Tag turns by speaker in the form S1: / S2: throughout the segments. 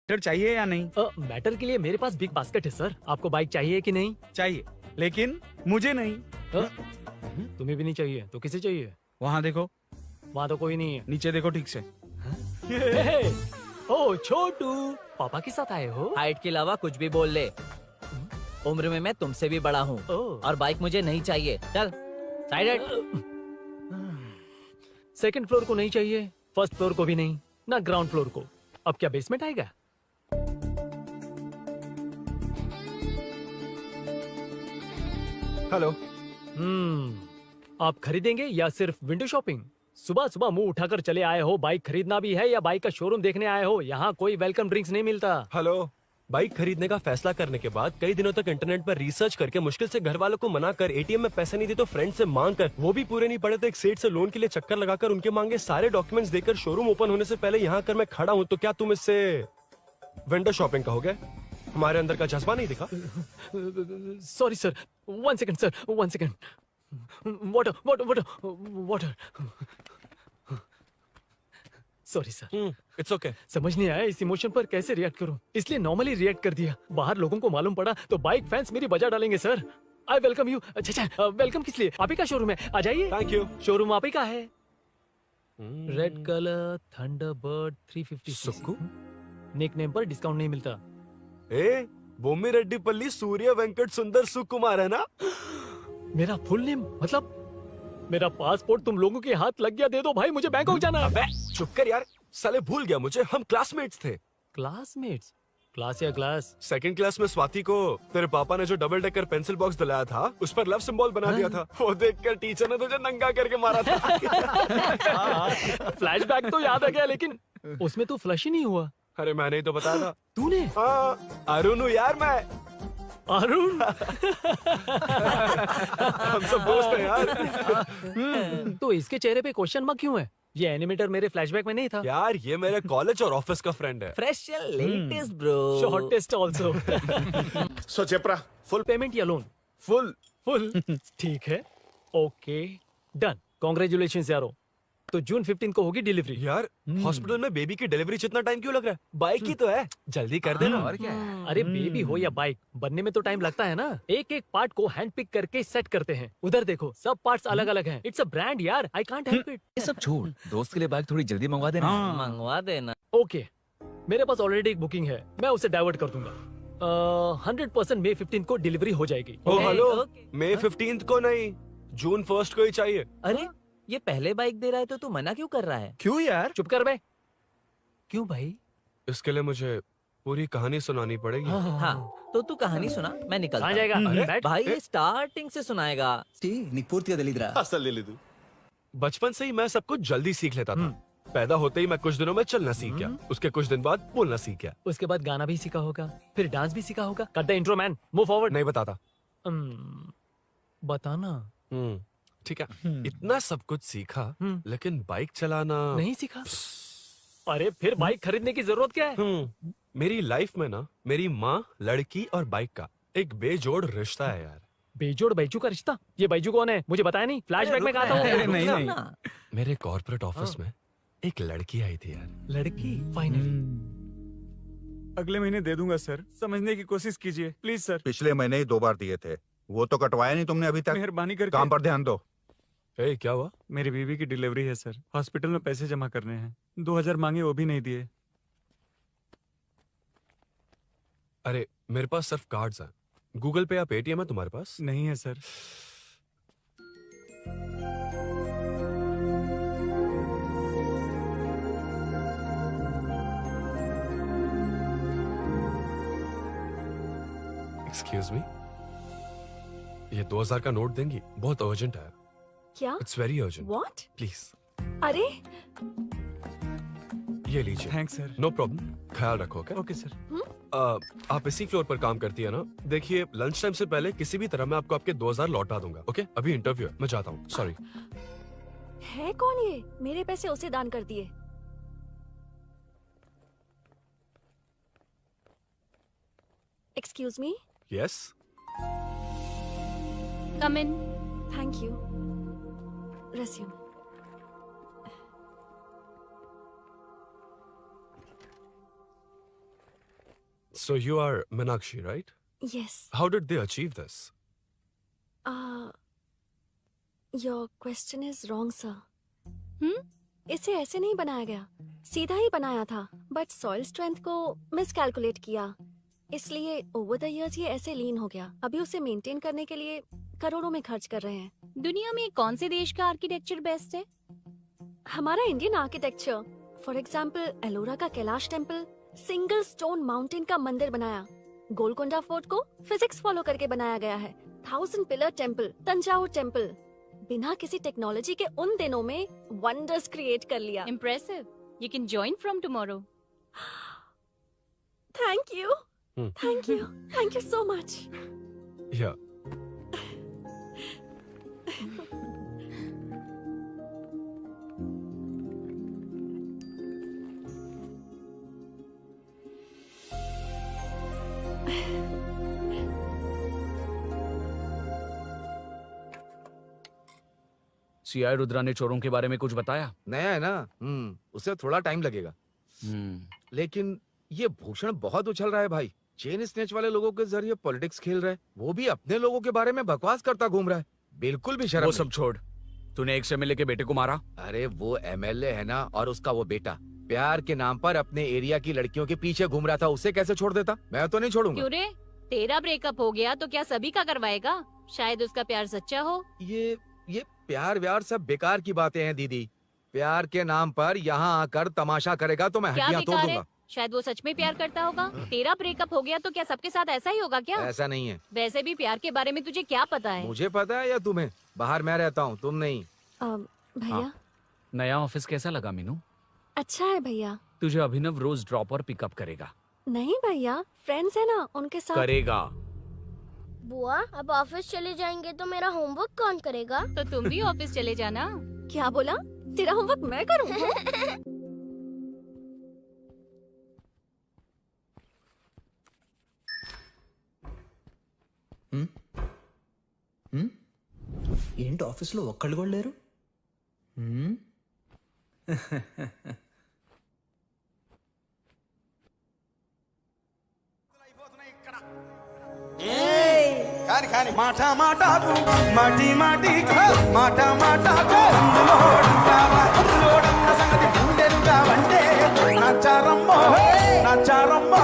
S1: Matter चाहिए या नहीं?
S2: मैटर के लिए मेरे पास बिग बास्केट है सर। आपको बाइक चाहिए कि नहीं?
S1: चाहिए, लेकिन मुझे नहीं।
S2: तुम्हें भी नहीं चाहिए तो किसे चाहिए?
S1: वहाँ देखो,
S2: वहाँ तो कोई नहीं है।
S1: नीचे देखो ठीक से।
S2: ओ छोटू, पापा के साथ आए हो?
S3: हाइट के अलावा कुछ भी बोल ले। उम्र में मैं तुमसे भी बड़ा हूँ और बाइक मुझे नहीं चाहिए। चल साइड।
S2: सेकंड फ्लोर को नहीं चाहिए, फर्स्ट फ्लोर को भी नहीं, ना ग्राउंड फ्लोर को। अब क्या बेसमेंट आएगा?
S4: हेलो।
S2: आप खरीदेंगे या सिर्फ विंडो शॉपिंग? सुबह सुबह मुंह उठाकर चले आए हो। बाइक खरीदना भी है या बाइक का शोरूम देखने आए हो? यहाँ कोई वेलकम ड्रिंक्स नहीं मिलता।
S4: हेलो। बाइक खरीदने का फैसला करने के बाद कई दिनों तक इंटरनेट पर रिसर्च करके मुश्किल से घर वालों को मना कर, एटीएम में पैसे नहीं दी तो फ्रेंड से मांग कर, वो भी पूरे नहीं पड़े तो एक सेठ से लोन के लिए चक्कर लगाकर उनके मांगे सारे डॉक्यूमेंट्स देकर शोरूम ओपन होने से पहले यहाँ कर मैं खड़ा हूँ, तो क्या तुम इससे विंडो शॉपिंग कहोगे? हमारे अंदर का जज्बा नहीं दिखा?
S2: Sorry sir, 1 second sir, 1 second. Water water water water. Sorry sir.
S4: It's okay.
S2: समझ नहीं आया इस इमोशन पर कैसे रिएक्ट करूं, इसलिए नॉर्मली रिएक्ट कर दिया। बाहर लोगों को मालूम पड़ा तो बाइक फैंस मेरी बजा डालेंगे सर। I welcome you. अच्छा, वेलकम किस लिए? आप ही का शोरूम है, आ जाइए।
S4: Thank you.
S2: शोरूम आप ही का है। रेड कलर थंडरबर्ड 350
S4: सुक्कू?
S2: निक नेम पर डिस्काउंट नहीं मिलता।
S4: ए, बोम्मी रेड्डी पल्ली सूर्य वेंकट सुंदर सुकुमार है ना?
S2: मेरा फुल नेम मतलब? मेरा पासपोर्ट तुम लोगों के हाथ लग गया, दे दो भाई, मुझे बैंकॉक जाना है।
S4: अबे चुप कर यार, साले भूल गया मुझे, हम क्लासमेट्स थे।
S2: क्लासमेट्स? क्लास या क्लास?
S4: सेकंड क्लास में स्वाति को तेरे पापा ने जो डबल डेकर पेंसिल बॉक्स दिलाया था उस पर लव सिंबल बना दिया था। वो देखकर टीचर ने तुझे नंगा करके मारा था।
S2: फ्लैशबैक तो याद आ गया, लेकिन उसमें तो फ्लश ही नहीं हुआ।
S4: अरे मैंने ही तो बताया था।
S2: तूने?
S4: हाँ, अरुण हूँ यार मैं।
S2: अरुण?
S4: हम सब दोस्त हैं यार।
S2: तो इसके चेहरे पे क्वेश्चन मार्क क्यों है? ये एनिमेटर मेरे फ्लैशबैक में नहीं था।
S4: यार ये मेरे कॉलेज और ऑफिस का फ्रेंड है।
S3: Fresh latest bro.
S2: Shortest also.
S5: So चेपरा
S2: फुल पेमेंट या लोन?
S4: फुल।
S2: फुल। ठीक है, ओके डन। कांग्रेचुलेशंस यारो। तो जून 15 को होगी डिलीवरी।
S4: यार हॉस्पिटल में बेबी की डिलीवरी से इतना टाइम क्यों लग रहा है? बाइक ही तो है, जल्दी कर देना। और क्या है?
S2: अरे बेबी हो या बाइक, बनने में तो टाइम लगता है ना। एक एक पार्ट को हैंड पिक करके सेट करते हैं। उधर देखो, सब पार्ट्स अलग अलग हैं। इट्स अ ब्रांड यार, आई कांट हेल्प इट।
S6: ये सब छोड़, दोस्त के लिए बाइक थोड़ी जल्दी मंगवा देना।
S3: मंगवा देना।
S2: ओके, मेरे पास ऑलरेडी एक बुकिंग है, मैं उसे डाइवर्ट कर दूंगा। 100% मई 15 को डिलीवरी हो जाएगी।
S4: ओ हेलो,
S3: ओके।
S4: मई 15 को नहीं, जून 1 को ही चाहिए।
S3: अरे ये पहले बाइक दे रहा है तो तू मना क्यों कर रहा है?
S1: क्यों यार?
S2: चुप कर बे। क्यों भाई?
S4: इसके लिए मुझे पूरी कहानी सुनानी पड़ेगी।
S3: हाँ तो तू कहानी सुना, मैं निकलता
S2: कहाँ
S3: हूँ।
S2: जाएगा?
S4: अरे,
S2: बैठ।
S3: भाई ये स्टार्टिंग से सुनाएगा।
S6: నీకు పూర్తిగా తెలీదురా?
S5: అసలు తెలీదు.
S4: बचपन से ही मैं सब कुछ जल्दी सीख लेता था। पैदा होते ही मैं कुछ दिनों में चलना सीख गया, उसके कुछ दिन बाद बोलना सीख गया।
S2: उसके बाद गाना भी सीखा होगा, फिर डांस भी सीखा होगा। Cut the intro man, move forward.
S4: नहीं बताता।
S2: बताना।
S4: ठीक है, इतना सब कुछ सीखा लेकिन बाइक चलाना
S2: नहीं सीखा? अरे फिर बाइक खरीदने की जरूरत क्या है?
S4: मेरी लाइफ में ना मेरी माँ, लड़की और बाइक का एक बेजोड़ रिश्ता है यार।
S2: बेजोड़ बैजू का रिश्ता? ये बैजू कौन है? मुझे बताया नहीं। फ्लैशबैक में कहा था वो।
S1: अरे नहीं नहीं,
S4: मेरे कॉर्पोरेट ऑफिस में एक लड़की आई थी यार।
S2: लड़की? फाइनली।
S1: अगले महीने दे दूंगा सर, समझने की कोशिश कीजिए प्लीज सर।
S7: पिछले महीने ही 2 बार दिए थे, वो तो कटवाया नहीं तुमने अभी तक।
S1: मेहरबानी करके।
S7: काम पर ध्यान दो।
S4: ए, क्या हुआ?
S1: मेरी बीवी की डिलीवरी है सर, हॉस्पिटल में पैसे जमा करने हैं। 2000 मांगे, वो भी नहीं दिए।
S4: अरे मेरे पास सिर्फ कार्ड्स हैं। गूगल पे या पेटीएम है तुम्हारे पास?
S1: नहीं है सर।
S4: एक्सक्यूज मी, ये 2000 का नोट देंगी? बहुत अर्जेंट है।
S8: क्या?
S4: It's very urgent.
S8: What?
S4: Please
S8: अरे
S4: ये लीजिए।
S1: Thanks sir.
S4: नो प्रॉब्लम, ख्याल रखो। Okay
S1: okay sir.
S4: आप इसी फ्लोर पर काम करती है ना? देखिए लंच टाइम से पहले किसी भी तरह मैं आपको आपके 2000 लौटा दूंगा। ओके, अभी इंटरव्यू है, मैं जाता हूँ। सॉरी।
S8: है कौन ये? मेरे पैसे उसे दान कर दिए। Excuse me.
S4: Yes.
S8: Come in. Thank you. Resume.
S4: So you are Meenakshi, right?
S8: Yes.
S4: How did they achieve this?
S8: Your question is wrong, sir. इसे ऐसे नहीं बनाया गया, सीधा ही बनाया था, बट सॉइल स्ट्रेंथ को मिसकैलकुलेट किया, इसलिए ओवर द इयर्स ये ऐसे लीन हो गया। अभी उसे मेंटेन करने के लिए करोड़ों में खर्च कर रहे हैं।
S9: दुनिया में कौन से देश का आर्किटेक्चर बेस्ट है?
S8: हमारा Indian architecture, for example Ellora का Kailash temple, single stone mountain का मंदिर बनाया। गोलकोंडा फोर्ट को फिजिक्स फॉलो करके बनाया गया है। 1000 पिलर टेम्पल, तंजावुर टेम्पल, बिना किसी टेक्नोलॉजी के उन दिनों में वंडर्स क्रिएट कर लिया।
S9: Impressive. You can join from tomorrow.
S8: Thank you, thank you, thank you so much.
S4: Yeah.
S6: CI Rudra ने चोरों के बारे में कुछ बताया?
S10: नया है ना, उसे थोड़ा टाइम लगेगा। लेकिन ये भूषण बहुत उछल रहा है भाई। चेन स्नेच वाले लोगों के जरिए पॉलिटिक्स खेल रहा है, वो भी अपने लोगों के बारे में बकवास करता घूम रहा है। बिल्कुल भी शर्म
S6: वो
S10: नहीं।
S6: सब छोड़, तूने एक एमएलए के बेटे को मारा।
S10: अरे वो एमएलए है ना, और उसका वो बेटा प्यार के नाम पर अपने एरिया की लड़कियों के पीछे घूम रहा था, उसे कैसे छोड़ देता? मैं तो नहीं छोड़ूंगा।
S9: क्यों रे? तेरा ब्रेकअप हो गया तो क्या सभी का करवाएगा? शायद उसका प्यार सच्चा हो।
S10: ये प्यार व्यार सब बेकार की बातें हैं दीदी। प्यार के नाम पर यहाँ आकर तमाशा करेगा तो मैं
S9: क्या
S10: हड्डियां तोड़
S9: बेकार है?
S10: दूंगा।
S9: शायद वो सच में प्यार करता होगा। तेरा ब्रेकअप हो गया तो क्या सबके साथ ऐसा ही होगा क्या?
S10: ऐसा नहीं है।
S9: वैसे भी प्यार के बारे में तुझे क्या पता है?
S10: मुझे पता है या तुम्हें? बाहर मैं रहता हूँ, तुम नहीं।
S8: भैया
S6: नया ऑफिस कैसा लगा मीनू?
S8: अच्छा है भैया।
S6: तुझे अभिनव रोज ड्रॉप और पिकअप करेगा।
S8: नहीं भैया, फ्रेंड्स है ना, उनके साथ।
S6: करेगा।
S11: बुआ अब ऑफिस चले जाएंगे तो मेरा होमवर्क कौन करेगा?
S9: तो तुम भी ऑफिस चले जाना।
S8: क्या बोला? तेरा होमवर्क मैं करूँ?
S6: ఏంటి ఆఫీస్లో ఒక్కళ్ళు కూడా లేరు?
S5: కాని కాని మాట మాటకు మాటి మాటికి మాట మాటకు అందులోడుంటావా సంగతి గుండెలుగా వంటే నచ్చారమ్మో నచ్చారమ్మో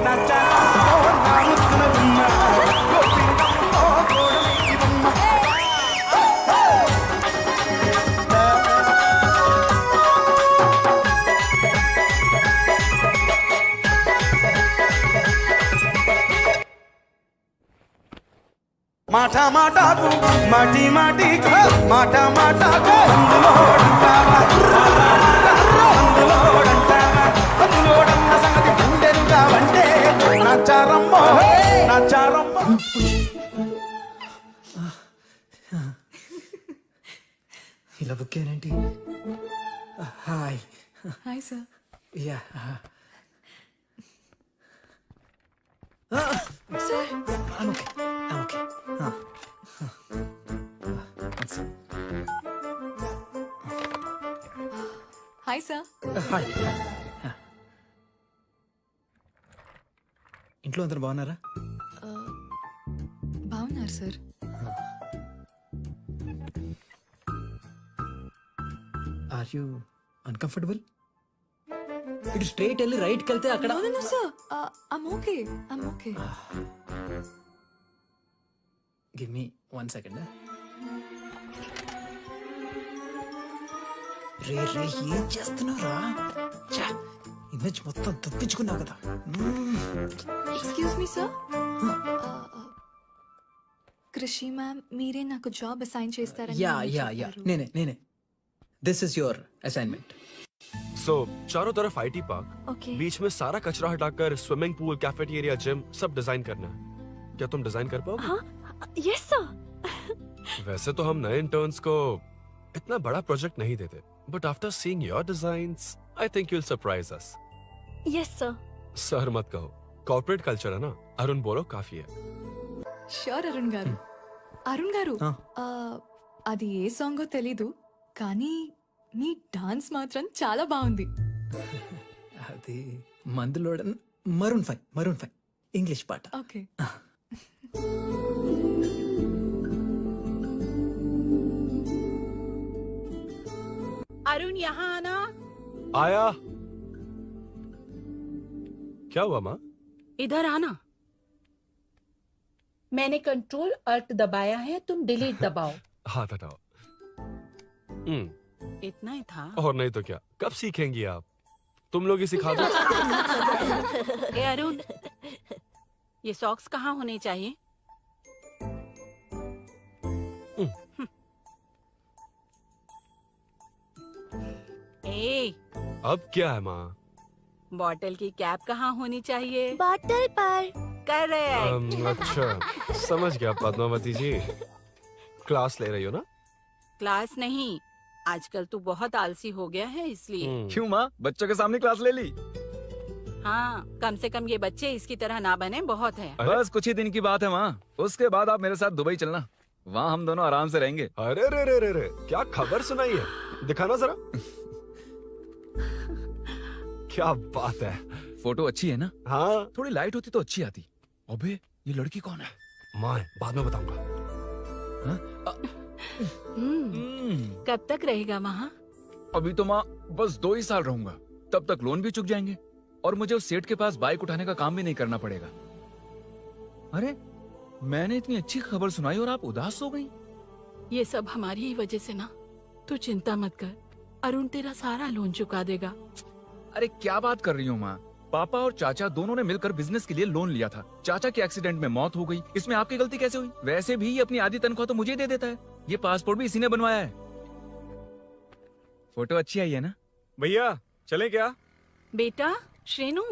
S5: నచ్చారమ్మో నా ముక్కున ఉన్న గోపికమ్మో గోడమిదిమ్మ మాట మాటకు మాటి మాటికి మాట మాటకు అందులోడుంటావా అందులోడన్న సంగతి గుండెలుగా వంటే నచ్చారమ్మో నచ్చారమ్మో.
S6: ఇలా బుక్ ఏంటి? Hi.
S8: Hi sir.
S6: Yeah.
S8: Sir
S6: okay.
S8: Hi sir.
S6: Hi. ఇంట్లో అందరు బాగున్నారా?
S8: బాగున్నారు సార్.
S6: Are you uncomfortable? ఇటు స్ట్రైట్ వెళ్ళి రైట్కి వెళ్తే అక్కడ.
S8: Sir I'm okay, I'm okay.
S6: Give me 1 second. రే రే ఏం చేస్తున్నావురా? ఇమేజ్ మొత్తం తప్పించుకున్నావు కదా.
S8: Excuse me sir. Krishi ma'am మీరే నాకు జాబ్ అసైన్ చేస్తారని
S6: యా యా యా నేనే. This is your assignment.
S4: So चारों तरफ IT पार्क,
S8: ओके.
S4: बीच में सारा कचरा हटाकर स्विमिंग पूल, कैफेटेरिया, जिम सब डिजाइन करना है। क्या तुम डिजाइन कर पाओगे?
S8: हाँ यस सर.
S4: वैसे तो हम नए इंटर्न्स को इतना बड़ा प्रोजेक्ट नहीं देते, but after seeing your designs I think you will surprise us.
S8: Yes sir.
S4: Sir मत कहो, कॉर्पोरेट कल्चर है ना। अरुण बोलो काफी है।
S8: ష్యూర్ అరుణ్ గారు. అరుణ్ గారు అది ఏ సాంగో తెలీదు కానీ మీ డాన్స్ మాత్రం చాలా బాగుంది.
S6: అది మందులోడన్ Maroon 5 English part.
S12: Okay.
S13: Arun यहाँ आना।
S4: आया। क्या हुआ माँ?
S13: इधर आना। मैंने कंट्रोल अल्ट दबाया है, तुम डिलीट दबाओ।
S4: हाथ हटाओ।
S13: इतना ही था।
S4: और नहीं तो क्या, कब सीखेंगी आप? तुम लोग ही सिखा दो।
S13: ए अरुण, ये सॉक्स कहाँ होने चाहिए? ए,
S4: अब क्या है माँ?
S13: बॉटल की कैप कहाँ होनी चाहिए?
S8: बॉटल पर।
S13: करेक्ट।
S4: अच्छा, समझ गया पद्मावती जी। क्लास ले रही हो ना?
S13: क्लास नहीं, आजकल तू बहुत आलसी हो गया है इसलिए।
S1: क्यों माँ, बच्चों के सामने क्लास ले ली?
S13: हाँ, कम से कम ये बच्चे इसकी तरह ना बने, बहुत है।
S1: बस कुछ ही दिन की बात है माँ, उसके बाद आप मेरे साथ दुबई चलना, वहाँ हम दोनों आराम से रहेंगे।
S4: अरे रे रे रे रे, क्या खबर सुनाई है, दिखाना जरा। क्या बात है।
S1: फोटो अच्छी है ना?
S4: हाँ।
S1: थोड़ी लाइट होती तो अच्छी आती। अबे ये लड़की कौन है?
S4: माँ, बाद में बताऊंगा।
S13: कब तक रहेगा वहाँ?
S1: अभी तो माँ बस 2 ही साल रहूंगा, तब तक लोन भी चुक जाएंगे और मुझे उस सेठ के पास बाइक उठाने का काम भी नहीं करना पड़ेगा। अरे मैंने इतनी अच्छी खबर सुनाई और आप उदास हो गई।
S13: ये सब हमारी ही वजह से ना, तू चिंता मत कर, अरुण तेरा सारा लोन चुका देगा।
S1: अरे क्या बात कर रही हो माँ, पापा और चाचा दोनों ने मिलकर बिजनेस के लिए लोन लिया था। चाचा के एक्सीडेंट में मौत हो गई, इसमें आपकी गलती कैसे हुई? वैसे भी ये अपनी आधी तनख्वाह तो मुझे दे देता है। ये पासपोर्ट भी इसी ने बनवाया है। फोटो अच्छी आई है ना?
S2: भैया चले क्या?
S13: बेटा श्रेनु,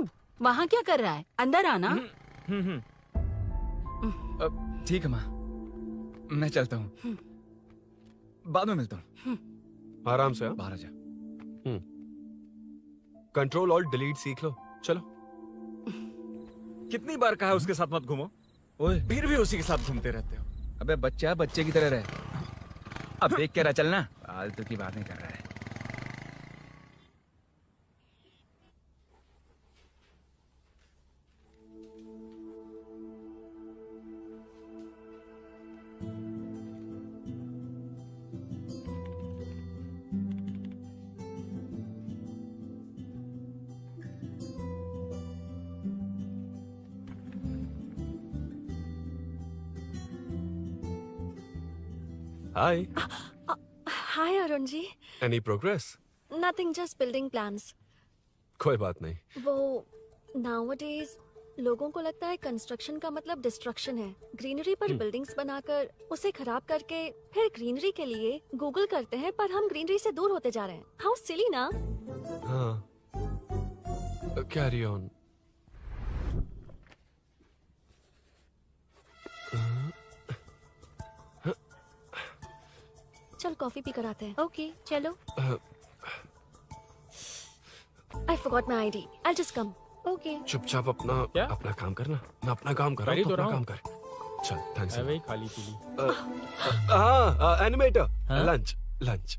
S13: वहाँ क्या कर रहा है? अंदर आना।
S1: ठीक है माँ, मैं चलता हूँ, बाद में मिलता हूँ।
S4: आराम से।
S1: बाहर आ जा।
S4: कंट्रोल और डिलीट सीख लो, चलो।
S2: कितनी बार कहा उसके साथ मत घूमो,
S1: ओए
S2: फिर भी उसी के साथ घूमते रहते हो।
S1: अबे बच्चा बच्चे की तरह रहे, अब देख के रहा चलना, फालतू की बातें कर रहा है।
S4: Hi.
S8: Hi Arun ji.
S4: Any progress?
S8: Nothing, just building plans.
S4: कोई बात नहीं।
S8: वो नाउअडेज लोगों को लगता है कंस्ट्रक्शन का मतलब डिस्ट्रक्शन है। ग्रीनरी पर बिल्डिंग्स बनाकर उसे खराब करके फिर ग्रीनरी के लिए गूगल करते हैं, पर हम ग्रीनरी से दूर होते जा रहे हैं। हाउ सिली ना?
S4: हाँ, कैरी ऑन।
S8: चल कॉफी पी कर आते हैं।
S13: ओके चलो।
S8: I forgot my ID. I'll just come. Okay.
S4: चुपचाप अपना काम करना। मैं अपना काम कर रहा हूँ, अपना काम कर। चल, थैंक्स।
S2: वही खाली पीली।
S4: हाँ, एनिमेटर। लंच।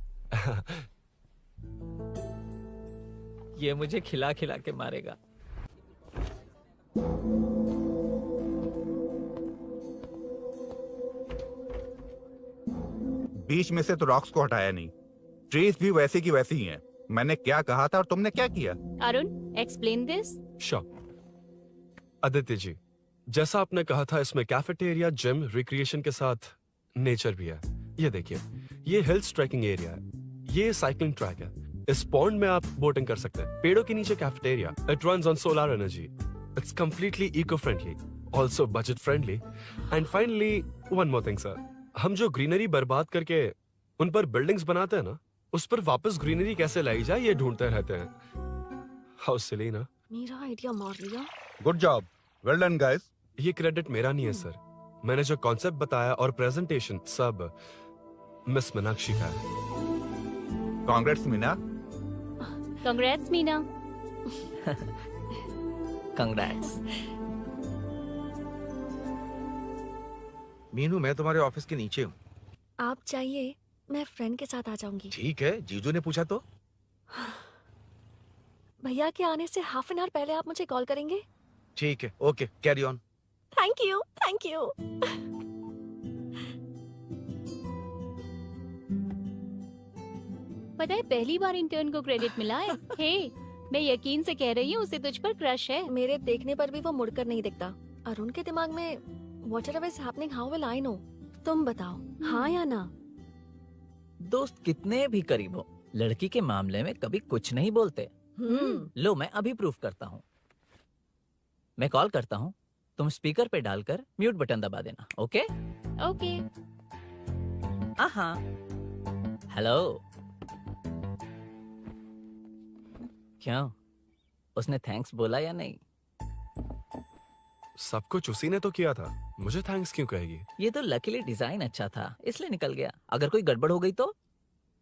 S3: ये मुझे खिला खिला के मारेगा।
S7: बीच में से तो रॉक्स को हटाया नहीं, ट्रीज भी वैसे की वैसी ही हैं। मैंने क्या कहा था और तुमने क्या किया?
S9: Arun, explain this.
S4: Sure. Aditya ji, जैसा आपने कहा था, इसमें कैफेटेरिया, जिम, रिक्रिएशन के साथ नेचर भी है। ये देखिए, ये हिल्स ट्रैकिंग एरिया है, ये साइकिलिंग ट्रैक है। इस पॉन्ड में आप बोटिंग कर सकते हैं। पेड़ों के नीचे cafeteria, it runs on solar energy. It's completely eco friendly, also budget friendly. And finally one more thing sir, हम जो ग्रीनरी बर्बाद करके उन पर बिल्डिंग्स बनाते हैं ना, उस पर वापस ग्रीनरी कैसे लाई जाए ये ढूंढते रहते हैं। हाउ सिली ना?
S8: मेरा आइडिया मार लिया।
S7: Good job, well done guys.
S4: ये क्रेडिट मेरा नहीं है सर, मैंने जो कॉन्सेप्ट बताया और प्रेजेंटेशन सब मिस मीनाक्षी का है।
S7: Congrats Meena.
S9: Congrats Meena.
S3: Congrats.
S10: Meenu, मैं तुम्हारे ऑफिस के नीचे हूँ।
S8: आप चाहिए मैं फ्रेंड के साथ आ जाऊंगी।
S10: ठीक है, जीजू ने पूछा तो।
S8: भैया के आने से हाफ एन आवर पहले आप मुझे कॉल करेंगे?
S10: ठीक है, okay, carry on.
S8: Thank you, thank you.
S9: पता है पहली बार इंटर्न को क्रेडिट मिला है। हे, मैं यकीन से कह रही हूँ उसे तुझ पर क्रश है।
S8: मेरे देखने पर भी वो मुड़कर नहीं दिखता। अरुण के दिमाग में whatever is happening, how will I know? तुम बताओ, हाँ या ना?
S3: दोस्त कितने भी करीब हो, लड़की के मामले में कभी कुछ नहीं बोलते। लो मैं अभी प्रूफ करता हूँ। मैं कॉल करता हूँ, तुम स्पीकर पे डालकर म्यूट बटन दबा देना। Okay
S9: okay.
S3: हाँ। हेलो। क्यों, उसने थैंक्स बोला या नहीं?
S4: सब कुछ उसी ने तो किया था, मुझे थैंक्स क्यों कहेगी?
S3: ये तो लकीली डिजाइन अच्छा था इसलिए निकल गया। अगर कोई गड़बड़ हो गई तो?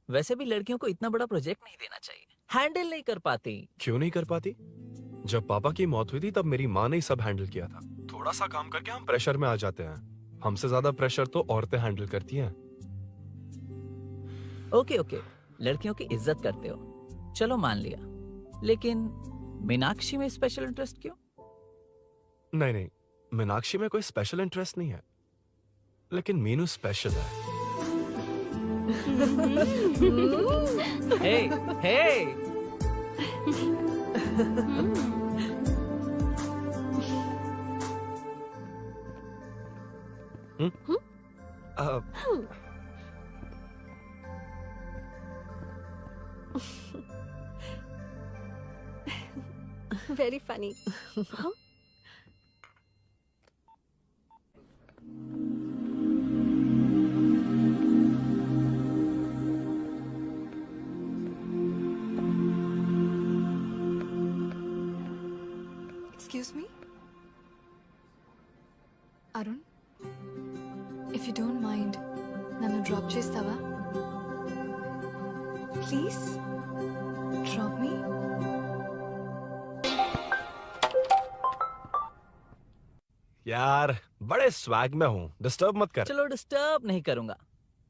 S3: वैसे भी लड़कियों को इतना बड़ा प्रोजेक्ट नहीं देना चाहिए, हैंडल नहीं कर पाती।
S4: क्यों नहीं कर पाती? जब पापा की मौत हुई थी तब मेरी माँ ने ही सब हैंडल किया था। थोड़ा सा काम करके हम प्रेशर में आ जाते हैं। हमसे ज्यादा प्रेशर तो औरतें हैंडल करती हैं।
S3: ओके ओके, लड़कियों की इज्जत करते हो, चलो मान लिया। लेकिन मीनाक्षी में स्पेशल इंटरेस्ट क्यों?
S4: नहीं नहीं, मीनाक्षी में कोई स्पेशल इंटरेस्ट नहीं है, लेकिन मीनू स्पेशल है।
S3: हे हे
S8: Very funny. Huh?
S12: Excuse me? Arun? If you don't mind, nanu drop chestava? Please? Drop me?
S4: यार बड़े स्वैग में हूँ, डिस्टर्ब मत कर।
S3: चलो डिस्टर्ब नहीं करूंगा।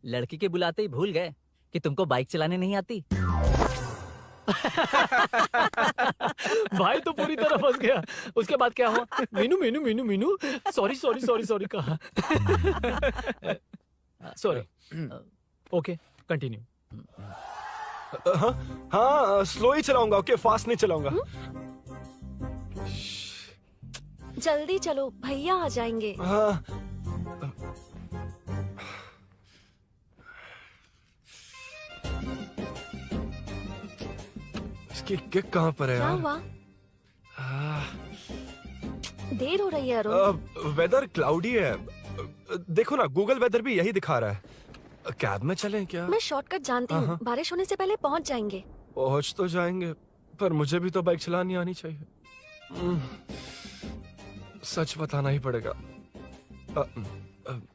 S3: लड़की के बुलाते ही भूल गए कि तुमको बाइक चलाने नहीं आती।
S2: भाई तो पूरी तरह फंस गया। उसके बाद क्या हुआ? Meenu Meenu Meenu Meenu sorry sorry sorry sorry कहा। सॉरी। Okay continue.
S4: हाँ स्लो ही चलाऊंगा, ओके फास्ट नहीं चलाऊंगा।
S8: जल्दी चलो, भैया आ जाएंगे।
S4: हाँ। इसकी किक कहाँ पर है
S8: क्या
S4: यार?
S8: हुआ? देर हो रही है अरुण।
S4: वेदर क्लाउडी है। देखो ना, गूगल वेदर भी यही दिखा रहा है। कैब में चलें क्या?
S8: मैं शॉर्टकट जानती हूँ, बारिश होने से पहले पहुँच जाएंगे।
S4: पहुँच तो जाएंगे, पर मुझे भी तो बाइक चलानी आनी चाहिए। सच बताना ही पड़ेगा।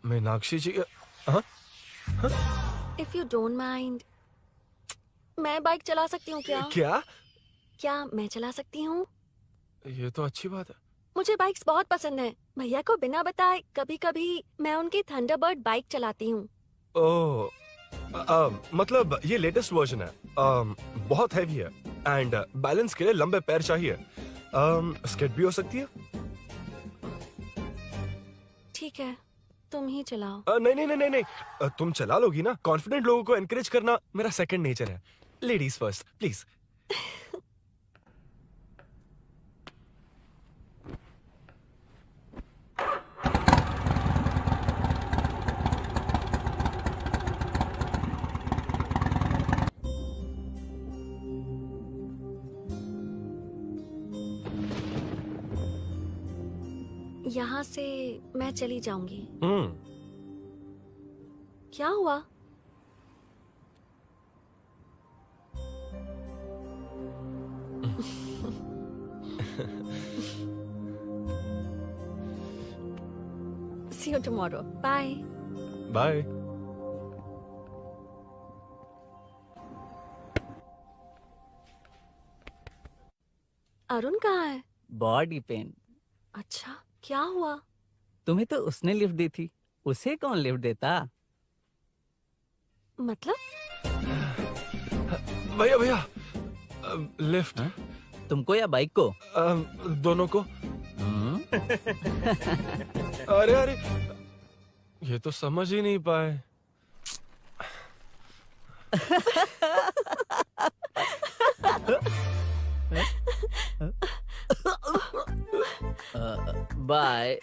S4: मीनाक्षी जी।
S8: इफ यू डोंट माइंड, मैं बाइक चला सकती हूँ क्या? क्या मैं चला सकती हूँ?
S4: ये तो अच्छी बात है।
S8: मुझे बाइक्स बहुत पसंद है। भैया को बिना बताए कभी कभी मैं उनकी थंडरबर्ड बाइक चलाती हूँ।
S4: ओह, मतलब ये लेटेस्ट वर्जन है। बहुत हैवी है एंड बैलेंस के लिए लंबे पैर चाहिए। स्किड भी हो सकती है।
S8: ठीक है, तुम ही चलाओ।
S4: नहीं नहीं नहीं नहीं, तुम चला लोगी ना। कॉन्फिडेंट लोगों को एनकरेज करना मेरा सेकंड नेचर है। Ladies first please.
S8: यहाँ से मैं चली जाऊंगी। क्या हुआ? See you tomorrow. Bye.
S4: Bye.
S8: Arun कहाँ है?
S3: Body pain.
S8: अच्छा, क्या हुआ?
S3: तुम्हें तो उसने लिफ्ट दी थी, उसे कौन लिफ्ट देता?
S8: मतलब?
S4: भैया भैया, लिफ्ट।
S3: तुमको या बाइक को?
S4: दोनों को। अरे अरे, ये तो समझ ही नहीं पाए।
S3: बाय।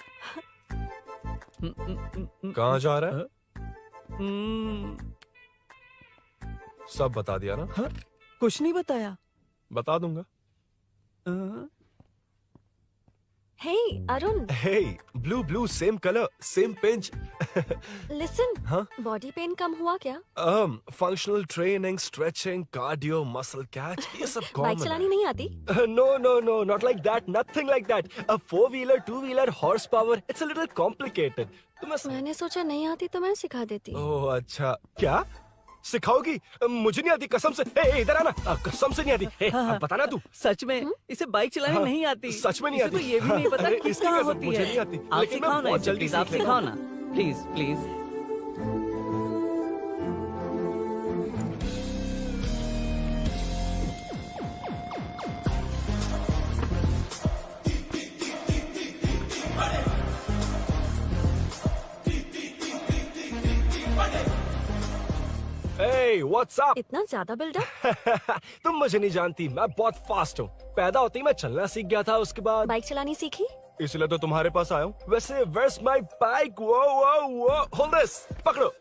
S4: कहाँ जा रहा है? सब बता दिया ना?
S3: कुछ नहीं बताया।
S4: बता दूंगा।
S8: Hey, Arun.
S4: Hey, blue, same color, same pinch.
S8: Listen.
S4: हाँ?
S8: Body pain कम हुआ क्या?
S4: Functional training, stretching, cardio, muscle catch, ये सब कॉमन
S8: बाइक चलानी नहीं आती?
S4: No, not like that, nothing like that. A 4-wheeler, 2-wheeler, horsepower, it's a little complicated.
S8: मैंने सोचा नहीं आती तो मैं सिखा देती।
S4: ओह अच्छा, क्या सिखाओगी? मुझे नहीं आती कसम से। ए, इधर आना, कसम से नहीं आती। ए, बताना तू।
S3: सच में इसे बाइक चलानी नहीं आती।
S4: सच में नहीं आती।
S3: तो ये भी नहीं पता
S4: अरे,
S3: कि
S4: इसकी
S3: कहाँ
S4: कसम
S3: होती
S4: मुझे
S3: है।
S4: नहीं आती।
S3: आप
S4: लेकिन मैं
S3: सिखाओ ना
S4: बहुत
S3: इसे,
S4: जल्दी
S3: प्लीज आप
S4: सीख
S3: सिखाओ
S4: लूंगा।
S3: ना, प्लीज।
S4: Hey, what's up?
S8: इतना ज्यादा बिल्डअप?
S4: तुम मुझे नहीं जानती, मैं बहुत फास्ट हूँ। पैदा होते ही मैं चलना सीख गया था, उसके बाद
S8: बाइक चलानी सीखी?
S4: इसलिए तो तुम्हारे पास आया हूँ। वैसे where's my bike? वो hold this, पकड़ो।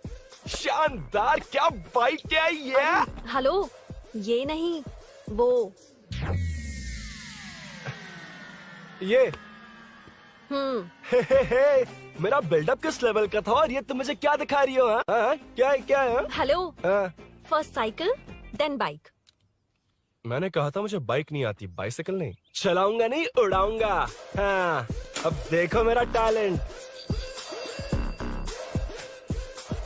S4: शानदार, क्या बाइक है ये?
S8: हेलो, ये नहीं, वो।
S4: ये हे, मेरा बिल्डअप किस लेवल का था और ये तुम मुझे क्या दिखा रही हो? हाँ? क्या है?
S8: हेलो,
S4: हाँ?
S8: First cycle then bike.
S4: मैंने कहा था मुझे बाइक नहीं आती, बाइसिकल नहीं। चलाऊंगा नहीं, उड़ाऊंगा। हाँ, अब देखो मेरा टैलेंट।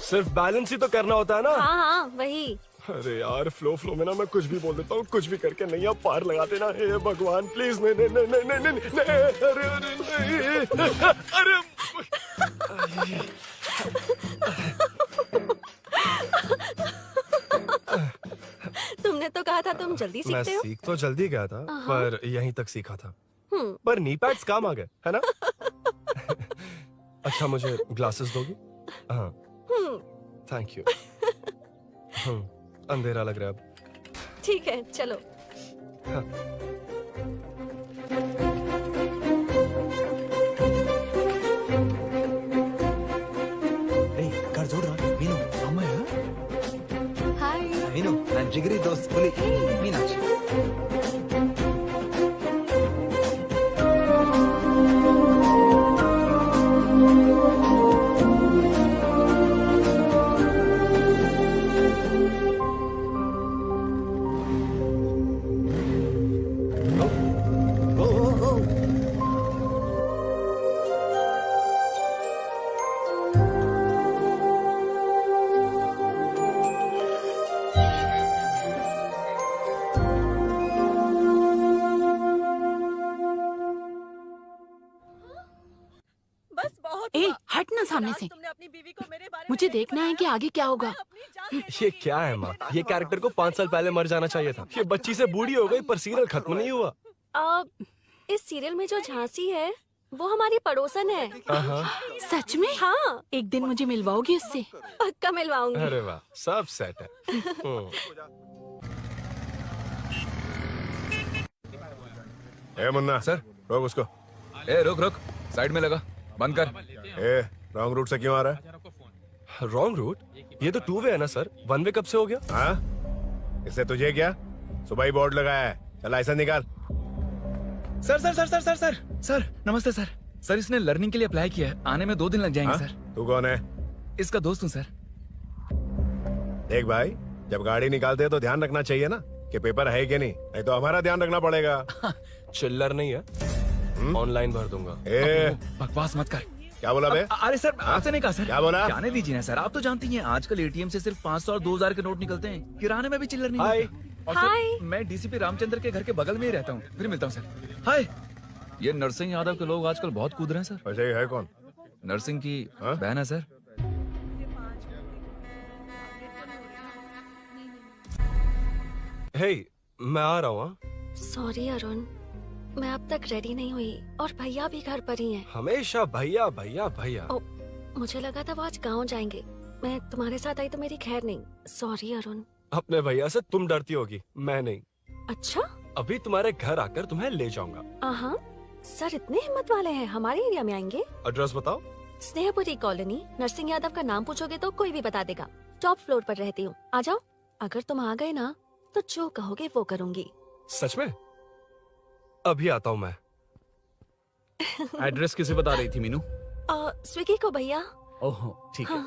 S4: सिर्फ बैलेंस ही तो करना होता है ना?
S8: हाँ, वही।
S4: अरे यार, फ्लो में ना मैं कुछ भी बोल देता हूँ, कुछ भी करके नहीं आप पार लगा देना। हे भगवान प्लीज, नहीं, अरे
S8: तुमने तो कहा था तुम जल्दी
S4: मैं
S8: सीखते हो।
S4: सीख तो जल्दी गया था, पर यहीं तक सीखा था।
S8: हम्म।
S4: पर नी पैड्स काम आ गए, है ना? अच्छा, मुझे ग्लासेस दोगी? हाँ, थैंक यू। अंधेरा लग रहा है अब।
S8: ठीक है, चलो।
S4: हाँ।
S6: घर जोड़ रहा मीनू अम्मा है।
S12: Hi.
S6: मीनू ना जिगरी दोस्त पुली मीनाक्षी।
S13: ए, हट ना सामने से। मुझे देखना है कि आगे क्या होगा।
S4: ये क्या है माँ? ये कैरेक्टर को 5 साल पहले मर जाना चाहिए था। ये बच्ची से बूढ़ी हो गई पर सीरियल खत्म नहीं हुआ।
S8: इस सीरियल में जो झांसी है वो हमारी पड़ोसन है।
S13: सच में?
S8: हाँ।
S13: एक दिन मुझे मिलवाओगी उससे?
S8: पक्का मिलवाऊंगी।
S4: अरे वाह, सब सेट है।
S14: ए मुन्ना
S1: सर,
S14: रोक उसको।
S1: ए रुक, साइड में लगा, बंद कर।
S14: ए, रॉन्ग रूट से क्यों आ रहा है?
S4: Wrong route? ये तो 2 वे है ना सर, 1 वे कब से हो गया?
S14: हाँ, इससे तुझे क्या? सुबह ही बोर्ड लगाया है, चल लाइसेंस निकाल।
S1: सर, नमस्ते सर। सर, इसने लर्निंग के लिए अप्लाई किया है, आने में 2 दिन लग जाएंगे।
S14: हाँ?
S1: सर,
S14: तू कौन है?
S1: इसका दोस्त हूँ सर।
S14: देख भाई, जब गाड़ी निकालते हैं तो ध्यान रखना चाहिए ना कि पेपर है कि नहीं तो हमारा ध्यान रखना पड़ेगा।
S4: चिल्लर नहीं है, ऑनलाइन भर दूंगा।
S1: बकवास मत कर।
S14: क्या बोला बे?
S1: अरे सर, आपसे नहीं कहा सर।
S14: क्या बोला?
S1: जाने दीजिए ना सर, आप तो जानती हैं आजकल एटीएम से सिर्फ 500 और 2000 के नोट निकलते हैं, किराने में भी चिल्लर नहीं
S4: हाय।
S1: मिलता। और सर, मैं डीसीपी रामचंद्र के घर के बगल में ही रहता हूँ, फिर मिलता हूँ सर। हाय। ये नरसिंह यादव के लोग आजकल बहुत कूद रहे हैं सर।
S14: वैसे ये है कौन?
S1: नरसिंह की बहन है सर।
S4: हे, मैं आ रहा हूँ।
S8: सॉरी अरुण, मैं अब तक रेडी नहीं हुई और भैया भी घर पर ही हैं।
S4: हमेशा भैया भैया भैया।
S8: मुझे लगा था वो आज गाँव जाएंगे। मैं तुम्हारे साथ आई तो मेरी खैर नहीं। सॉरी अरुण।
S4: अपने भैया से तुम डरती होगी, मैं नहीं।
S8: अच्छा?
S4: अभी तुम्हारे घर आकर तुम्हें ले जाऊंगा।
S8: हाँ, सर इतने हिम्मत वाले हैं, हमारे एरिया में आएंगे?
S4: एड्रेस बताओ।
S8: स्नेहपुरी कॉलोनी, नरसिंह यादव का नाम पूछोगे तो कोई भी बता देगा। टॉप फ्लोर पर रहती हूँ, आ जाओ। अगर तुम आ गए ना तो जो कहोगे वो करूँगी।
S4: सच में? अभी आता हूँ मैं।
S1: एड्रेस किसे बता रही थी मीनू?
S8: स्विगी को भैया।
S1: ओह ठीक है।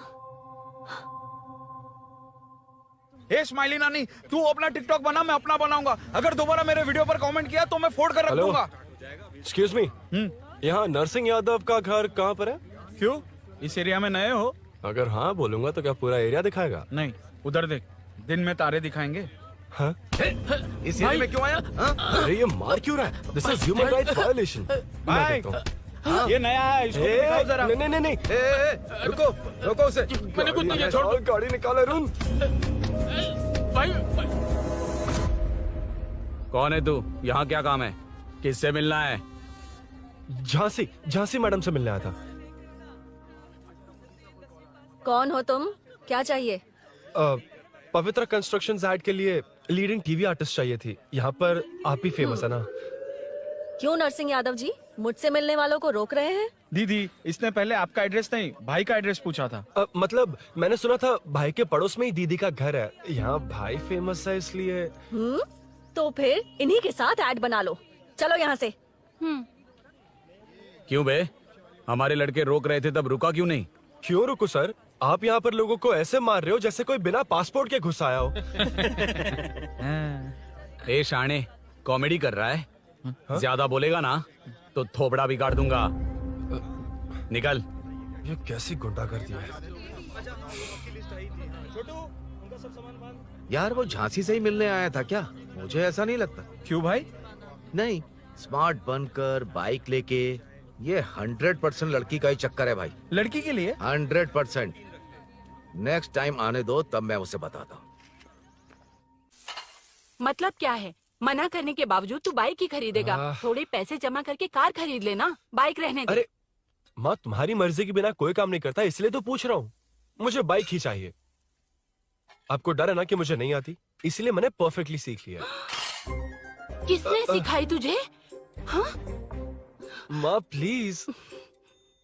S10: हे स्माइली नानी, तू अपना टिकटॉक बना, मैं अपना बनाऊंगा। अगर दोबारा मेरे वीडियो पर कमेंट किया तो मैं फोड़ कर रख
S4: हेलो।
S10: दूंगा।
S4: एक्सक्यूज मी, यहाँ नरसिंह यादव का घर कहाँ पर है?
S10: क्यों, इस एरिया में नए हो?
S4: अगर हाँ बोलूंगा तो क्या पूरा एरिया दिखाएगा?
S10: नहीं, उधर देख, दिन में तारे दिखाएंगे।
S4: हाँ?
S10: इस एरिया में क्यों आया?
S4: अरे ये मार क्यों रहा है? This is human rights violation.
S10: भाई, ये नया है, इसको दिखाओ जरा।
S4: नहीं।
S10: रुको रुको उसे।
S2: मैंने कुछ नहीं किया, छोड़।
S4: गाड़ी निकाल अरुण।
S2: भाई
S1: कौन है तू? यहाँ क्या काम है? किससे मिलना है?
S4: झांसी मैडम से मिलने आया था।
S8: कौन हो तुम? क्या चाहिए?
S4: पवित्र कंस्ट्रक्शंस ऐड के लिए लीडिंग टीवी आर्टिस्ट चाहिए थी। यहाँ पर आप ही फेमस है ना?
S8: क्यों नरसिंह यादव जी मुझसे मिलने वालों को रोक रहे हैं?
S10: दीदी, इसने पहले आपका एड्रेस नहीं, भाई का एड्रेस पूछा था।
S4: मतलब मैंने सुना था भाई के पड़ोस में ही दीदी का घर है। यहाँ भाई फेमस है इसलिए।
S8: तो फिर इन्हीं के साथ ऐड बना लो। चलो यहाँ से।
S1: क्यों बे? हमारे लड़के रोक रहे थे तब रुका क्यों नहीं?
S4: क्यों रुको सर? आप यहाँ पर लोगों को ऐसे मार रहे हो जैसे कोई बिना पासपोर्ट के घुस आया हो।
S1: ए शाणे, कॉमेडी कर रहा है? ज्यादा बोलेगा ना तो थोपड़ा बिगाड़ दूंगा। निकल।
S4: ये कैसी गुंडागर्दी है?
S10: यार वो झांसी से ही मिलने आया था क्या? मुझे ऐसा नहीं लगता। क्यों भाई? नहीं, स्मार्ट बनकर बाइक लेके, ये 100% लड़की का ही चक्कर है भाई। लड़की के लिए? 100%। नेक्स्ट टाइम आने दो, तब मैं उसे बताता हूँ।
S13: मतलब क्या है? मना करने के बावजूद तू बाइक ही खरीदेगा? थोड़े पैसे जमा करके कार खरीद लेना, बाइक रहने दे।
S4: अरे माँ, तुम्हारी मर्जी के बिना कोई काम नहीं करता, इसलिए तो पूछ रहा हूँ। मुझे बाइक ही चाहिए। आपको डर है ना कि मुझे नहीं आती, इसलिए मैंने परफेक्टली सीख लिया।
S13: किसने सिखाई तुझे? हाँ?
S4: माँ प्लीज।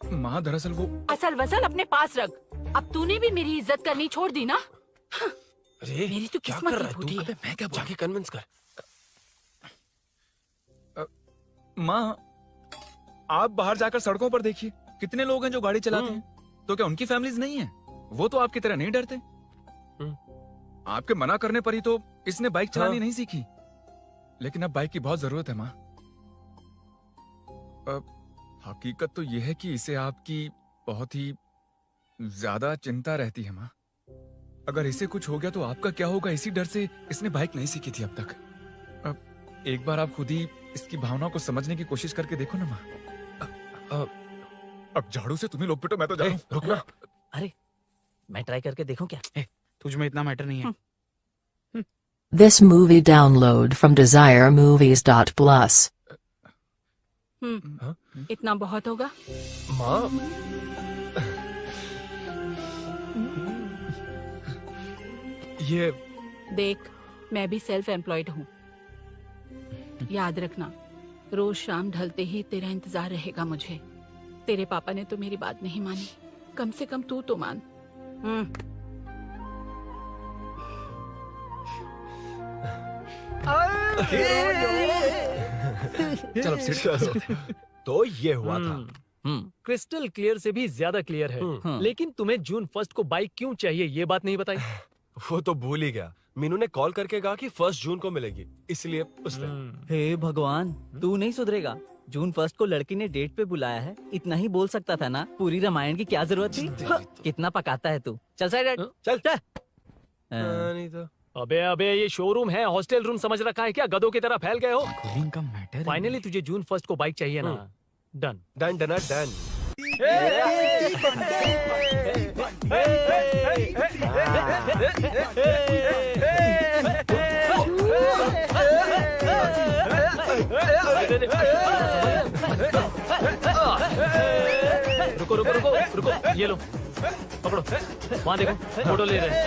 S1: माँ दरअसल वो
S13: असल वसल अपने पास रख। अब तूने भी मेरी इज्जत करनी छोड़ दी ना?
S4: अरे
S13: मेरी तो
S4: क्या
S13: किस्मत
S4: कर
S13: ही
S4: रहा है
S13: फूटी
S4: तू?
S13: है।
S4: मैं क्या जाके कन्विंस कर।
S1: माँ, आप बाहर जाकर सड़कों पर देखिए, कितने लोग हैं जो गाड़ी चलाते हैं। तो क्या उनकी फैमिलीज नहीं है? वो तो आपकी तरह नहीं डरते। आपके मना करने पर ही तो इसने बाइक चलानी नहीं सीखी। लेकिन अब बाइक की बहुत जरूरत है माँ। हकीकत तो यह है कि इसे आपकी बहुत ही ज्यादा चिंता रहती है माँ। अगर इसे कुछ हो गया तो आपका क्या होगा, इसी डर से इसने बाइक नहीं सीखी थी अब तक। अब एक बार आप खुद ही इसकी भावना को समझने की कोशिश करके देखो ना माँ। अब झाड़ू से तुम्हें लोग पिटो, मैं तो जा रहा हूं।
S4: रुकना।
S3: अरे मैं ट्राई करके देखूं क्या?
S10: तुझ में इतना मैटर नहीं है।
S15: This movie download from desiremovies.plus.
S13: इतना बहुत होगा?
S4: माँ, ये
S13: देख, मैं भी सेल्फ एम्प्लॉयड हूँ। याद रखना, रोज शाम ढलते ही तेरा इंतजार रहेगा मुझे। तेरे पापा ने तो मेरी बात नहीं मानी, कम से कम तू तो मान।
S1: चलो सीट।
S4: तो ये हुआ था।
S2: क्रिस्टल क्लियर से भी ज्यादा क्लियर है। लेकिन तुम्हें जून 1 को बाइक क्यों चाहिए ये बात नहीं बताई?
S4: वो तो भूल ही गया। मीनू ने कॉल करके कहा कि 1 जून को मिलेगी, इसलिए उसने।
S3: हे भगवान, तू नहीं सुधरेगा। जून 1 को लड़की ने डेट पे बुलाया है, इतना ही बोल सकता था ना। पूरी रामायण की क्या जरूरत थी? कितना पकाता है तू। चल साइड
S4: चल।
S3: नहीं
S4: तो
S2: अबे ये शोरूम है, हॉस्टल रूम समझ रखा है क्या? गधों की तरह फैल गए हो।
S1: का मैटर।
S2: फाइनली तुझे जून 1 को बाइक चाहिए ना? Done
S4: done done done.
S2: रुको रुको रुको रुको, ये लो पकड़ो, वहाँ देखो फोटो ले रहे हैं।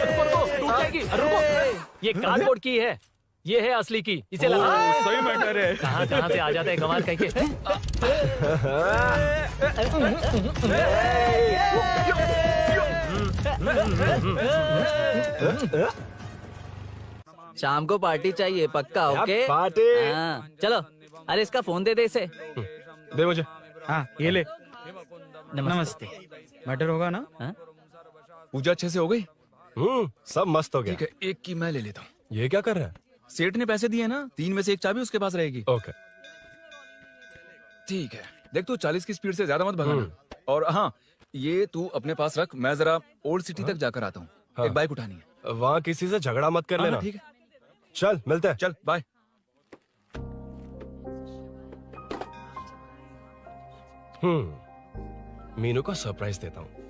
S2: रुको रुको, टूट जाएगी, रुको। ये कार्डबोर्ड की है, ये है असली की, इसे लगा।
S1: सही मैटर है।
S2: कहाँ कहाँ से आ जाते हैं कमाल कहीं के।
S3: शाम को पार्टी चाहिए पक्का, ओके?
S4: पार्टी।
S3: हाँ, चलो। अरे इसका फोन दे दे इसे।
S4: दे मुझे।
S6: हाँ ये ले। नमस्ते। मैटर होगा ना?
S1: पूजा अच्छे से हो गई?
S4: सब मस्त हो गया।
S1: ठीक है, एक की मैं ले लेता हूँ।
S4: ये क्या कर रहा है?
S1: सेठ ने पैसे दिए ना, 3 में से 1 चाबी उसके पास रहेगी।
S4: ओके
S1: ठीक है, देख तू 40 की स्पीड से ज्यादा मत भगाना। और हाँ, ये तू अपने पास रख, मैं जरा ओल्ड सिटी तक जाकर आता हूँ। एक बाइक उठानी है।
S4: वहाँ किसी से झगड़ा मत कर लेना।
S1: ठीक है,
S4: चल मिलते हैं।
S1: चल बाय।
S4: मीनू को सरप्राइज देता हूँ।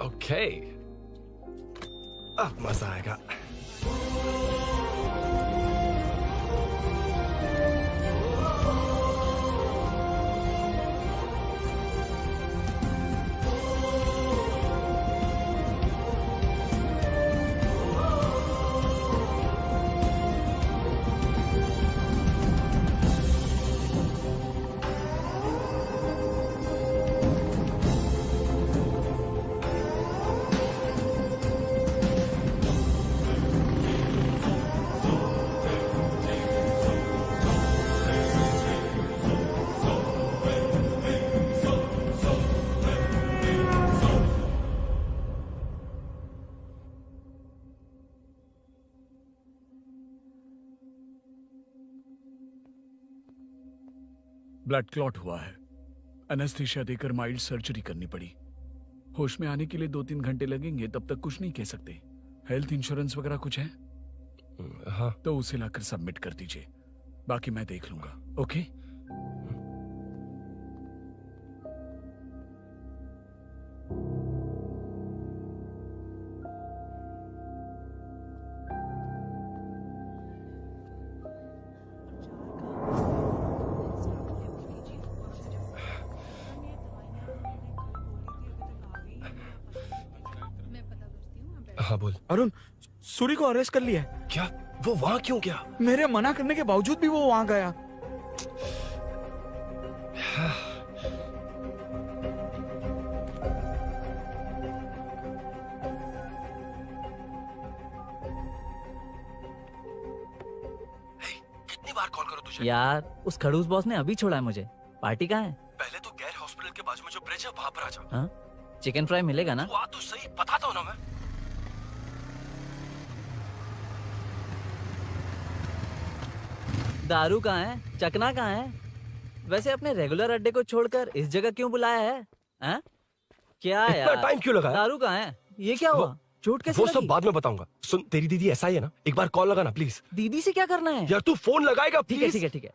S4: ओके, अब मजा आएगा।
S16: ब्लड क्लॉट हुआ है, एनेस्थीसिया देकर माइल्ड सर्जरी करनी पड़ी। होश में आने के लिए 2-3 घंटे लगेंगे, तब तक कुछ नहीं कह सकते। हेल्थ इंश्योरेंस वगैरह कुछ है?
S4: हाँ।
S16: तो उसे लाकर सबमिट कर दीजिए, बाकी मैं देख लूंगा। ओके?
S4: हाँ बोल।
S5: अरुण, सूरी को अरेस्ट कर लिया है।
S4: क्या? वो वहाँ क्यों गया?
S5: मेरे मना करने के बावजूद भी वो वहाँ गया।
S4: कितनी बार कॉल करो तुझे?
S3: यार उस खड़ूस बॉस ने अभी छोड़ा है मुझे। पार्टी कहाँ है?
S4: पहले तो गैर हॉस्पिटल के बाजू में जो ब्रिज है वहाँ पर आ जा।
S3: हाँ? चिकन फ्राई मिलेगा ना?
S4: तू आ तो सही, बताता हूँ ना मैं।
S3: दारू कहाँ है? चकना कहाँ है? वैसे अपने रेगुलर अड्डे को छोड़कर इस जगह क्यों बुलाया है? हाँ? क्या
S4: इतना
S3: यार?
S4: टाइम क्यों लगा?
S3: दारू कहाँ है? ये क्या हुआ? चोट कैसे
S4: वो
S3: लगी?
S4: सब बाद में बताऊंगा। सुन, तेरी दीदी ऐसा ही है ना, एक बार कॉल लगाना प्लीज।
S3: दीदी से क्या करना है?
S4: यार तू फोन लगाएगा
S3: ठीक है
S4: प्लीज?
S3: ठीक है ठीक है।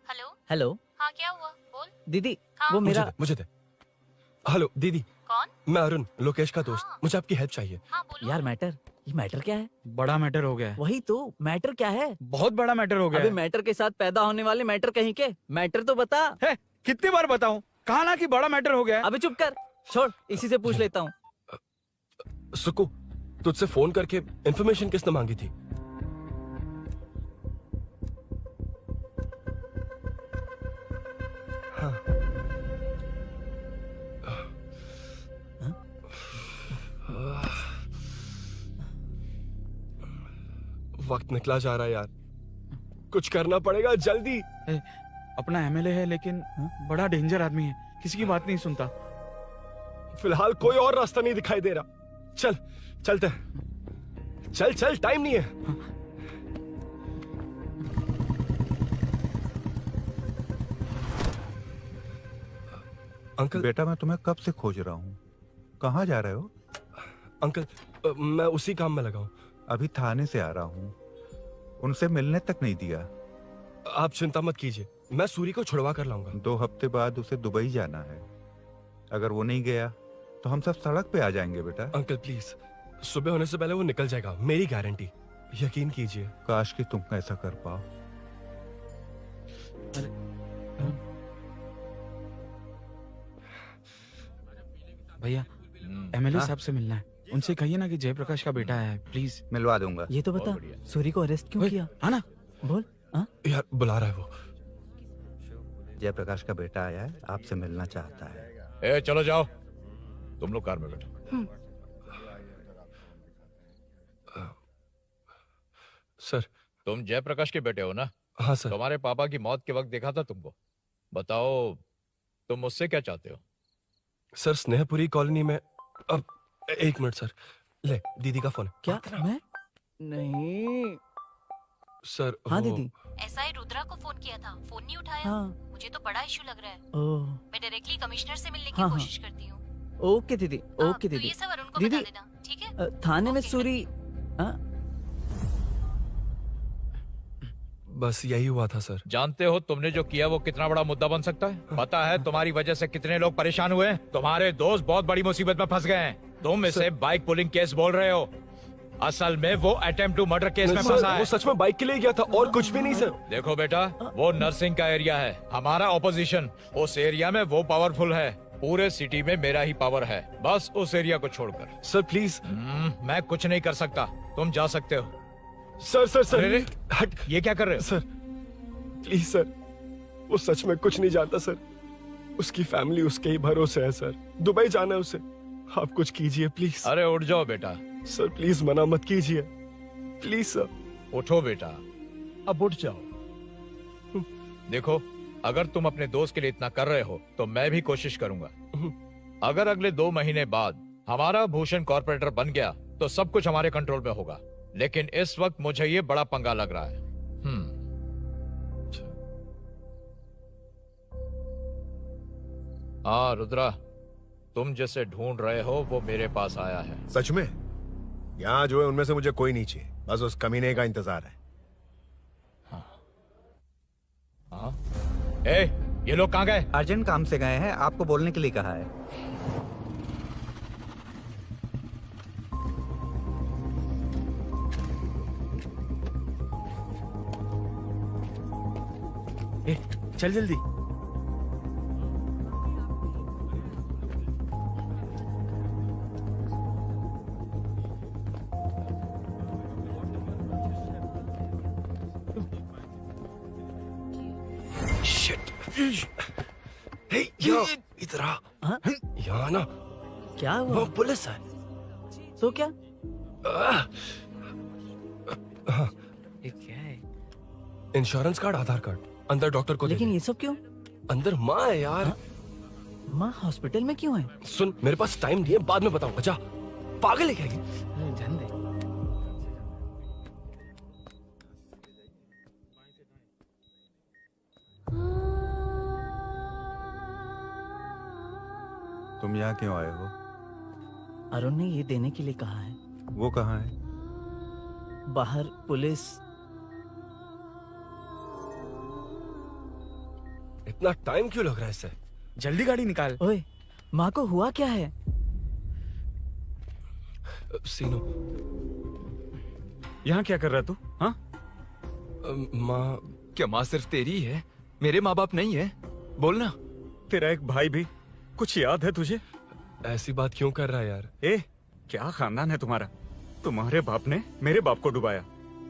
S9: Hello
S3: hello.
S9: हाँ क्या हुआ बोल।
S3: दीदी
S9: हाँ?
S3: वो मेरा
S4: मुझे दे। हेलो दीदी।
S9: कौन?
S4: मैं अरुण, लोकेश का दोस्त। मुझे आपकी हेल्प चाहिए।
S3: यार मैटर, ये मैटर क्या है?
S6: बड़ा मैटर हो गया है।
S3: वही तो, मैटर क्या है?
S6: बहुत बड़ा मैटर हो गया
S3: अबे
S6: है।
S3: मैटर के साथ पैदा होने वाले मैटर कहीं के, मैटर तो बता।
S6: है, कितनी बार बताऊं? कहा ना कि बड़ा मैटर हो गया है।
S3: अबे चुप कर, छोड़, इसी से पूछ लेता हूँ।
S4: सुकू, तुझसे फोन करके इन्फॉर्मेशन किसने मांगी थी? हाँ। वक्त निकला जा रहा है यार, कुछ करना पड़ेगा जल्दी।
S6: अपना एमएलए है लेकिन बड़ा डेंजर आदमी है, किसी की बात नहीं सुनता।
S4: फिलहाल कोई और रास्ता नहीं दिखाई दे रहा। चल चलते हैं। चल चल, टाइम नहीं है। अंकल।
S7: बेटा मैं तुम्हें कब से खोज रहा हूँ, कहाँ जा रहे हो?
S4: अंकल मैं उसी काम में लगा हूँ।
S7: अभी थाने से आ रहा हूँ, उनसे मिलने तक नहीं दिया।
S4: आप चिंता मत कीजिए, मैं सूरी को छुड़वा कर लाऊंगा।
S7: 2 हफ्ते बाद उसे दुबई जाना है। अगर वो नहीं गया तो हम सब सड़क पे आ जाएंगे बेटा।
S4: अंकल प्लीज, सुबह होने से पहले वो निकल जाएगा, मेरी गारंटी, यकीन कीजिए।
S7: काश कि तुम ऐसा कर पाओ।
S10: भैया एमएलए साहब से मिलना है, उनसे कहिए ना कि जयप्रकाश का बेटा है, प्लीज।
S7: मिलवा दूंगा।
S6: ये तो बता, सूरी को अरेस्ट क्यों किया?
S10: हाँ ना,
S6: बोल।
S4: यार बुला रहा है वो।
S7: जयप्रकाश का बेटा आया है, आपसे मिलना चाहता है।
S17: ए चलो जाओ, तुम लोग कार में बैठो।
S4: सर,
S17: तुम जयप्रकाश के बेटे हो ना?
S4: हाँ सर।
S17: तुम्हारे पापा की मौत के वक्त देखा था तुमको। बताओ तुम मुझसे क्या चाहते हो?
S4: सर, स्नेहपुरी कॉलोनी में। अब 1 मिनट सर, ले दीदी का फोन।
S6: क्या? मैं नहीं
S4: सर।
S6: हाँ दीदी।
S18: एसआई रुद्रा को फोन किया था, फोन नहीं उठाया।
S6: हाँ।
S18: मुझे तो बड़ा इशू लग रहा है।
S6: ओह।
S18: मैं डायरेक्टली कमिश्नर से मिलने
S6: हाँ,
S18: की
S6: हाँ।
S18: कोशिश करती हूँ।
S6: ओके दीदी, ओके
S18: तो
S6: दीदी।
S18: ये सब अरुण को
S6: दीदी,
S18: बता देना, ठीक है?
S6: थाने में सूरी।
S4: बस यही हुआ था सर।
S17: जानते हो तुमने जो किया वो कितना बड़ा मुद्दा बन सकता है? पता है तुम्हारी वजह से कितने लोग परेशान हुए हैं? तुम्हारे दोस्त बहुत बड़ी मुसीबत में फंस गए हैं। तुम इसे बाइक पुलिंग केस बोल रहे हो, असल में वो अटेम्प्ट टू मर्डर केस में फंसा है।
S4: वो सच में बाइक के लिए गया था और कुछ भी नहीं सर।
S17: देखो बेटा, वो नर्सिंग का एरिया है, हमारा ऑपोजिशन उस एरिया में वो पावरफुल है। पूरे सिटी में मेरा ही पावर है, बस उस एरिया को छोड़कर।
S4: Sir please.
S17: मैं कुछ नहीं कर सकता, तुम जा सकते हो।
S4: सर सर सर
S17: अरे, हट, ये क्या कर रहे हो?
S4: सर प्लीज सर, वो सच में कुछ नहीं जानता सर। उसकी फैमिली उसके ही भरोसे है सर। दुबई जाना है उसे, आप कुछ कीजिए प्लीज।
S17: अरे उठ जाओ बेटा।
S4: सर प्लीज मना मत कीजिए, प्लीज सर।
S17: उठो बेटा, अब उठ जाओ। देखो, अगर तुम अपने दोस्त के लिए इतना कर रहे हो तो मैं भी कोशिश करूंगा। अगर अगले 2 महीने बाद हमारा भूषण कॉर्पोरेटर बन गया तो सब कुछ हमारे कंट्रोल में होगा, लेकिन इस वक्त मुझे ये बड़ा पंगा लग रहा है। हाँ रुद्रा, तुम जैसे ढूंढ रहे हो वो मेरे पास आया है।
S14: सच में? यहाँ जो है उनमें से मुझे कोई नहीं चाहिए, बस उस कमीने का इंतजार है।
S17: हाँ? ए, ये लोग कहाँ गए?
S7: अर्जेंट काम से गए हैं, आपको बोलने के लिए कहा है।
S10: ए, चल जल्दी।
S4: इधर आ। यहाँ ना
S6: क्या हुआ?
S4: वो पुलिस है।
S6: तो क्या?
S4: हाँ।
S6: ये क्या है?
S4: इंश्योरेंस कार्ड, आधार कार्ड, अंदर डॉक्टर को दे
S6: लेकिन
S4: दे।
S6: ये सब क्यों?
S4: अंदर माँ है यार।
S6: माँ हॉस्पिटल में क्यों है?
S4: सुन, मेरे पास टाइम नहीं है, बाद में बताऊंगा। जा, पागल है क्या ये?
S6: जान दे।
S7: तुम यहाँ क्यों आए हो?
S6: अरुण ने ये देने के लिए कहा है।
S7: वो कहाँ है?
S6: बाहर पुलिस।
S4: इतना टाइम क्यों लग रहा है इसे?
S10: जल्दी गाड़ी निकाल।
S6: ओए, माँ को हुआ क्या है?
S4: सीनू,
S1: यहाँ क्या कर रहा तू? हाँ?
S4: माँ।
S1: क्या माँ सिर्फ तेरी ही है? मेरे माँ बाप नहीं है? बोलना। तेरा एक भाई भी। कुछ याद है तुझे?
S4: ऐसी बात क्यों कर रहा है यार?
S1: ए, क्या खानदान है तुम्हारा? तुम्हारे बाप ने मेरे बाप को डुबाया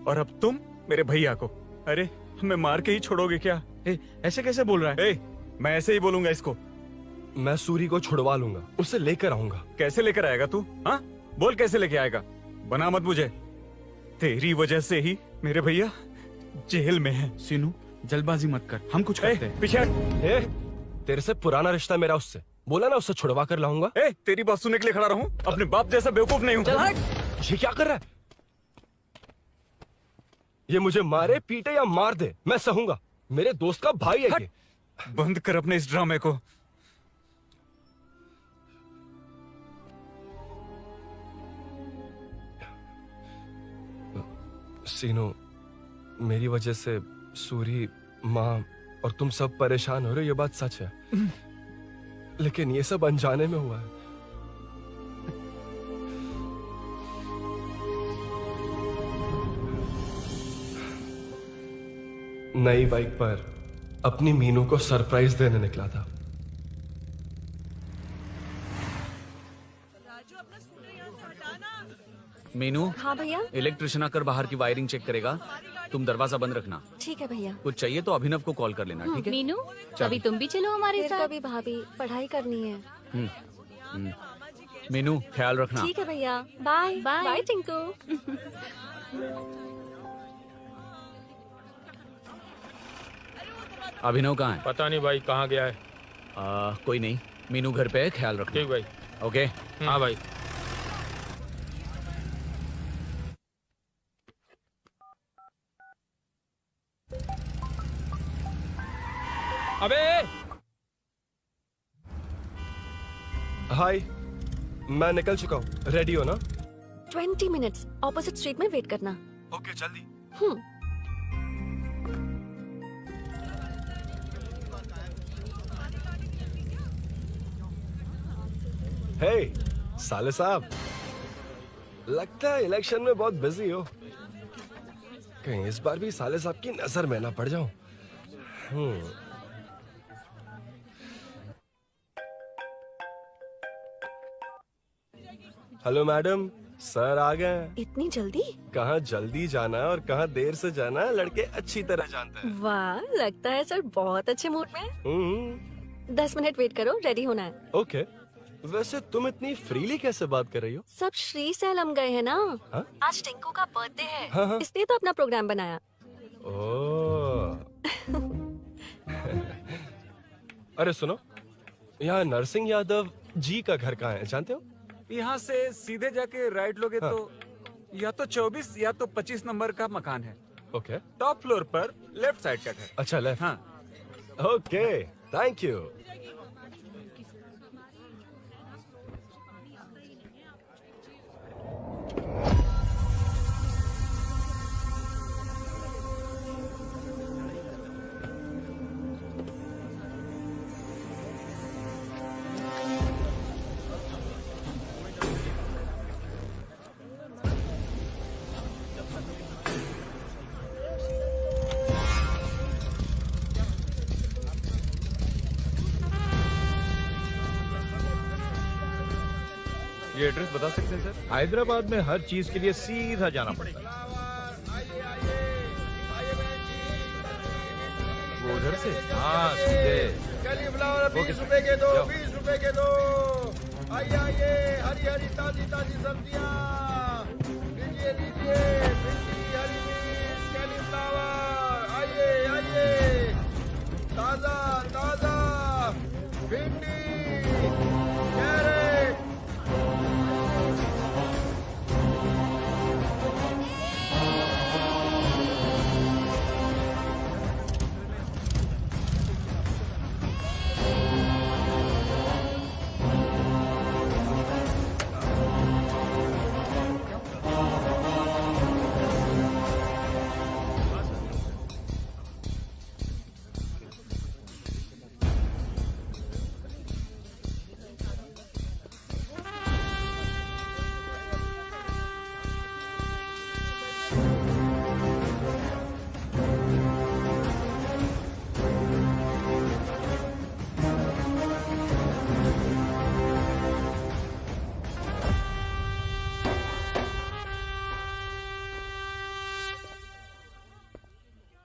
S1: और अब तुम मेरे भैया को। अरे, हमें मार के ही छोड़ोगे क्या?
S10: ए, ऐसे कैसे बोल रहा है?
S1: ए, मैं ऐसे ही बोलूंगा इसको।
S4: मैं सूरी को छुड़वा लूंगा, उसे लेकर आऊंगा।
S1: कैसे लेकर आएगा तू? हाँ, बोल कैसे लेके आएगा? बना मत मुझे। तेरी वजह से ही मेरे भैया जेल में है।
S10: सीनू, जल्दबाजी मत कर, हम कुछ करते हैं।
S1: पीछे
S4: तेरे से पुराना रिश्ता मेरा उससे। बोला ना उससे छुड़वा कर लाऊंगा।
S1: ए, तेरी बात सुनने के लिए खड़ा रहूं? अपने बाप जैसा बेवकूफ नहीं हूं।
S4: चल हट। ये क्या कर रहा है? ये मुझे मारे, पीटे या मार दे, मैं सहूंगा। मेरे दोस्त का भाई है ये।
S1: बंद कर अपने इस ड्रामे को।
S4: सीनू, मेरी वजह से सूरी, माँ, और तुम सब परेशान हो रहे हो, ये बात सच है। लेकिन ये सब अनजाने में हुआ है। नई बाइक पर अपनी मीनू को सरप्राइज देने निकला था।
S1: मीनू,
S8: हाँ भैया।
S1: इलेक्ट्रिशियन आकर बाहर की वायरिंग चेक करेगा, तुम दरवाजा बंद रखना।
S8: ठीक है भैया।
S1: कुछ चाहिए तो अभिनव को कॉल कर लेना, ठीक है?
S9: मीनू,
S1: चल।
S9: अभी तुम भी चलो हमारे
S8: फिर
S9: साथ।
S8: कभी भाभी, पढ़ाई करनी है।
S1: मीनू, ख्याल रखना।
S8: ठीक है भैया, बाय
S9: बाय।
S8: बाय टिंकू।
S1: अभिनव कहाँ है?
S2: पता नहीं भाई, कहाँ गया है।
S1: कोई नहीं, मीनू घर पे है, ख्याल रखना।
S2: ठीक भाई।
S1: ओके।
S2: हाँ भाई।
S4: अबे हाय, मैं निकल चुका हूँ, रेडी हो ना?
S8: 20 मिनट्स ऑपोजिट स्ट्रीट में वेट करना।
S4: ओके, जल्दी। हे साले साहब, लगता है इलेक्शन में बहुत बिजी हो। कहीं इस बार भी साले साहब की नजर में ना पड़ जाऊं। हेलो मैडम, सर आ गए हैं।
S8: इतनी जल्दी?
S4: कहाँ जल्दी जाना है और कहाँ देर से जाना है लड़के अच्छी तरह जानते हैं।
S8: वाह, लगता है सर बहुत अच्छे मूड में है। 10 मिनट वेट करो, रेडी होना है।
S4: ओके। वैसे तुम इतनी फ्रीली कैसे बात कर रही हो?
S8: सब श्री सैलम गए हैं ना।
S4: हाँ?
S8: आज टिंकू का बर्थडे है,
S4: हाँ।
S8: इसलिए तो अपना प्रोग्राम बनाया।
S4: ओह। अरे सुनो, यहाँ नरसिंह यादव जी का घर कहाँ है, जानते हो?
S19: यहाँ से सीधे जाके राइट लोगे तो या तो 24 या तो 25 नंबर का मकान है।
S4: ओके।
S19: टॉप फ्लोर पर लेफ्ट साइड का घर।
S4: अच्छा, लेफ्ट।
S19: हाँ।
S4: Okay, thank you.
S17: ये एड्रेस बता सकते हैं सर? हैदराबाद में हर चीज के लिए सीधा जाना पड़ेगा। वो उधर से? हाँ, सीधे।
S5: कैलीफ्लावर 20 रुपए के दो, 20 रुपए के दो। आइए आइए, हरी हरी ताजी ताजी सब्जियाँ लीजिए लीजिए। भिंडी, हरी मिर्च, कैलीफ्लावर, आइए आइए। ताजा ताजा भिंडी, कैरेट।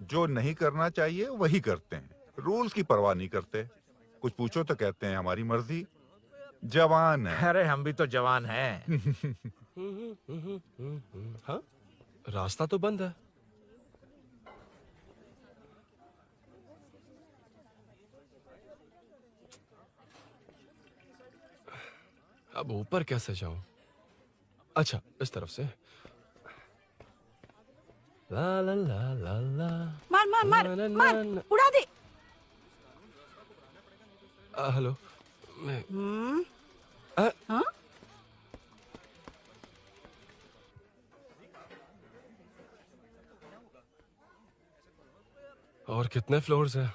S7: जो नहीं करना चाहिए वही करते हैं, रूल्स की परवाह नहीं करते। कुछ पूछो तो कहते हैं हमारी मर्जी। जवान है।
S17: अरे हम भी तो जवान हैं।
S4: हाँ, रास्ता तो बंद है। अब ऊपर कैसे जाऊं? अच्छा, इस तरफ से। ला ला ला ला ला।
S13: मार मार मार मार, उड़ा दे।
S4: हेलो।
S13: हाँ?
S4: और कितने फ्लोर्स हैं?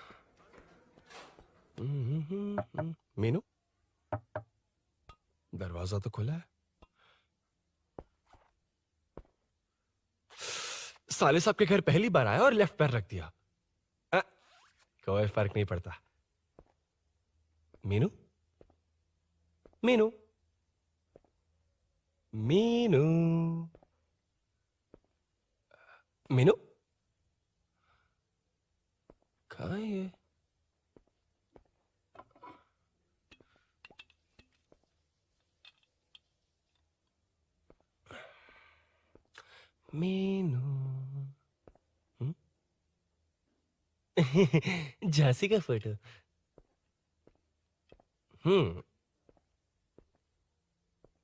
S4: दरवाजा तो खुला है। साले साहब के घर पहली बार आया और लेफ्ट पैर रख दिया। कोई फर्क नहीं पड़ता। मीनू, मीनू, मीनू, मीनू, कहाँ है ये? मीनू, झांसी का फोटो।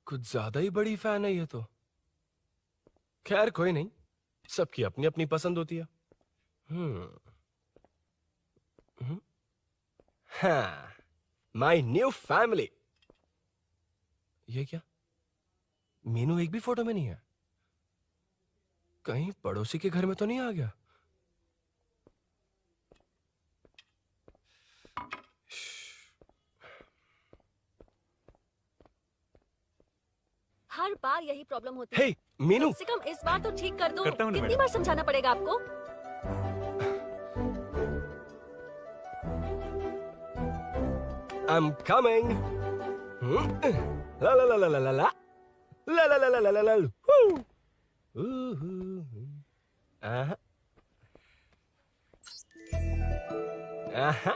S4: कुछ ज्यादा ही बड़ी फैन है ये तो। खैर कोई नहीं, सबकी अपनी अपनी पसंद होती है। हाँ, माई न्यू फैमिली। ये क्या? मीनू एक भी फोटो में नहीं है। कहीं पड़ोसी के घर में तो नहीं आ गया?
S8: हर बार यही प्रॉब्लम होती है।
S4: हे, मीनू।
S8: कम से कम इस बार तो ठीक कर दो।
S4: करता हूँ ना
S8: कितनी
S4: मैडम।
S8: बार समझाना पड़ेगा आपको?
S4: I'm coming. La la la la la la la. La la la la la la la. Woo. Aha. Aha.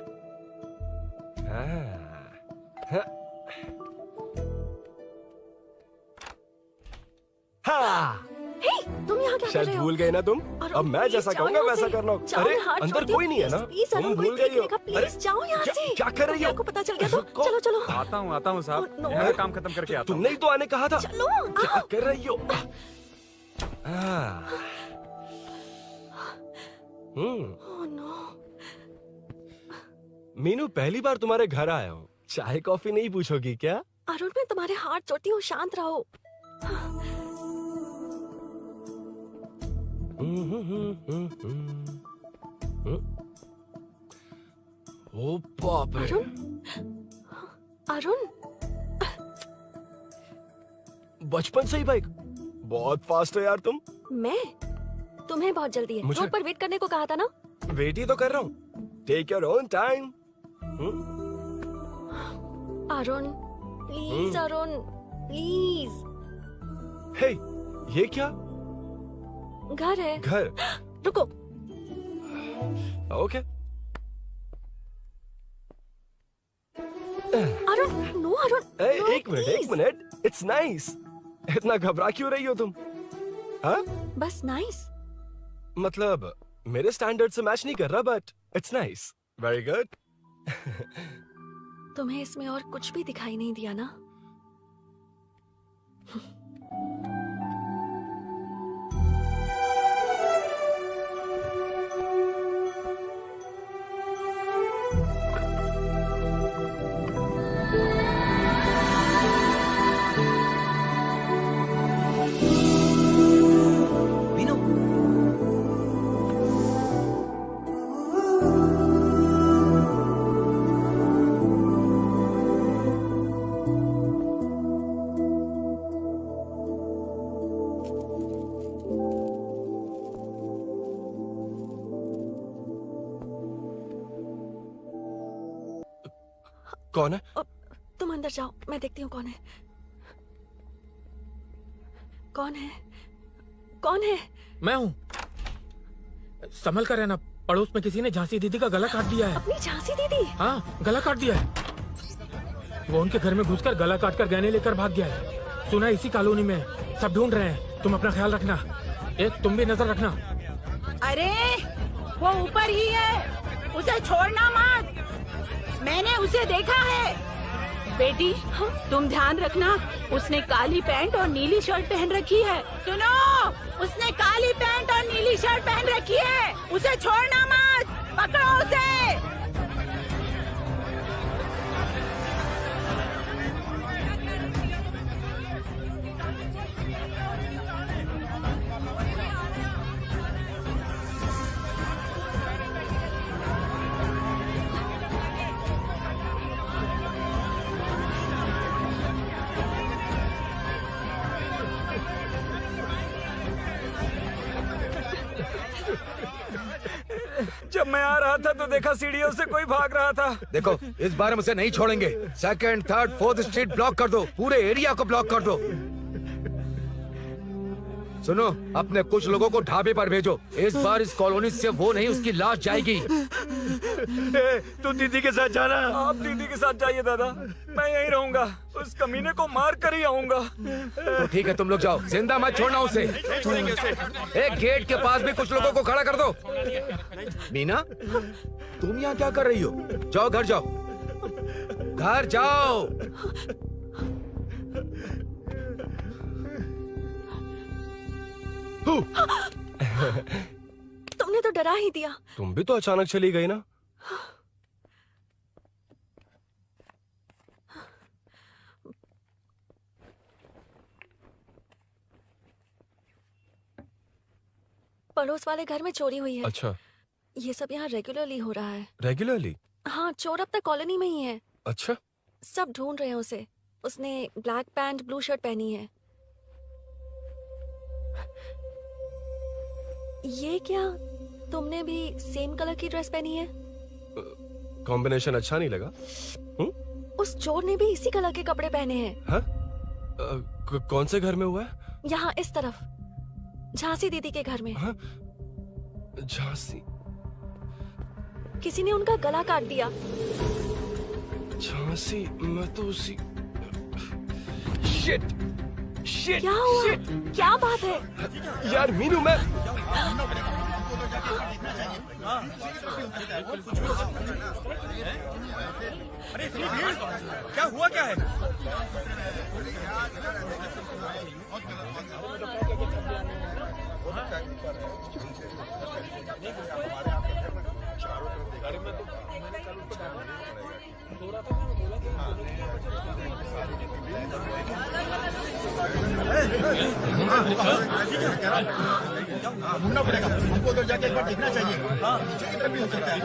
S4: हाँ।
S8: हे, तुम यहाँ क्या कर
S4: शायद
S8: रहे हो?
S4: भूल गए ना तुम। अब मैं जैसा
S8: जाओ
S4: कहूंगा
S8: यहाँ
S4: वैसा
S8: से।
S4: करना।
S8: जाओ
S4: अरे
S8: यहाँ,
S4: अंदर
S8: छोड़ दो,
S4: कोई नहीं है ना?
S8: प्लीज,
S4: तुम
S8: अरुण,
S4: भूल
S8: कोई
S4: गई हो।
S8: देखेगा, प्लीज जाओ यहाँ से।
S4: क्या कर रही हो?
S8: आपको पता चल गया तो चलो चलो।
S19: आता हूँ साहब। यहाँ काम खत्म करके आता हूँ।
S4: तुमने ही तो आने कहा था।
S8: चलो,
S4: क्या कर रही हो?
S8: Oh no.
S4: मीनू, पहली बार तुम्हारे घर आया हूँ। चाय कॉफी नहीं पूछोगी क्या?
S8: अरुण, मैं तुम्हारे हाथ जोड़ती हूँ, शांत रहो।
S4: ओ बाप रे।
S8: अरुण,
S4: बचपन से ही बाइक। बहुत फास्ट है यार तुम।
S8: मैं? तुम्हें बहुत जल्दी है।
S4: मुझे-
S8: रोड पर वेट करने को कहा था ना?
S4: वेट ही तो कर रहा हूँ। Take your own time.
S8: Arun, please Arun, please.
S4: Hey, ये क्या?
S8: घर है।
S4: घर?
S8: रुको।
S4: Okay.
S8: Arun, no Arun. No,
S4: एक मिनट। It's nice. इतना घबरा क्यों रही हो तुम? हाँ?
S8: बस नाइस।
S4: मतलब मेरे स्टैंडर्ड से मैच नहीं कर रहा, but it's nice. Very good.
S8: तुम्हें इसमें और कुछ भी दिखाई नहीं दिया ना?
S4: कौन है?
S8: तुम अंदर जाओ, मैं देखती हूँ कौन है। कौन है? कौन है?
S2: मैं हूँ। संभल कर रहना। पड़ोस में किसी ने झांसी दीदी का गला काट दिया है।
S8: अपनी झांसी दीदी?
S2: हाँ, गला काट दिया है। वो उनके घर में घुसकर गला काट कर गहने लेकर भाग गया है। सुना इसी कॉलोनी में। सब ढूंढ रहे हैं। तुम अपना ख्याल रखना। एक तुम भी नजर रखना।
S13: अरे वो ऊपर ही है, उसे छोड़ना मत। मैंने उसे देखा है। बेटी, तुम ध्यान रखना। उसने काली पैंट और नीली शर्ट पहन रखी है। सुनो, उसने काली पैंट और नीली शर्ट पहन रखी है। उसे छोड़ना मत। पकड़ो उसे।
S19: मैं आ रहा था तो देखा सीढ़ियों से कोई भाग रहा था।
S10: देखो इस बार हम उसे नहीं छोड़ेंगे। Second, third, fourth street block कर दो, पूरे एरिया को ब्लॉक कर दो। सुनो, अपने कुछ लोगों को ढाबे पर भेजो। इस बार इस कॉलोनी से वो नहीं, उसकी लाश जाएगी।
S4: तू दीदी के साथ जाना।
S19: आप दीदी के साथ जाइए दादा, मैं यहीं रहूंगा। उस कमीने को मार कर ही आऊंगा।
S10: तो ठीक है, तुम लोग जाओ, जिंदा मत छोड़ना उसे। एक गेट के पास भी कुछ लोगों को खड़ा कर दो। मीना, तुम यहाँ क्या कर रही हो? जाओ घर जाओ, घर जाओ।
S8: तुमने तो डरा ही दिया।
S4: तुम भी तो अचानक चली गई ना।
S8: पड़ोस वाले घर में चोरी हुई है।
S4: अच्छा,
S8: ये सब यहाँ रेगुलरली हो रहा है।
S4: रेगुलरली?
S8: हाँ, चोर अब तक कॉलोनी में ही है।
S4: अच्छा,
S8: सब ढूंढ रहे हैं उसे। उसने ब्लैक पैंट ब्लू शर्ट पहनी है। ये क्या, तुमने भी सेम कलर की ड्रेस पहनी है?
S4: कॉम्बिनेशन अच्छा नहीं लगा?
S8: उस चोर ने भी इसी कलर के कपड़े पहने हैं।
S4: हाँ? कौन से घर में हुआ है?
S8: यहाँ इस तरफ, झांसी दीदी के घर में।
S4: हाँ? झांसी?
S8: किसी ने उनका गला काट दिया।
S4: झांसी? मैं तो उसी...
S10: शिट! शिट!
S8: क्या हुआ? क्या बात है?
S4: यार मीनू, मैं...
S5: अरे क्या हुआ, क्या है? ढूंढना पड़ेगा हमको, उधर जाके एक बार देखना चाहिए। हाँ, पीछे की तरफ भी हो सकता है।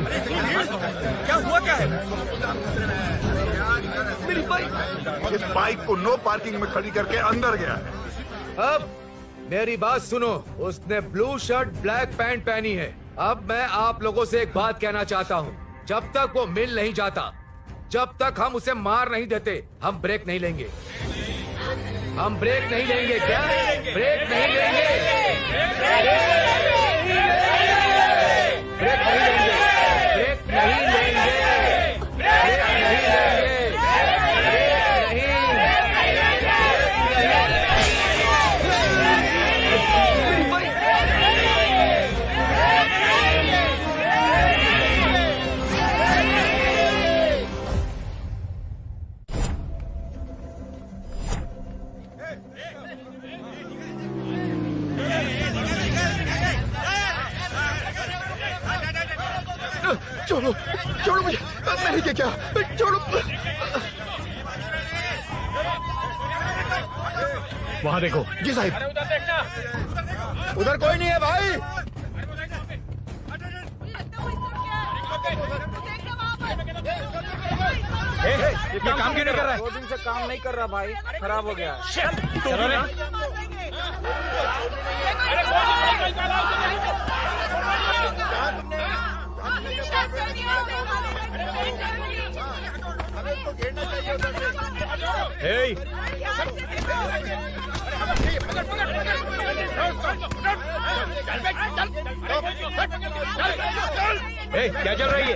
S5: अरे क्या हुआ, क्या है?
S7: मेरी बाइक, इस बाइक को नो पार्किंग में खड़ी करके अंदर गया है।
S10: अब मेरी बात सुनो, उसने ब्लू शर्ट ब्लैक पैंट पहनी है। अब मैं आप लोगों से एक बात कहना चाहता हूँ, जब तक वो मिल नहीं जाता, जब तक हम उसे मार नहीं देते, हम ब्रेक नहीं लेंगे। हम ब्रेक नहीं लेंगे। क्या ब्रेक नहीं लेंगे? ब्रेक नहीं लेंगे। ब्रेक नहीं लेंगे। ब्रेक नहीं लेंगे। ब्रेक नहीं।
S5: छोड़ो, छोड़ो मुझे, मैंने क्या, छोड़ो।
S16: वहाँ देखो।
S5: जी साहिब। उधर कोई नहीं है भाई।
S19: ये काम क्यों नहीं कर रहा है? 2 दिन से काम नहीं कर रहा भाई, खराब हो गया।
S17: क्या चल रही है?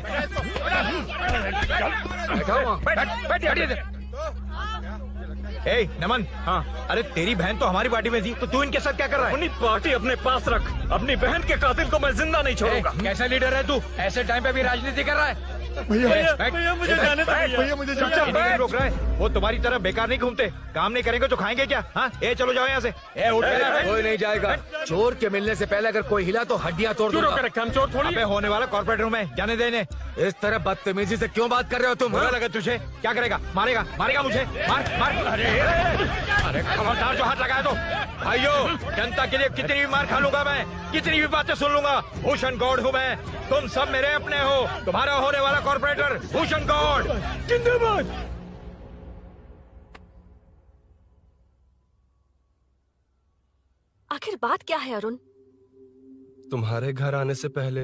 S17: नमन। हाँ, अरे तेरी बहन तो हमारी पार्टी में थी, तो तू इनके साथ क्या कर रहा है?
S19: अपनी पार्टी अपने पास रख, अपनी बहन के कातिल को मैं जिंदा नहीं छोड़ूंगा।
S17: कैसा लीडर है तू? ऐसे टाइम पे भी राजनीति कर रहा है?
S19: भैया मुझे जाने दो। भैया मुझे जाने दो।
S17: रोक रहा है? वो तुम्हारी तरह बेकार नहीं घूमते, काम नहीं करेंगे तो खाएंगे क्या? हाँ, चलो जाओ यहाँ से।
S10: कोई नहीं जाएगा। चोर के मिलने से पहले अगर कोई हिला तो हड्डियां तोड़ दूंगा।
S17: हम चोर थोड़ी होने वाला कॉर्पोरेट रूम है, जाने देने।
S10: इस तरह बदतमीजी से क्यों बात कर रहे हो तुम?
S17: बुरा लगा तुझे? क्या करेगा? मारेगा? मारेगा मुझे? मार मार। अरे खबरदार जो हाथ लगाया तो। भाइयों, जनता के लिए कितनी भी मार खा लूंगा मैं, कितनी भी बातें सुन लूंगा। भूषण गौड़ हूँ मैं, तुम सब मेरे अपने हो। तुम्हारा होने वाला कॉर्पोरेटर भूषण गौड़ जिंदाबाद।
S8: आखिर बात क्या है अरुण?
S4: तुम्हारे घर आने से पहले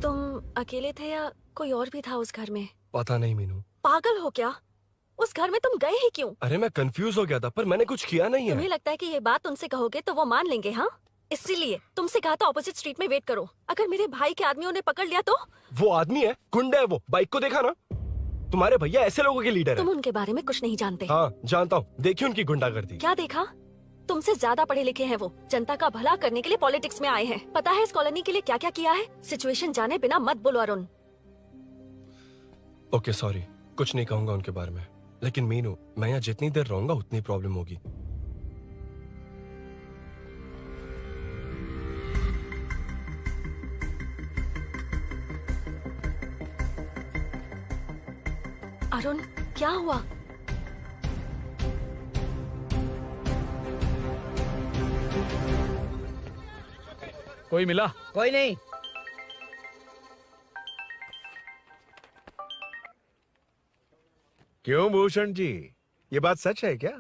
S8: तुम अकेले थे या कोई और भी था उस घर में?
S4: पता नहीं मीनू।
S8: पागल हो क्या? उस घर में तुम गए ही क्यों?
S4: अरे मैं कंफ्यूज हो गया था, पर मैंने कुछ किया नहीं
S8: तुम्हें
S4: है।
S8: लगता है कि ये बात उनसे कहोगे तो वो मान लेंगे? हाँ, इसीलिए तुमसे कहा था ऑपोजिट स्ट्रीट में वेट करो। अगर मेरे भाई के आदमियों ने पकड़ लिया तो?
S4: वो आदमी है, गुंडा है वो। बाइक को देखा ना? तुम्हारे भैया ऐसे लोगों के लीडर
S8: तुम
S4: है।
S8: उनके बारे में कुछ नहीं जानते।
S4: हाँ जानता हूँ, देखिए उनकी गुंडागर्दी।
S8: क्या देखा? तुमसे ज्यादा पढ़े लिखे हैं वो। जनता का भला करने के लिए पॉलिटिक्स में आए हैं। पता है इस कॉलोनी के लिए क्या क्या किया है? सिचुएशन जाने बिना मत बोलो अरुण।
S4: ओके सॉरी, कुछ नहीं कहूंगा उनके बारे में। लेकिन मीनू, मैं यहाँ जितनी देर रहूंगा उतनी प्रॉब्लम होगी।
S8: अरुण, क्या हुआ?
S1: कोई मिला?
S20: कोई नहीं।
S14: क्यों भूषण जी, ये बात सच है क्या?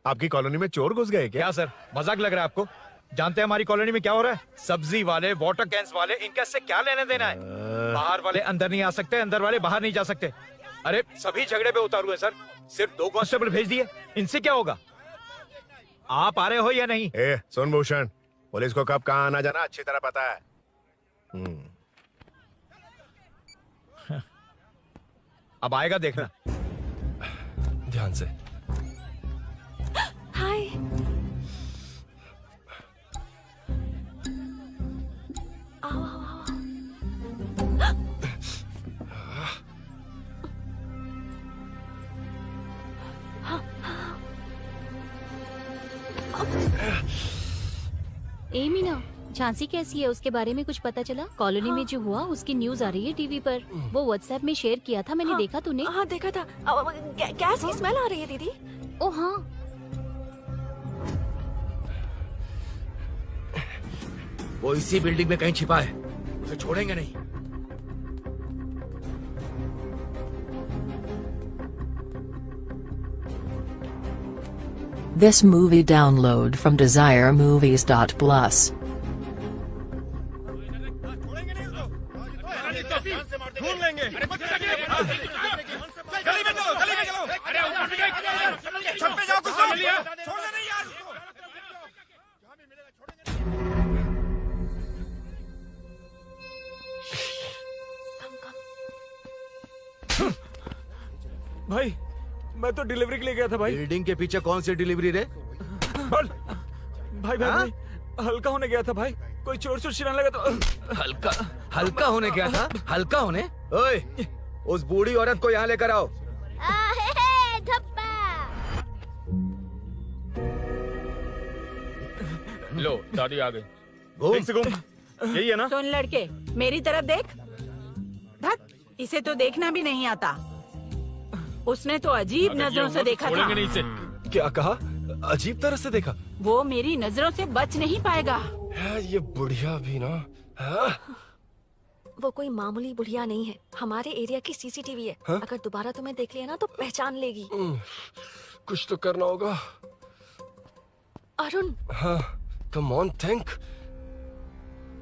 S14: आपकी कॉलोनी में चोर घुस गए क्या?
S17: सर, मजाक लग रहा है आपको? जानते हैं हमारी कॉलोनी में क्या हो रहा है? सब्जी वाले, वाटर कैंस वाले, इनका से क्या लेने देना है? बाहर वाले अंदर नहीं आ सकते, अंदर वाले बाहर नहीं जा सकते। अरे सभी झगड़े पे उतारू है सर। सिर्फ 2 कांस्टेबल भेज दिए, इनसे क्या होगा? आप आ रहे हो या नहीं?
S14: ए, सुन भूषण, पुलिस को कब कहाँ आना जाना अच्छी तरह पता है।
S17: अब आएगा देखना।
S4: ध्यान से।
S8: हाय। आओ आओ आओ।
S9: ए मीना, झांसी कैसी है? उसके बारे में कुछ पता चला? कॉलोनी में जो हुआ उसकी न्यूज आ रही है टीवी पर। वो व्हाट्सएप में शेयर किया था, मैंने देखा। तूने?
S8: हाँ देखा था। गैस की स्मेल आ रही है दीदी।
S9: ओ हाँ।
S10: वो इसी बिल्डिंग में कहीं छिपा है, उसे छोड़ेंगे नहीं।
S15: This movie download from DesireMovies.plus.
S5: ढूंढ लेंगे। गली में चलो, गली में चलो। अरे ऊपर भी गए। छत पे जाओ, कुछ कर लिया। छोड़ना नहीं यार उसको।
S19: भाई, मैं तो डिलीवरी के लिए गया था भाई।
S10: बिल्डिंग के पीछे कौन सी डिलीवरी रे?
S19: बोल। भाई भाई, हल्का होने गया था भाई। कोई चोर चोर चिल्लाने लगा तो।
S10: हल्का होने गया था? हल्का होने? ओए, उस बूढ़ी औरत को यहाँ लेकर आओ।
S1: लो, दादी आ गई।
S10: घूम
S19: से घूम। यही है ना?
S13: सुन लड़के, मेरी तरफ देख। धत, इसे तो देखना भी नहीं आता। उसने तो अजीब नजरों से देखा था।
S1: नहीं इसे।
S4: क्या कहा? अजीब तरह से देखा?
S13: वो मेरी नजरों से बच नहीं पाएगा।
S4: ये बुढ़िया भी ना।
S8: वो कोई मामूली बुढ़िया नहीं है, हमारे एरिया की सीसीटीवी है। अगर दोबारा तुम्हें देख लिया ना तो पहचान लेगी।
S4: कुछ तो करना होगा।
S8: अरुण।
S4: हाँ, कम ऑन थिंक।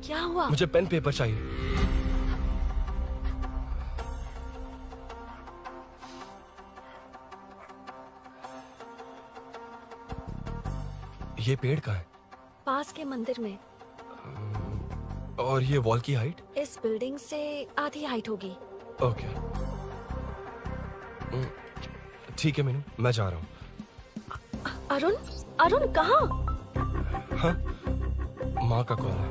S8: क्या हुआ?
S4: मुझे पेन पेपर चाहिए। ये पेड़ कहाँ है?
S8: पास के मंदिर में।
S4: और ये वॉल की हाइट?
S8: इस बिल्डिंग से आधी हाइट होगी।
S4: ओके, ठीक है मीनू, मैं जा रहा हूँ।
S8: अरुण, अरुण कहाँ?
S4: हाँ, माँ का कॉल है।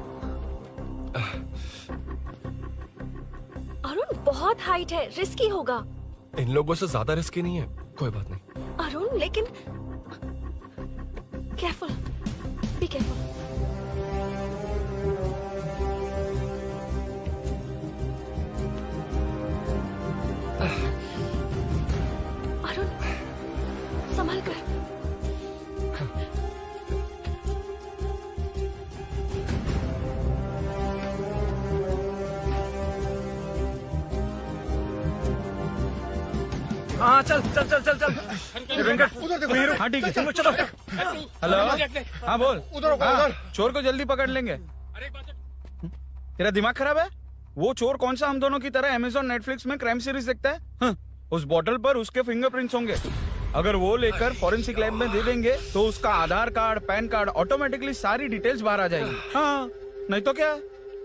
S8: अरुण बहुत हाइट है, रिस्की होगा।
S4: इन लोगों से ज्यादा रिस्की नहीं है, कोई बात नहीं।
S8: अरुण लेकिन केयरफुल, बी केयरफुल। अरुण संभाल कर।
S1: हाँ चल चल चल चल चल वेंकट हाँ ठीक है चलो चलो। हेलो हाँ बोल। हाँ, चोर को जल्दी पकड़ लेंगे। तेरा दिमाग खराब है? वो चोर कौन सा हम दोनों की तरह अमेज़न नेटफ्लिक्स में क्राइम सीरीज देखता है? उस बॉटल पर उसके फिंगरप्रिंट्स होंगे। अगर वो लेकर फॉरेंसिक लैब में दे देंगे तो उसका आधार कार्ड पैन कार्ड ऑटोमेटिकली सारी डिटेल्स बाहर आ जाएगी। हाँ नहीं तो क्या,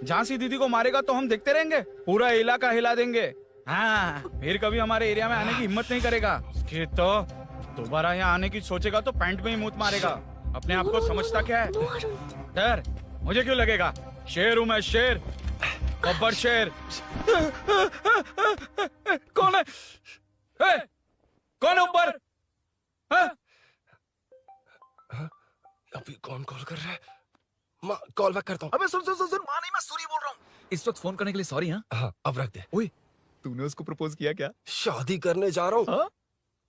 S1: झांसी दीदी को मारेगा तो हम देखते रहेंगे, पूरा इलाका हिला देंगे। हाँ फिर कभी हमारे एरिया में आने की हिम्मत नहीं करेगा। फिर तो दोबारा यहाँ आने की सोचेगा तो पैंट में ही मूत मारेगा। अपने आप को समझता क्या है? डर मुझे क्यों लगेगा? शेर हूँ मैं, शेर, गब्बर शेर। कौन है? कौन है ऊपर?
S4: अभी कौन कॉल कर रहा है? माँ कॉल बैक करता हूँ।
S1: अबे सुन सुन सुन सुन, माँ नहीं, मैं सूरी बोल रहा हूँ। इस वक्त फोन करने के लिए सॉरी। हाँ
S4: अब रख दे।
S1: ओए तूने उसको प्रपोज किया क्या?
S4: शादी करने जा रहा हूँ।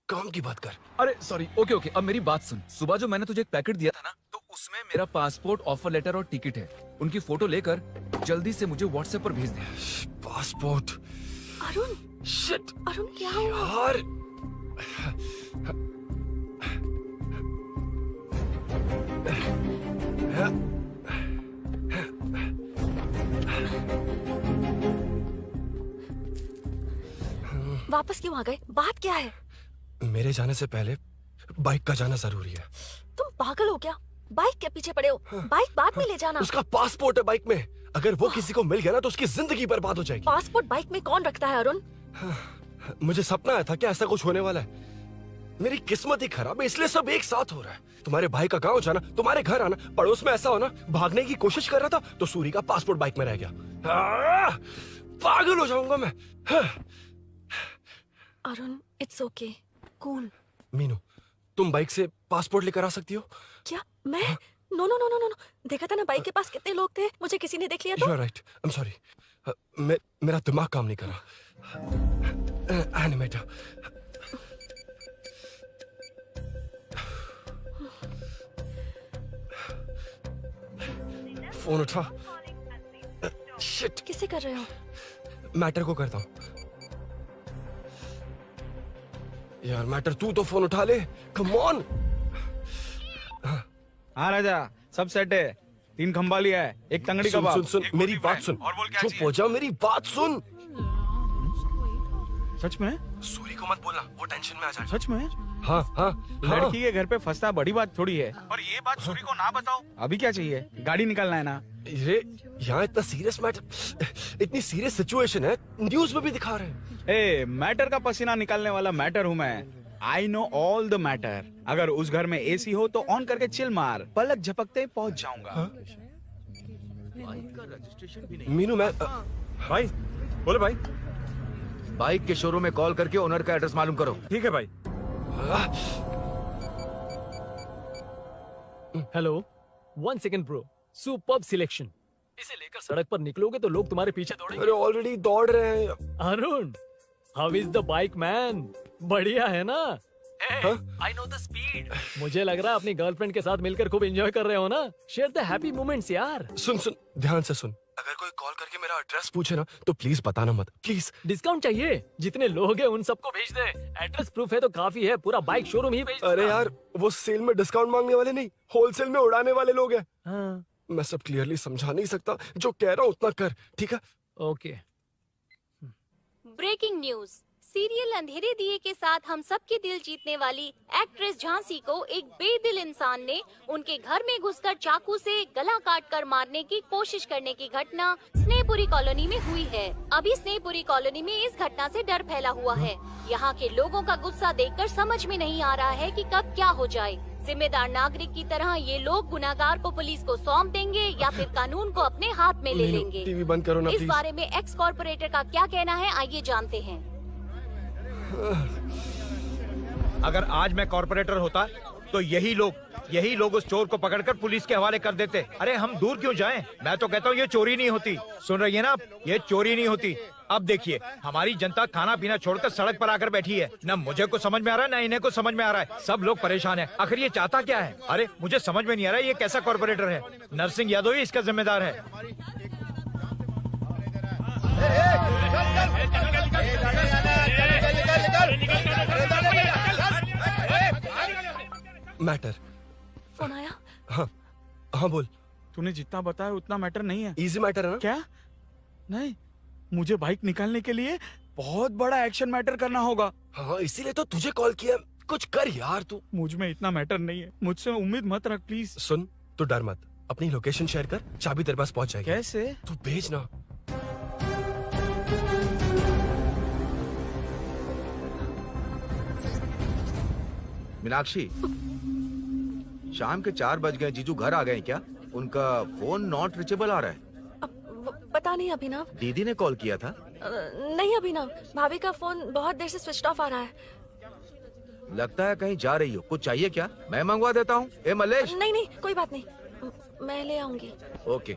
S4: काम की बात कर।
S1: अरे सॉरी, ओके ओके, अब मेरी बात सुन। सुबह जो मैंने तुझे एक पैकेट दिया था ना, तो उसमें मेरा पासपोर्ट, ऑफर लेटर और टिकट है। उनकी फोटो लेकर जल्दी से मुझे व्हाट्सएप पर भेज दे।
S4: पासपोर्ट?
S8: अरुण
S4: शिट,
S8: अरुण क्या हुआ?
S4: यार
S8: वापस क्यों आ गए? बात क्या है?
S4: मेरे जाने से पहले बाइक का जाना जरूरी है।
S8: तुम पागल हो क्या? बाइक के पीछे पड़े हो? बाइक बाद में ले जाना।
S4: उसका पासपोर्ट है बाइक में, अगर वो किसी को मिल गया ना तो उसकी जिंदगी बर्बाद हो जाएगी।
S8: पासपोर्ट बाइक में कौन रखता है अरुण?
S4: मुझे सपना आया था क्या ऐसा कुछ होने वाला है। मेरी किस्मत ही खराब है, इसलिए सब एक साथ हो रहा है। तुम्हारे भाई का गांव जाना, तुम्हारे घर आना, पड़ोस में ऐसा होना। भागने की कोशिश कर रहा था तो सूरी का पासपोर्ट बाइक में रह गया। पागल हो जाऊंगा मैं।
S8: Arun it's okay, cool.
S4: Meenu तुम बाइक से पासपोर्ट लेकर आ सकती हो?
S8: क्या मैं? No no no no no, देखा था ना बाइक के पास कितने लोग थे, मुझे किसी ने देख लिया तो।
S4: You are right, I am sorry. मेरा दिमाग काम नहीं कर रहा। एनिमेटर फोन उठा। शिट,
S8: किसे कर रहे हो?
S4: मैटर को करता हूँ। यार मैटर तू तो फोन उठा ले, कम ऑन।
S1: हाँ राजा, सब सेट है। 3 खंबा लिया है, एक तंगड़ी
S4: सुन
S1: कबाब।
S4: सुन सुन, मेरी बात सुन। चुप हो जा, मेरी बात सुन।
S1: सच में?
S4: सूरी को मत बोलना, वो टेंशन में आ जाए।
S1: सच में?
S4: हाँ हाँ,
S1: लड़की के घर पे फंसना बड़ी बात थोड़ी है। और ये बात सूरी को ना बताओ। अभी क्या चाहिए? गाड़ी निकालना है ना?
S4: ये यहाँ इतना सीरियस मैटर, इतनी सीरियस सिचुएशन है, न्यूज में भी दिखा रहे हैं।
S1: ए, मैटर का पसीना निकालने वाला मैटर हूँ मैं। I know all the matter. अगर उस घर में एसी हो तो ऑन करके चिल मार, पलक झपकते ही पहुंच जाऊंगा।
S4: मीनू मैं
S1: भाई बोले भाई।
S10: बाइक के शोरूम में कॉल करके ओनर का एड्रेस मालूम करो।
S1: ठीक है भाई।
S2: Hello, 1 second bro, superb selection. इसे लेकर सड़क पर निकलोगे तो लोग तुम्हारे पीछे दौड़ेंगे।
S4: अरे ऑलरेडी दौड़ रहे हैं।
S2: Arun, how is the bike man? बढ़िया है ना? I know the speed. मुझे लग रहा है अपनी गर्लफ्रेंड के साथ मिलकर खूब एंजॉय कर रहे हो ना? शेयर द हैप्पी मोमेंट्स यार।
S4: सुन सुन, ध्यान से सुन। अगर कोई कॉल करके मेरा एड्रेस पूछे ना तो प्लीज बताना मत, प्लीज।
S2: डिस्काउंट चाहिए? जितने लोग हैं उन सबको भेज दे। एड्रेस प्रूफ है तो काफी है, पूरा बाइक शोरूम ही भेज दे।
S4: अरे यार, वो सेल में डिस्काउंट मांगने वाले नहीं, होलसेल में उड़ाने वाले लोग हैं।
S2: हाँ।
S4: मैं सब क्लियरली समझा नहीं सकता, जो कह रहा हूँ उतना कर, ठीक है?
S2: ओके।
S18: Breaking news. सीरियल अंधेरे दिए के साथ हम सबके दिल जीतने वाली एक्ट्रेस झांसी को एक बेदिल इंसान ने उनके घर में घुसकर चाकू से गला काटकर मारने की कोशिश करने की घटना स्नेहपुरी कॉलोनी में हुई है। अभी स्नेहपुरी कॉलोनी में इस घटना से डर फैला हुआ है। यहाँ के लोगों का गुस्सा देखकर समझ में नहीं आ रहा है कि कब क्या हो जाए। जिम्मेदार नागरिक की तरह ये लोग गुनाहगार को पुलिस को सौंप देंगे या फिर कानून को अपने हाथ में ले लेंगे।
S4: टीवी बंद करो ना
S18: इस
S4: प्लीज।
S18: बारे में एक्स कॉर्पोरेटर का क्या कहना है, आइए जानते हैं।
S17: अगर आज मैं कॉर्पोरेटर होता तो यही लोग उस चोर को पकड़कर पुलिस के हवाले कर देते। अरे हम दूर क्यों जाएं? मैं तो कहता हूँ ये चोरी नहीं होती। सुन रही है ना आप? ये चोरी नहीं होती। अब देखिए, हमारी जनता खाना पीना छोड़कर सड़क पर आकर बैठी है। न मुझे को समझ में आ रहा है, न इन्हें को समझ में आ रहा है। सब लोग परेशान हैं। आखिर ये चाहता क्या है? अरे मुझे समझ में नहीं आ रहा है, ये कैसा कॉर्पोरेटर है? नरसिंह यादव ही इसका जिम्मेदार है।
S4: मैटर।
S8: फोन आया?
S4: हाँ हाँ बोल।
S19: तूने जितना बताया उतना मैटर नहीं है।
S4: इजी मैटर है ना?
S19: क्या? नहीं, मुझे बाइक निकालने के लिए बहुत बड़ा एक्शन मैटर करना होगा।
S4: हाँ इसीलिए तो तुझे कॉल किया। कुछ कर यार तू।
S19: मुझ में इतना मैटर नहीं है, मुझसे उम्मीद मत रख प्लीज।
S4: सुन, तू डर मत, अपनी लोकेशन शेयर कर, चाबी तेरे पास पहुंच जाएगी।
S19: कैसे?
S4: तू भेज ना।
S10: मीनाक्षी, शाम के 4 बज गए, जीजू घर आ गए क्या? उनका फोन नॉट रिचेबल आ रहा है।
S8: पता नहीं अभिनव।
S10: दीदी ने कॉल किया था?
S8: नहीं अभिनव, भाभी का फोन बहुत देर से स्विच ऑफ आ रहा है।
S10: लगता है कहीं जा रही हो। कुछ चाहिए क्या? मैं मंगवा देता हूँ। ए मलेश।
S8: नहीं नहीं कोई बात नहीं, मैं ले आऊंगी।
S10: ओके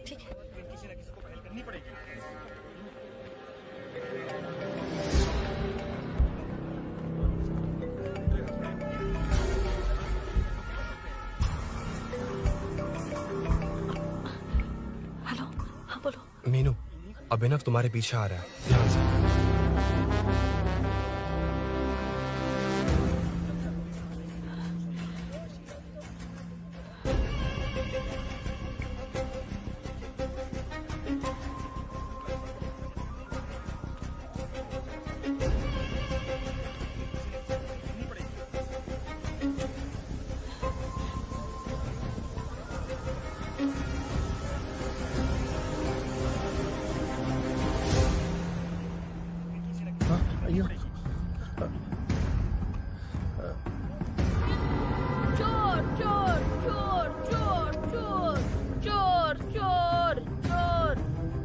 S8: ठीक है। हेलो, हाँ बोलो।
S4: मीनू, अभिनव तुम्हारे पीछे आ रहा है, ध्यान से।
S11: चोर चोर चोर चोर चोर चोर चोर चोर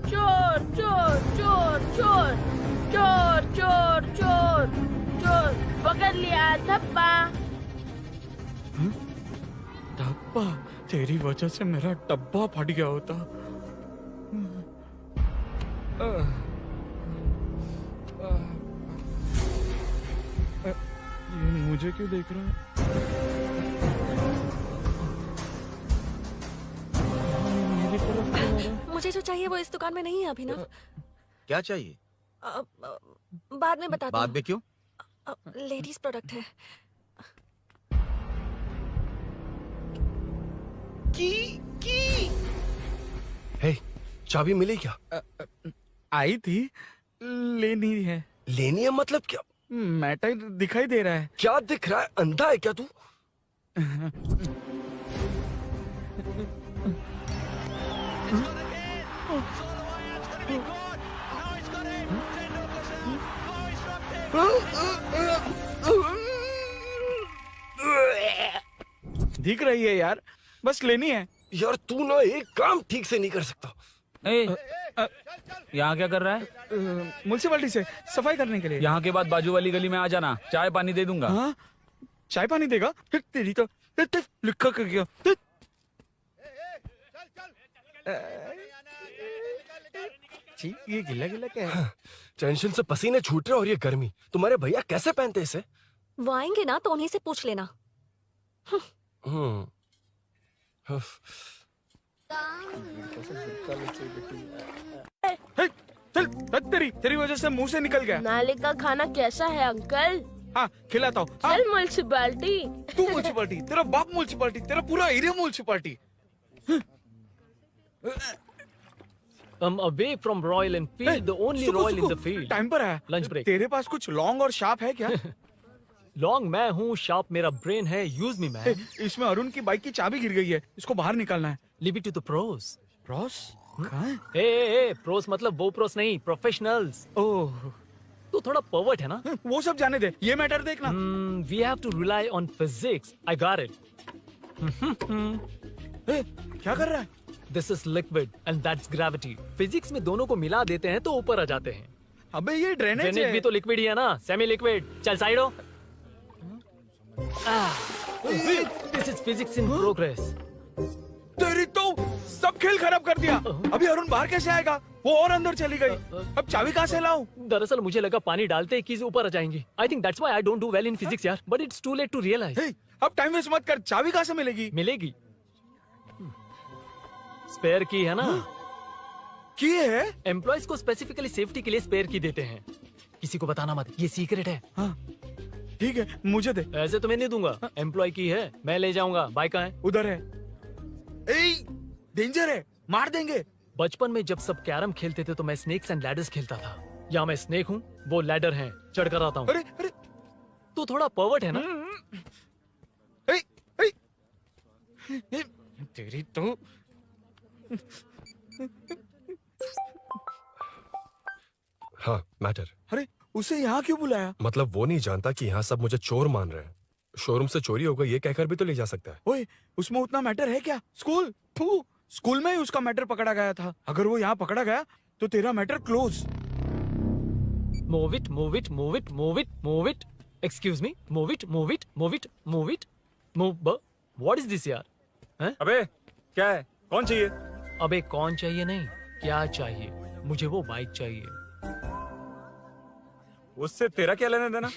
S11: चोर चोर चोर चोर चोर चोर चोर पकड़ लिया धप्पा।
S19: डब्बा? तेरी वजह से मेरा डब्बा फट गया होता। ये मुझे क्यों देख रहा है? मेरी तरफ क्यों आ रहा है?
S8: मुझे जो चाहिए वो इस दुकान में नहीं है अभिनव।
S10: क्या चाहिए?
S8: बाद में बताती
S10: बाद में क्यों?
S8: लेडीज प्रोडक्ट है।
S19: की
S4: हे, चाबी मिली क्या?
S19: आई थी, लेनी है।
S4: लेनी है मतलब क्या?
S19: मैटर दिखाई दे रहा है।
S4: क्या दिख रहा है? अंधा है क्या तू?
S19: दिख रही है यार, बस लेनी है।
S4: यार तू ना एक काम ठीक से नहीं कर सकता।
S20: यहाँ क्या कर रहा है?
S19: म्युनिसिपैलिटी से सफाई करने के लिए।
S20: यहाँ के बाद बाजू वाली गली में आ जाना, चाय पानी दे दूंगा।
S19: हाँ? चाय पानी देगा? तेरी तो लिखा कर गया। ये गिला गिला क्या है?
S4: टेंशन से पसीने छूट रहे और ये गर्मी, तुम्हारे भैया कैसे पहनते इसे?
S8: वो आएंगे ना तो उन्हीं से पूछ लेना।
S19: चल, तेरी वजह से मुंह से निकल गया।
S11: नाले का खाना कैसा है अंकल?
S19: हाँ खिलाता हूँ।
S11: चल म्युनिसिपैलिटी।
S19: तू म्युनिसिपैलिटी, तेरा बाप म्युनिसिपैलिटी, तेरा पूरा area municipality.
S2: I'm away from Royal Enfield, the only Royal in the field.
S19: Time पर है।
S2: Lunch break.
S19: तेरे पास कुछ लॉन्ग और शार्प है क्या?
S2: लॉन्ग मैं हूँ, शार्प मेरा ब्रेन है, यूज मी मैन।
S19: इसमें अरुण की बाइक की चाबी गिर गई है, इसको बाहर निकालना है।
S2: Leave it to the pros.
S19: Pros? कहाँ है?
S2: ए प्रोस मतलब वो प्रोस नहीं, प्रोफेशनल्स।
S19: ओह,
S2: तू थोड़ा पर्वर्ट है ना?
S19: वो सब जाने दे, ये मैटर देखना।
S2: We have to rely on physics. I got it.
S19: क्या कर रहा है?
S2: This is liquid and that's gravity. Physics में दोनों को मिला देते हैं तो ऊपर आ जाते हैं।
S19: अबे ये ड्रेनेज है।
S2: भी तो लिक्विड ही है ना, सेमी लिक्विड। चल साइड हो। This is physics in progress.
S19: तेरी तो सब खेल खराब कर दिया। अभी अरुण बाहर कैसे आएगा? वो और अंदर चली गई। अब चाबी कहाँ से लाऊं?
S2: दरअसल मुझे लगा पानी डालते ही कीज ऊपर आ जाएंगी। I think that's why I don't do well in physics यार। But it's too late to realize.
S19: अब टाइम वेस्ट मत कर, चाबी कहाँ से मिलेगी?
S2: मिलेगी। स्पेयर की है ना?
S19: की है?
S2: एम्प्लॉयज को स्पेसिफिकली सेफ्टी के लिए स्पेयर की देते हैं। किसी को बताना मत, ये सीक्रेट है।
S19: हाँ, ठीक है, मुझे दे।
S2: ऐसे तो मैं नहीं दूंगा, एम्प्लॉय की है, मैं ले जाऊंगा। बाइक कहाँ है?
S19: उधर है। ए, डेंजर है, मार देंगे।
S2: बचपन में जब सब कैरम खेलते थे तो मैं स्नेक्स एंड लैडर्स खेलता था। यहाँ मैं स्नेक हूँ, वो लैडर है, चढ़ कर आता हूँ।
S19: अरे अरे,
S2: तू थोड़ा पर्वर्ट है ना?
S19: तेरी तो
S4: हाँ, मैटर।
S19: अरे उसे यहाँ क्यों बुलाया?
S4: मतलब वो नहीं जानता कि यहाँ सब मुझे चोर मान रहे हैं। शोरूम से चोरी होगा ये कहकर भी तो ले जा सकता है।
S19: ओए, उसमें उतना मैटर है क्या? स्कूल में ही उसका मैटर पकड़ा गया था। अगर वो यहाँ पकड़ा गया तो तेरा matter close.
S2: Move it, move it, move it, move it, move it. Excuse me, move it, move it, move it, move it, move. What is this यार? हैं?
S20: अबे क्या है? कौन चाहिए?
S2: अबे कौन चाहिए नहीं, क्या चाहिए? मुझे वो बाइक चाहिए।
S20: उससे तेरा क्या लेना देना?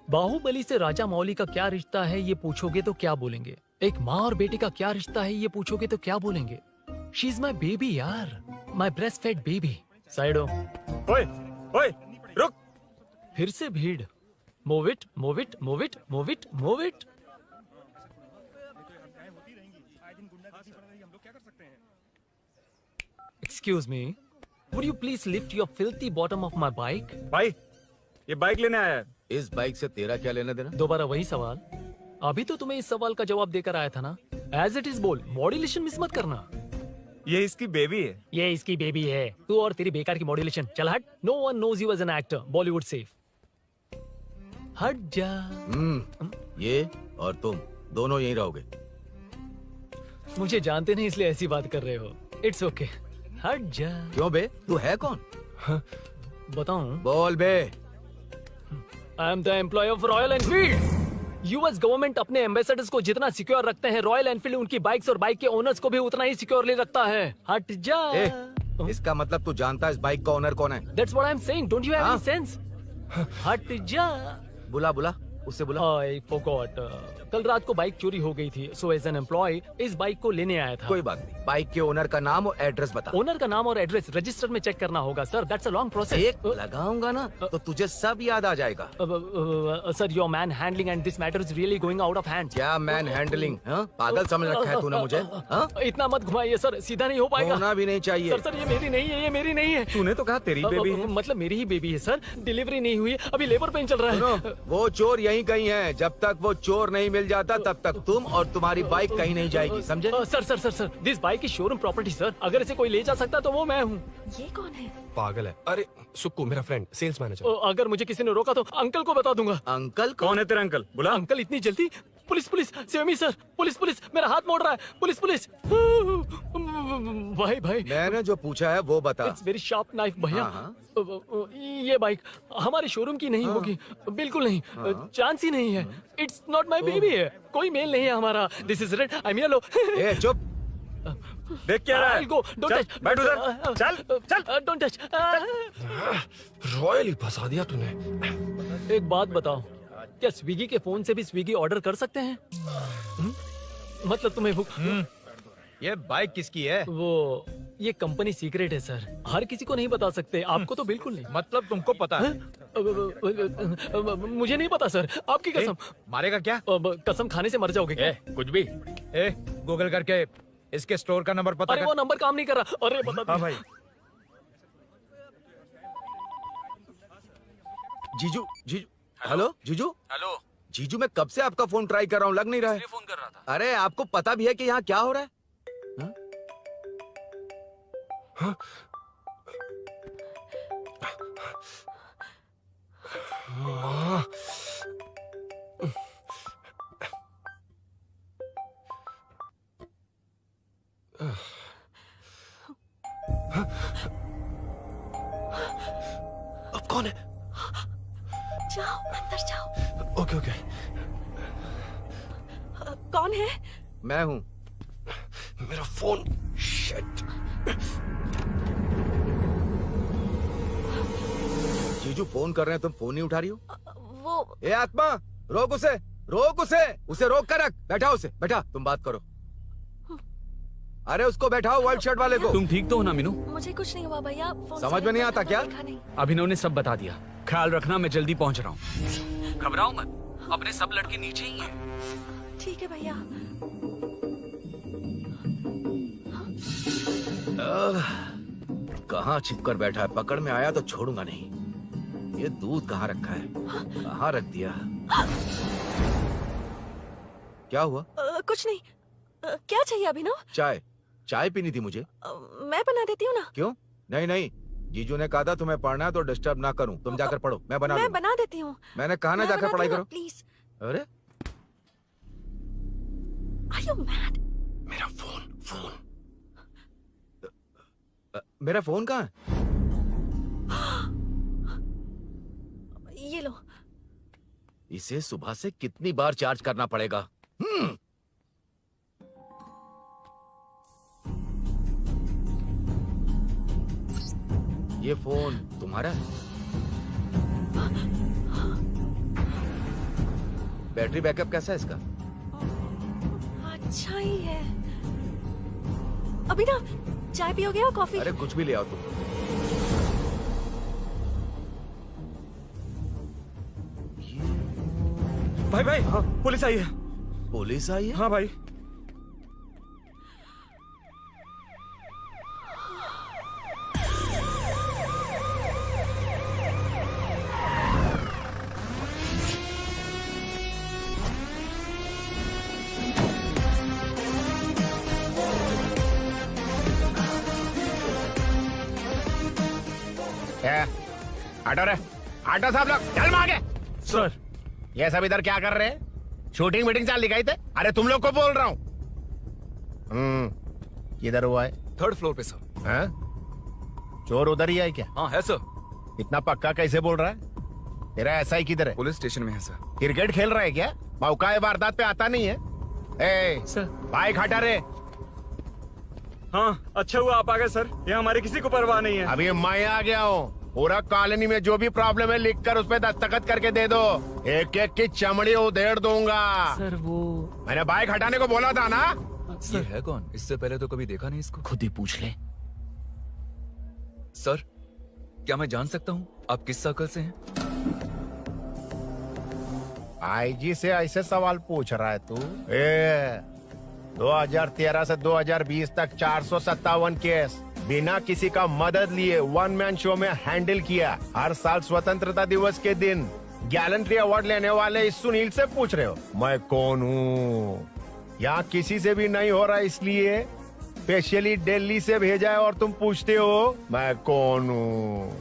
S2: बाहुबली से राजा मौली का क्या रिश्ता है ये पूछोगे तो क्या बोलेंगे? एक माँ और बेटे का क्या रिश्ता है ये पूछोगे तो क्या बोलेंगे? शी इज माई बेबी यार, माई ब्रेस्ट फेड बेबी। साइडो।
S20: ओए, ओए, रुक।
S2: फिर से भीड़। Move it, move it, move it, move it, move it. Excuse me, would you please lift your filthy bottom of my bike?
S20: भाई, ये बाइक लेने आया है।
S10: इस बाइक से तेरा क्या लेना देना?
S2: दोबारा वही सवाल। अभी तो तुम्हें इस सवाल का जवाब देकर आया था ना। एज इट इज बोल, मॉड्यूलेशन मिस मत करना।
S20: ये इसकी बेबी है।
S2: ये इसकी बेबी है। तू और तेरी बेकार की मॉड्यूलेशन। चल हट। No one knows you as an actor. Bollywood safe. हट जा।
S10: ये और तुम दोनों यहीं रहोगे।
S2: मुझे जानते नहीं इसलिए ऐसी बात कर रहे हो। It's okay. हट जा।
S10: क्यों बे? तू है कौन?
S2: बताऊं?
S10: बोल बे।
S2: I am the employee of Royal Enfield. US government अपने एम्बेसडर्स को जितना सिक्योर रखते हैं, रॉयल एनफील्ड उनकी बाइक्स और बाइक के ओनर्स को भी उतना ही सिक्योरली रखता है। हट जा।
S10: इसका मतलब तू जानता है इस बाइक का ओनर कौन है?
S2: That's what I'm saying. Don't you have any sense? हट जा।
S10: बुला बुला, उससे बुला।
S2: I forgot. कल रात को बाइक चोरी हो गई थी, so as an employee इस बाइक को लेने आया था।
S10: कोई बात नहीं, बाइक के ओनर का नाम और एड्रेस बता।
S2: ओनर का नाम और एड्रेस रजिस्टर में चेक करना होगा sir. That's a long process.
S10: एक लगाऊंगा ना तो तुझे सब याद आ जाएगा।
S2: Sir your man handling and this matter is really going out of hand.
S10: क्या मैन हैंडलिंग? पागल समझ रखा है तूने मुझे?
S2: इतना मत घुमाइए सर, सीधा नहीं हो पाएगा।
S10: होना भी नहीं चाहिए।
S2: सर ये मेरी नहीं है, ये मेरी नहीं है।
S20: तूने तो कहा तेरी बेबी है।
S2: मतलब मेरी ही बेबी है सर। डिलीवरी नहीं हुई, अभी लेबर पेन चल रहा है।
S10: वो चोर यहीं कहीं है। जब तक वो चोर नहीं मिल जाता तब तक तुम और तुम्हारी बाइक कहीं नहीं जाएगी, समझे?
S2: Sir this bike is showroom property sir. अगर इसे कोई ले जा सकता तो वो मैं हूँ।
S8: ये कौन है?
S4: पागल है। अरे सुक्कू, मेरा फ्रेंड, सेल्स मैनेजर।
S2: अगर मुझे किसी ने रोका तो अंकल को बता दूंगा।
S10: अंकल?
S20: कौन है तेरा अंकल? बुला।
S2: अंकल इतनी जल्दी? Police save me sir. Police मेरा हाथ मोड़ रहा है। पुलिस भाई
S10: मैंने जो पूछा है वो बता।
S2: इट्स वेरी शार्प नाइफ भैया। ये बाइक हमारे शोरूम की नहीं होगी, बिल्कुल नहीं। चांस ही नहीं है। इट्स नॉट माय बेबी है, कोई मेल नहीं है हमारा। This is red, I am yellow.
S10: ए चुप।
S20: देख क्या रहा है?
S2: Go, don't touch.
S20: बैठ उधर। चल
S2: डोंट टच।
S4: रॉयल ही फंसा दिया तूने।
S2: एक बात बताओ, क्या स्विगी के फोन से भी स्विगी ऑर्डर कर सकते हैं? मतलब तुम्हें भूख?
S17: ये बाइक किसकी है?
S2: वो ये कंपनी सीक्रेट है सर, हर किसी को नहीं बता सकते। आपको तो बिल्कुल नहीं।
S17: मतलब तुमको पता है?
S2: मुझे नहीं पता सर, आपकी कसम।
S17: मारेगा क्या?
S2: कसम खाने से मर जाओगे क्या?
S17: कुछ भी। गूगल करके इसके स्टोर का नंबर पता
S2: अरे वो नंबर काम नहीं कर रहा। अरे बता।
S20: हाँ भाई।
S10: जीजू हेलो जीजू मैं कब से आपका फोन ट्राई कर रहा हूँ, लग नहीं रहा है।
S1: फोन कर रहा था।
S10: अरे आपको पता भी है कि यहाँ क्या हो रहा है?
S4: हाँ? अब कौन है?
S8: जाओ अंदर जाओ।
S4: ओके।
S8: कौन है?
S10: मैं हूँ।
S4: मेरा फोन। शिट।
S10: जीजू फोन कर रहे हैं, तुम फोन नहीं उठा रही हो?
S8: वो
S10: ए आत्मा, रोक उसे रोक कर रख। बैठा उसे, बैठा, तुम बात करो। अरे उसको बैठाओ, व्हाइट शर्ट वाले को।
S20: तुम ठीक तो हो ना मीनू?
S8: मुझे कुछ नहीं हुआ भैया।
S10: समझ में नहीं आता क्या?
S20: अभिनव ने सब बता दिया। ख्याल रखना, मैं जल्दी पहुंच रहा हूँ। घबराओ मत, अपने सब लड़के नीचे ही हैं।
S8: ठीक है भैया।
S10: कहाँ छिपकर बैठा है, पकड़ में आया तो छोड़ूंगा नहीं। ये दूध कहाँ रखा है, कहाँ रख दिया? क्या हुआ?
S8: कुछ नहीं। क्या चाहिए अभिनव?
S10: चाय, चाय पीनी थी मुझे।
S8: मैं बना देती हूँ ना।
S10: क्यों? नहीं नहीं, जीजू ने कहा था तुम्हें पढ़ना है तो डिस्टर्ब ना करूं, तुम जाकर पढ़ो, मैं बना
S8: मैं बना देती हूँ।
S10: मैंने कहा ना जाकर पढ़ाई करो
S8: प्लीज।
S10: अरे
S8: Are you mad?
S10: मेरा फोन मेरा फोन कहाँ है?
S8: ये लो।
S10: इसे सुबह से कितनी बार चार्ज करना पड़ेगा? ये फोन तुम्हारा है? बैटरी बैकअप कैसा है इसका?
S8: अच्छा ही है। अभिनव, चाय पियोगे या कॉफी?
S10: अरे कुछ भी ले आओ तुम।
S19: भाई भाई, हाँ, पुलिस आई है।
S10: पुलिस आई है?
S19: हाँ भाई।
S14: ऑटो रे, ऑटो साहब लोग चल मांगे।
S19: सर,
S14: ये सब इधर क्या कर रहे हैं? शूटिंग मीटिंग चाल दिखाई थे? अरे तुम लोग को बोल रहा हूँ। किधर हुआ है?
S1: 3rd फ्लोर पे सर।
S14: हैं? चोर उधर ही है क्या?
S1: हाँ है सर।
S14: इतना पक्का कैसे बोल रहा है? तेरा एसआई किधर है?
S1: पुलिस स्टेशन में है सर।
S14: क्रिकेट खेल रहा है क्या? मौका है वारदात पे आता नहीं है? ए
S19: सर,
S14: बाइक हटा रे।
S19: हाँ, अच्छा हुआ आप आ गए सर, ये हमारे किसी को परवाह नहीं है।
S14: अभी मैं आ गया हूँ। पूरा कॉलोनी में जो भी प्रॉब्लम है लिख कर उस पर दस्तखत करके दे दो। एक एक की चमड़ी उधेड़ दूंगा।
S2: सर वो
S14: मैंने बाइक हटाने को बोला था ना?
S1: ये है कौन? इससे पहले तो कभी देखा नहीं इसको।
S3: खुद ही पूछ ले।
S1: सर, क्या मैं जान सकता हूँ आप किस सर्कल से हैं?
S14: आईजी से ऐसे सवाल पूछ रहा है तू? 2013 से 2020 तक 457 केस बिना किसी का मदद लिए 1 मैन शो में हैंडल किया। हर साल स्वतंत्रता दिवस के दिन गैलेंट्री अवार्ड लेने वाले इस सुनील से पूछ रहे हो मैं कौन हूँ? यहाँ किसी से भी नहीं हो रहा, इसलिए स्पेशली दिल्ली से भेजा है और तुम पूछते हो मैं कौन हूँ?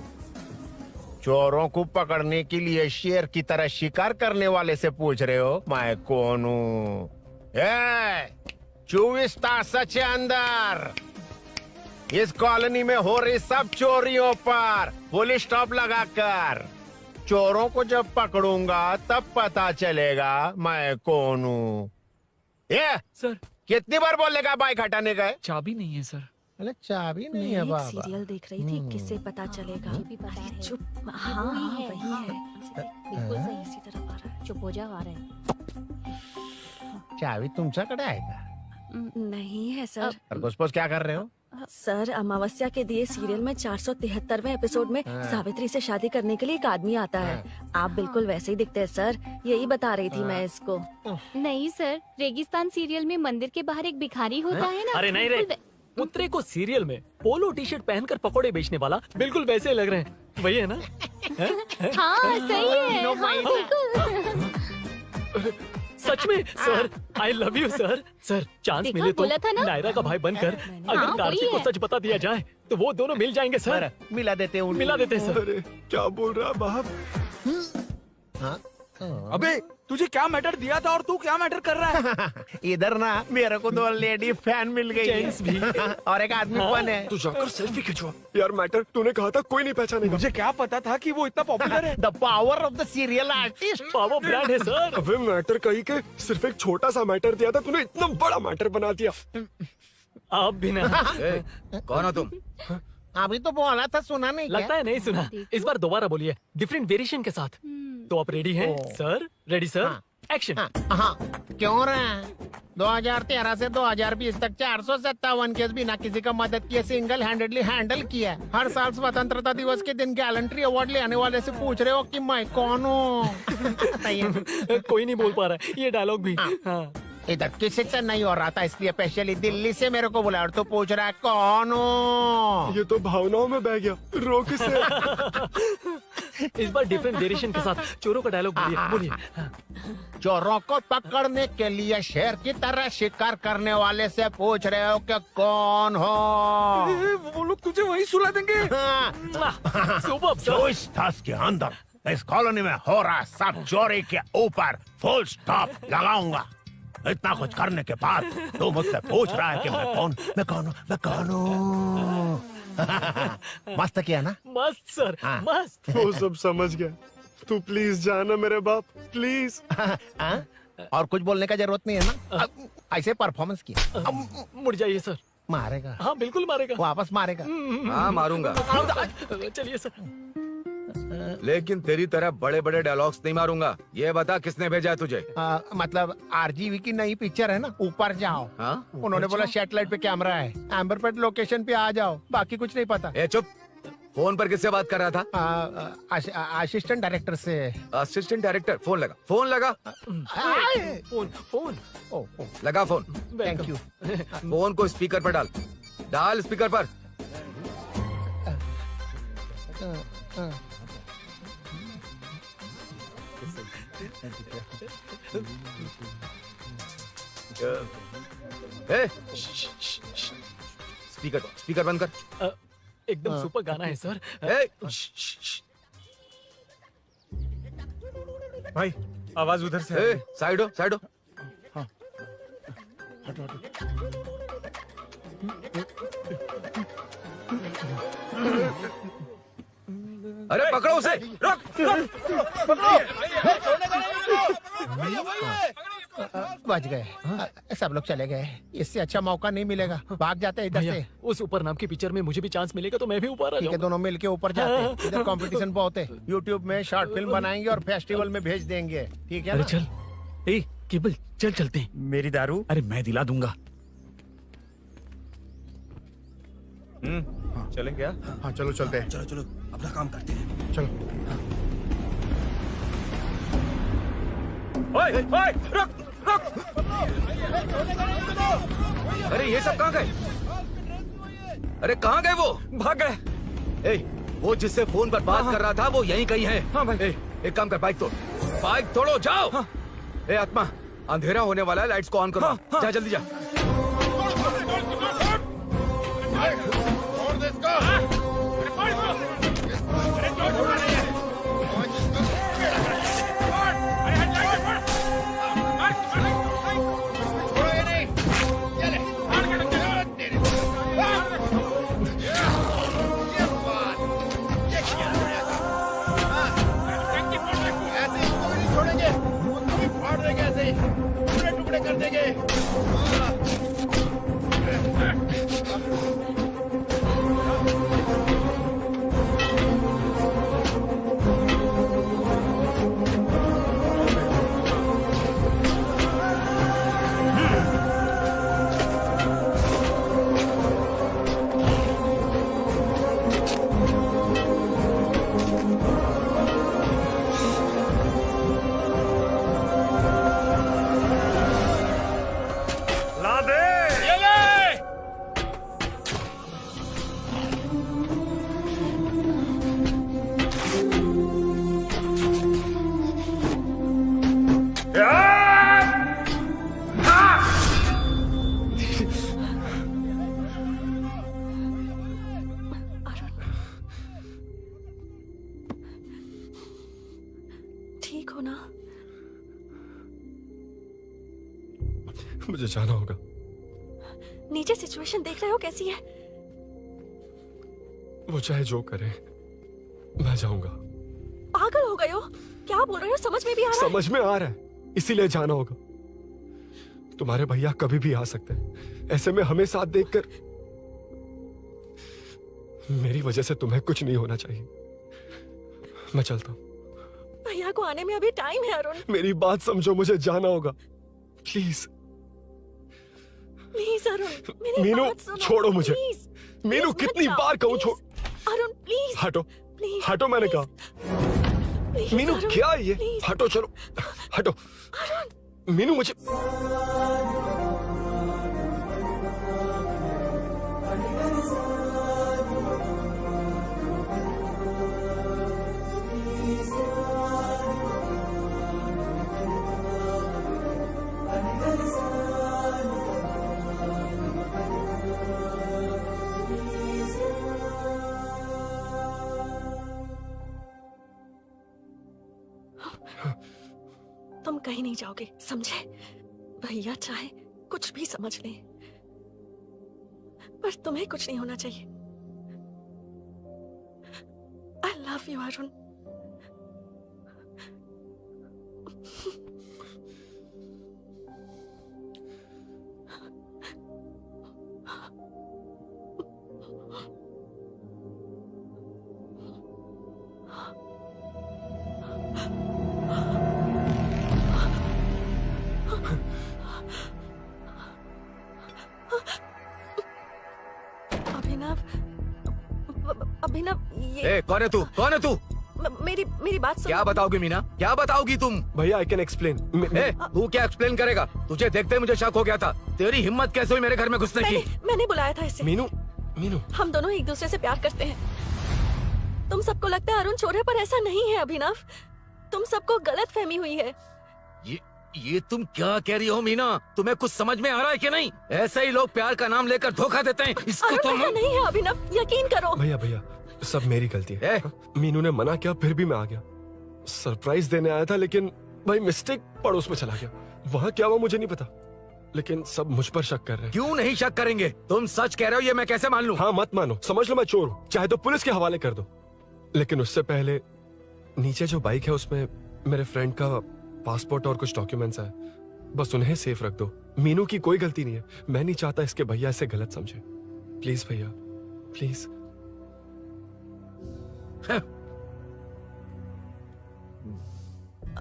S14: चोरों को पकड़ने के लिए शेर की तरह शिकार करने वाले से पूछ रहे हो मैं कौन हूँ? 24 तास से अंदर इस कॉलोनी में हो रही सब चोरियों पर पुलिस स्टॉप लगाकर चोरों को जब पकड़ूंगा तब पता चलेगा मैं कौन हूँ।
S2: सर,
S14: कितनी बार बोलेगा बाइक हटाने का?
S2: चाबी नहीं है सर।
S14: अरे चाबी नहीं
S8: मैं
S14: है
S8: एक
S14: बाबा।
S8: सीरियल देख रही थी, किससे पता चलेगा? अरे चुप। हाँ वही है।
S9: बिल्कुल सही।
S8: इसी तरफ आ रहा है।
S9: चुप हो जा, आ रहा है।
S14: चाबी तुमच्याकडे आहे का?
S8: नहीं है सर।
S14: और घुसपौस क्या कर रहे हो?
S8: सर, अमावस्या के दिए सीरियल में 473वें एपिसोड में
S14: हाँ।
S8: सावित्री से शादी करने के लिए एक आदमी आता है। आप बिल्कुल वैसे ही दिखते हैं सर, यही बता रही थी मैं इसको।
S9: नहीं सर, रेगिस्तान सीरियल में मंदिर के बाहर एक भिखारी होता है ना।
S2: अरे नहीं रे, पुत्रे को सीरियल में पोलो टी शर्ट पहनकर पकोड़े बेचने वाला बिल्कुल वैसे लग रहे हैं। वही है ना?
S9: हाँ सही है।
S2: नो
S9: हाँ,
S2: माइंड।
S9: बिल्कुल।
S2: सच में sir, I love you sir. Sir, chance
S9: देखा,
S2: मिले तो
S9: बोला था ना?
S2: नायरा का भाई बनकर
S9: हाँ,
S2: अगर
S9: वही
S2: कार्तिक को
S9: है।
S2: सच बता दिया जाए तो वो दोनों मिल जाएंगे सर।
S14: मिला देते हैं
S2: मिला देते हैं सर।
S4: अरे क्या बोल रहा है बाप?
S19: अबे तुझे क्या मैटर दिया था और तू क्या मैटर कर रहा है?
S14: इधर ना मेरे को 2 लेडी फैन मिल गई है।
S2: जेंट्स भी।
S14: और एक आदमी फन है।
S4: तू जाकर सेल्फी खिंचवा। यार मैटर तूने कहा था कोई नहीं पहचानेगा।
S19: मुझे क्या पता था कि वो इतना पॉपुलर है।
S14: The power of the serial artist.
S2: Power brand है सर।
S4: अबे मैटर कही के सिर्फ एक छोटा सा मैटर दिया था, तूने इतना बड़ा मैटर बना दिया।
S2: आप भी ना।
S10: कौन हो तुम?
S14: अभी तो बोला था, सुना नहीं
S2: लगता है नहीं सुना। इस बार दोबारा बोलिए, डिफरेंट वेरिएशन के साथ। तो आप रेडी हैं सर? Ready sir? एक्शन।
S14: हाँ, क्यों रहा? 2013 से 2020 तक 457 केस बिना किसी का मदद किए सिंगल हैंडेडली हैंडल किया। हर साल स्वतंत्रता दिवस के दिन गैलेंट्री अवार्ड ले आने वाले से पूछ रहे हो कि मैं कौन हूँ?
S2: कोई नहीं बोल पा रहा है ये डायलॉग भी। हाँ।
S14: इधर किसी से नहीं हो रहा था इसलिए स्पेशली दिल्ली से मेरे को बुलाया और तू पूछ रहा है कौन हूँ?
S4: ये तो भावनाओं में बह गया। रोक से।
S2: इस बार डिफरेंट वेरिएशन के साथ चोरों का डायलॉग बोलिए।
S14: चोरों को पकड़ने के लिए शेर की तरह शिकार करने वाले से पूछ रहे हो कि कौन हो?
S19: वो लोग तुझे वही सुला देंगे।
S14: जो इस दस के अंदर इस कॉलोनी में हो रहा सब चोरी के ऊपर फुल स्टॉप लगाऊंगा। इतना कुछ करने के बाद तू मुझसे पूछ रहा है कि मैं कौन हूँ? मस्त किया ना?
S2: मस्त सर, मस्त।
S4: वो सब समझ गया। तू प्लीज जाना मेरे बाप, प्लीज।
S14: और कुछ बोलने का जरूरत नहीं है ना? ऐसे परफॉर्मेंस किया।
S2: मुड़ जाइए सर।
S14: मारेगा?
S2: हाँ बिल्कुल मारेगा।
S14: वापस मारेगा?
S10: हाँ मारूंगा।
S2: चलिए सर।
S10: लेकिन तेरी तरह बड़े बड़े डायलॉग्स नहीं मारूंगा। ये बता किसने भेजा है तुझे?
S14: मतलब आरजीवी की नई पिक्चर है ना, ऊपर जाओ। उन्होंने बोला सैटेलाइट पे कैमरा है, एम्बरपेट लोकेशन पे आ जाओ, बाकी कुछ नहीं पता।
S10: ए चुप। फोन पर किससे बात कर रहा था?
S14: असिस्टेंट डायरेक्टर से।
S10: Assistant director? फोन लगा, फोन लगा।
S2: फोन
S10: लगा फोन।
S14: Thank you.
S10: फोन को स्पीकर पर डाल, डाल स्पीकर पर। स्पीकर बंद कर।
S2: एकदम सुपर गाना है सर।
S4: भाई आवाज उधर से।
S10: साइड हो, साइड हो। अरे पकड़ो उसे। रुक।
S14: बच गए। सब लोग चले गए। इससे अच्छा मौका नहीं मिलेगा। भाग जाते इधर से।
S2: उस ऊपर नाम की पिक्चर में मुझे भी चांस मिलेगा तो मैं भी ऊपर आ जाऊंगा।
S14: दोनों मिलके ऊपर जाते। इधर कंपटीशन बहुत है। यूट्यूब में शॉर्ट फिल्म बनाएंगे और फेस्टिवल में भेज देंगे। ठीक है ना?
S16: चल ए केबल चल चलते हैं।
S4: मेरी दारू?
S16: अरे मैं दिला दूंगा।
S4: चलें क्या?
S5: हाँ चलो चलते हैं।
S6: चलो अपना काम करते हैं।
S5: चलो।
S10: ओए, ओए, रुक, रुक। अरे ये सब कहाँ गए? अरे कहाँ गए वो?
S19: भाग गए।
S10: ए, वो जिससे फोन पर बात कर रहा था वो यहीं कहीं है।
S19: हाँ भाई।
S10: एक काम कर, बाइक तोड़, बाइक तोड़ो, जाओ। ए आत्मा, अंधेरा होने वाला है, लाइट्स को ऑन करो। जा जल्दी जा।
S5: टुकड़े कर देंगे।
S8: ठीक हो ना?
S4: मुझे जाना होगा।
S8: नीचे सिचुएशन देख रहे हो कैसी है?
S4: वो चाहे जो करे, मैं जाऊंगा।
S8: पागल हो गए हो? क्या बोल रहे हो? समझ में भी आ रहा है?
S4: समझ में आ रहा है, इसीलिए जाना होगा। तुम्हारे भैया कभी भी आ सकते हैं, ऐसे में हमें साथ देखकर मेरी वजह से तुम्हें कुछ नहीं होना चाहिए। मैं चलता हूँ।
S8: भैया को आने में अभी टाइम है अरुण।
S4: मेरी बात समझो, मुझे जाना होगा, प्लीज।
S8: प्लीज अरुण, मेरी
S4: मीनू
S8: बात सुनो,
S4: छोड़ो मुझे।
S8: प्लीज,
S4: मीनू
S8: प्लीज
S4: कितनी
S8: मत
S4: बार
S8: जाओ,
S4: कहूँ छोड़।
S8: प्लीज। अरुण प्लीज
S4: हटो
S8: प्लीज,
S4: हटो मैंने कहा।
S8: प्लीज,
S4: मीनू
S8: अरुण,
S4: क्या है ये?
S8: प्लीज।
S4: हटो चलो हटो। मीनू मुझे
S8: तुम कहीं नहीं जाओगे, समझे? भैया चाहे कुछ भी समझ लें, पर तुम्हें कुछ नहीं होना चाहिए। I love you Arun. Abhinav, Abhinav, ये
S10: कौन है तू? कौन है तू?
S8: मेरी बात सुनो।
S10: क्या बताओगी मीना? क्या बताओगी तुम?
S4: भैया आई कैन एक्सप्लेन।
S10: तू क्या एक्सप्लेन करेगा? तुझे देखते ही मुझे शक हो गया था। तेरी हिम्मत कैसे हुई मेरे घर में घुसने की?
S8: मैंने बुलाया था इसे।
S4: मीनू मीनू
S8: हम दोनों एक दूसरे से प्यार करते हैं। तुम सबको लगता है अरुण चोर है, पर ऐसा नहीं है अभिनव। तुम सबको गलत फहमी हुई है।
S10: ये तुम क्या कह रही हो मीना? तुम्हें कुछ समझ में आ रहा है कि नहीं? ऐसे ही लोग प्यार का नाम लेकर धोखा देते हैं। इसको
S8: अरुण
S10: तुम
S8: ऐसा नहीं है अभिनव, यकीन करो।
S4: भैया सब मेरी गलती है। मीनू ने मना किया फिर भी मैं आ गया। सरप्राइज देने आया था लेकिन भाई मिस्टेक पड़ोस में चला गया। वहाँ क्या हुआ मुझे नहीं पता, लेकिन सब मुझ पर शक कर रहे हैं।
S10: क्यों नहीं शक करेंगे? तुम सच कह रहे हो, ये मैं कैसे मान लूं?
S4: हाँ मत मानो, समझ लो मैं चोर हूँ, चाहे तो पुलिस के हवाले कर दो। लेकिन उससे पहले नीचे जो बाइक है उसमें मेरे फ्रेंड का पासपोर्ट और कुछ डॉक्यूमेंट्स है, बस उन्हें सेफ रख दो। मीनू की कोई गलती नहीं है। मैं नहीं चाहता इसके भैया इसे गलत समझे। प्लीज भैया प्लीज।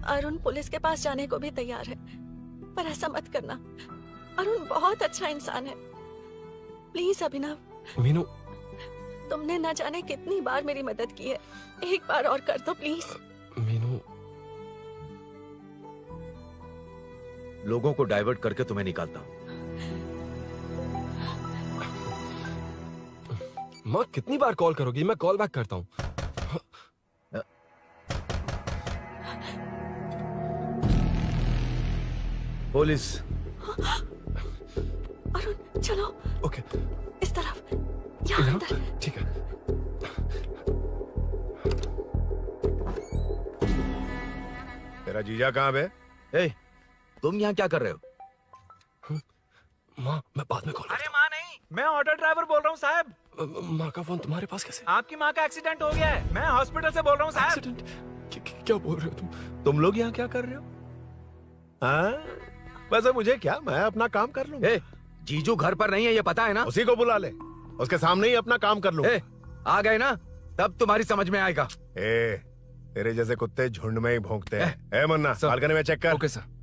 S8: अरुण पुलिस के पास जाने को भी तैयार है, पर ऐसा मत करना। अरुण बहुत अच्छा इंसान है। प्लीज अभिनव।
S4: मीनू
S8: तुमने न जाने कितनी बार मेरी मदद की है, एक बार और कर दो प्लीज।
S4: मीनू
S10: लोगों को डाइवर्ट करके तुम्हें निकालता हूँ।
S4: माँ कितनी बार कॉल करोगी? मैं कॉल बैक करता हूँ।
S10: पुलिस।
S8: अरुण चलो।
S4: ओके
S8: इस तरफ, यहाँ अंदर।
S4: ठीक है।
S14: तेरा जीजा कहाँ पे?
S10: तुम यहाँ क्या कर रहे हो?
S4: माँ मैं बाद में कॉल।
S1: अरे माँ नहीं, मैं ऑटो ड्राइवर बोल रहा हूँ साहब।
S4: माँ का फोन तुम्हारे पास कैसे?
S1: आपकी माँ का एक्सीडेंट हो गया है, मैं हॉस्पिटल से बोल रहा हूँ साहब।
S4: क्या बोल रहे हो तुम?
S14: तुम लोग यहाँ क्या कर रहे हो? हाँ वैसे मुझे क्या, मैं अपना काम कर लूंगा।
S10: जीजू घर पर नहीं है ये पता है ना?
S14: उसी को बुला ले, उसके सामने ही अपना काम कर लूंगा।
S10: आ गए ना, तब तुम्हारी समझ में आएगा।
S14: तेरे जैसे कुत्ते झुंड में ही भौंकते हैं। मुन्ना बालकनी में चेक कर।
S1: Okay sir.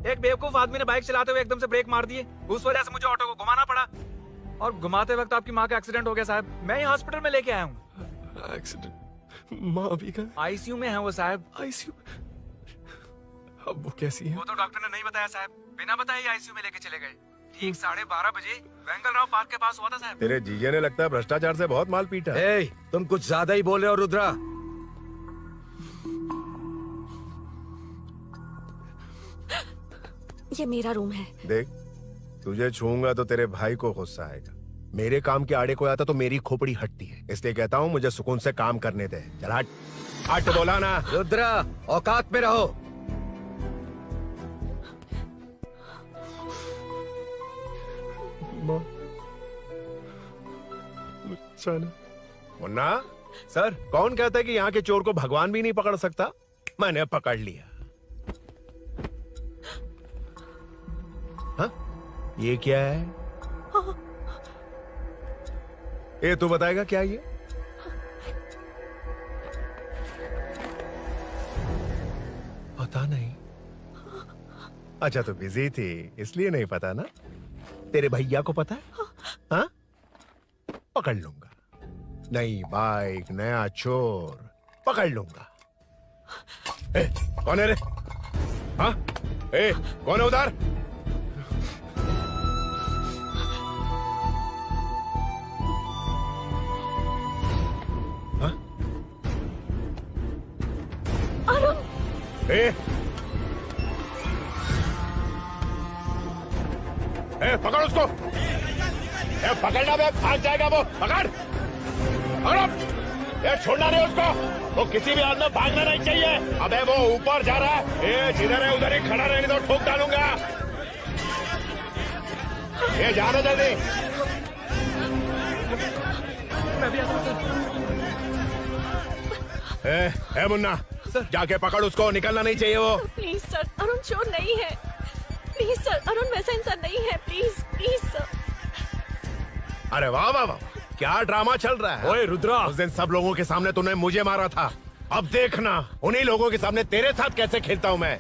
S1: एक बेवकूफ आदमी ने बाइक चलाते हुए एकदम से ब्रेक मार दिए, उस वजह से मुझे ऑटो को घुमाना पड़ा, और घुमाते वक्त आपकी माँ का एक्सीडेंट हो गया साहब। मैं ही हॉस्पिटल में लेके आया हूँ।
S4: एक्सीडेंट? माँ अभी कहाँ?
S1: आईसीयू में है वो साहब।
S4: आईसीयू? अब वो कैसी है?
S1: वो तो डॉक्टर ने नहीं बताया साहब, बिना बताए आईसीयू में लेके चले गए। ठीक 12:30 बजे वेंगल राव पार्क के पास हुआ था साहब।
S14: तेरे जीजे ने लगता है भ्रष्टाचार से बहुत माल पीटा।
S10: तुम कुछ ज्यादा ही बोल रहे हो रुद्रा।
S8: ये मेरा रूम है।
S14: देख तुझे छूऊंगा तो तेरे भाई को गुस्सा आएगा। मेरे काम के आड़े को आता तो मेरी खोपड़ी हटती है, इसलिए कहता हूँ मुझे सुकून से काम करने दे। चल हट। हट बोला ना।
S10: रुद्रा औकात में रहो।
S14: मुन्ना सर, कौन कहता है कि यहाँ के चोर को भगवान भी नहीं पकड़ सकता? मैंने पकड़ लिया। हाँ? ये क्या है? ये तू बताएगा क्या ये? पता नहीं। अच्छा तो बिजी थी इसलिए नहीं पता ना? तेरे भैया को पता है? हाँ? पकड़ लूंगा। नई बाइक, नया चोर, पकड़ लूंगा। ए, कौन है रे? हाँ? ए, कौन है उधर? हाँ?
S8: अरुण!
S14: ए, पकड़ उसको। पकड़ना बे, भाग जाएगा वो। पकड़, छोड़ना नहीं उसको। वो किसी भी हाल में भागना नहीं चाहिए। अबे वो ऊपर जा रहा है। जिधर है उधर ही खड़ा रहने दो, ठोक डालूंगा। जाना जल्दी।
S8: मैं भी आता हूं सर।
S14: मुन्ना, जाके पकड़ उसको, निकलना नहीं चाहिए वो।
S8: प्लीज सर, अरुण चोर नहीं है। प्लीज सर, अरुण वैसा इंसान नहीं है। Please please sir.
S14: अरे वाह वाह वाह, क्या ड्रामा चल रहा है।
S4: ओए रुद्रा,
S14: उस दिन सब लोगों के सामने तूने मुझे मारा था। अब देखना उन्हीं लोगों के सामने तेरे साथ कैसे खेलता हूं मैं।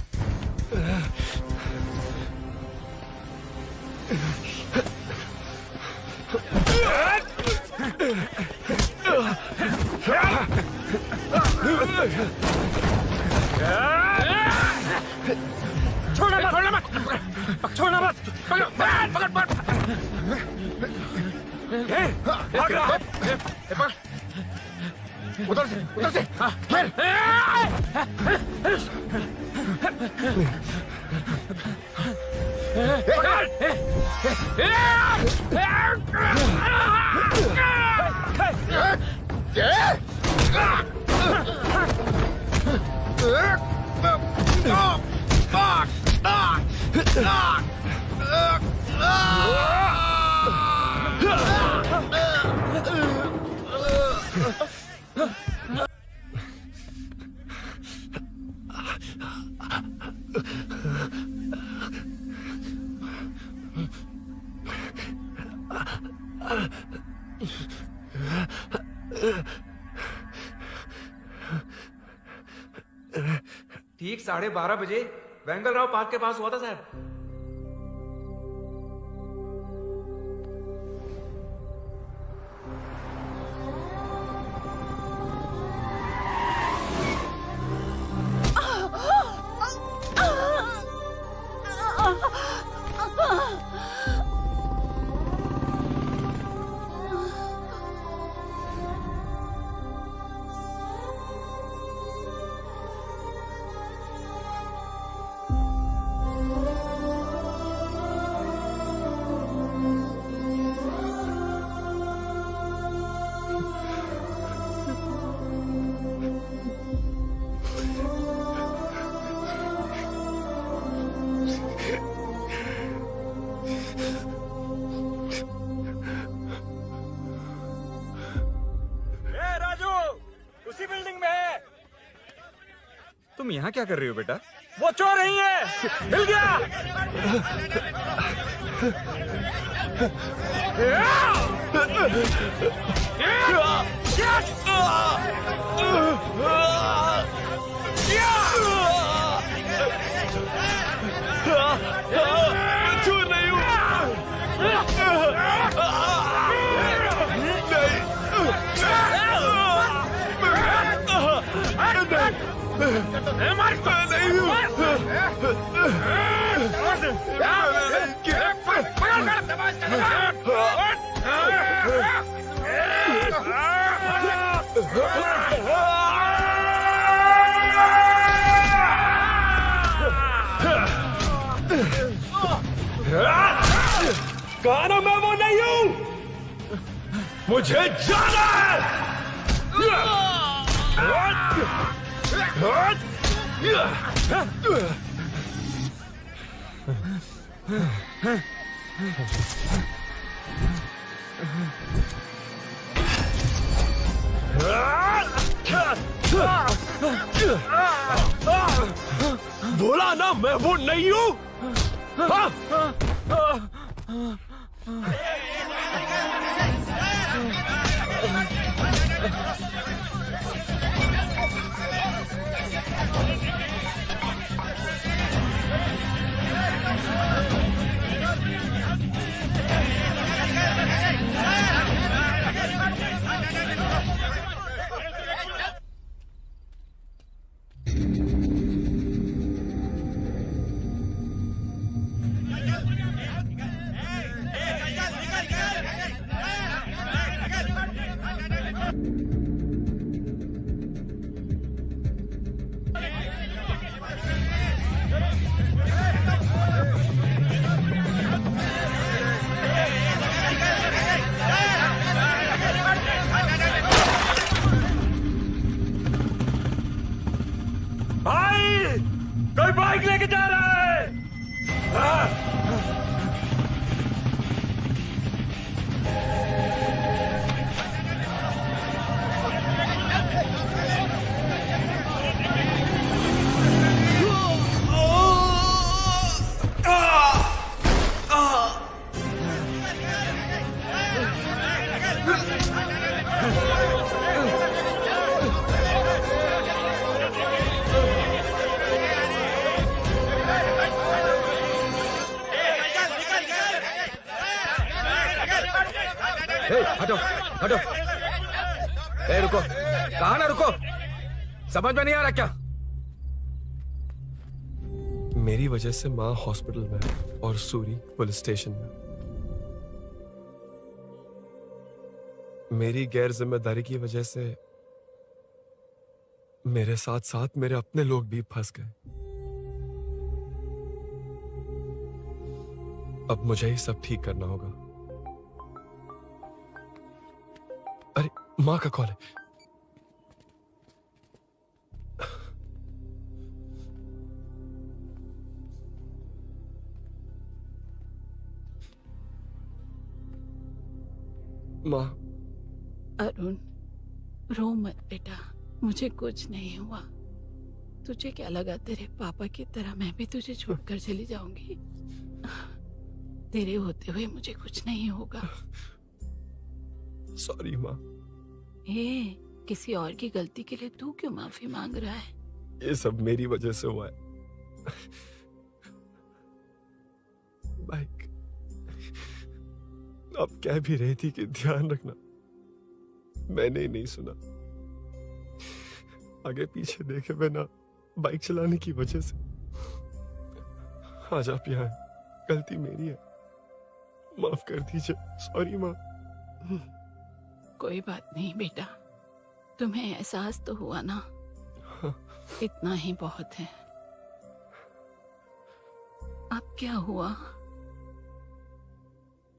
S19: छोड़ना मत, छोड़ना मत, छोड़ना मत, पकड़, पकड़, पकड़, भाग रहा है।
S14: उधर से,
S20: ठीक 12:30 बजे वेंगलराव पार्क के पास हुआ था साहब।
S1: तुम यहाँ क्या कर रही हो बेटा?
S19: वो चोर नहीं है, मिल गया।
S14: चोर नहीं हूँ।
S19: कहा ना मैं वो नहीं हूँ, मुझे जाना है।
S14: बोला ना मैं वो नहीं हूँ।
S19: भाई कोई बाइक लेके जा रहा है।
S10: हटो हटो। ए रुको, कहा ना रुको, समझ में नहीं आ रहा क्या?
S4: मेरी वजह से माँ हॉस्पिटल में और सूरी पुलिस स्टेशन में। मेरी गैर जिम्मेदारी की वजह से मेरे साथ साथ मेरे अपने लोग भी फंस गए। अब मुझे ही सब ठीक करना होगा। अरे माँ का कॉल है। माँ।
S13: अरुण, रो मत बेटा, मुझे कुछ नहीं हुआ। तुझे क्या लगा तेरे पापा की तरह मैं भी तुझे छोड़कर चली जाऊंगी? तेरे होते हुए मुझे कुछ नहीं होगा।
S4: सॉरी माँ।
S13: किसी और की गलती के लिए तू क्यों माफी मांग रहा है?
S4: ये सब मेरी वजह से हुआ है। बाइक अब कह भी रही थी कि ध्यान रखना, मैंने ही नहीं सुना। आगे पीछे देखे बिना बाइक चलाने की वजह से आज आप यहाँ हैं। गलती मेरी है, माफ कर दीजिए। सॉरी माँ।
S13: कोई बात नहीं बेटा, तुम्हें एहसास तो हुआ ना? इतना ही बहुत है। अब क्या हुआ?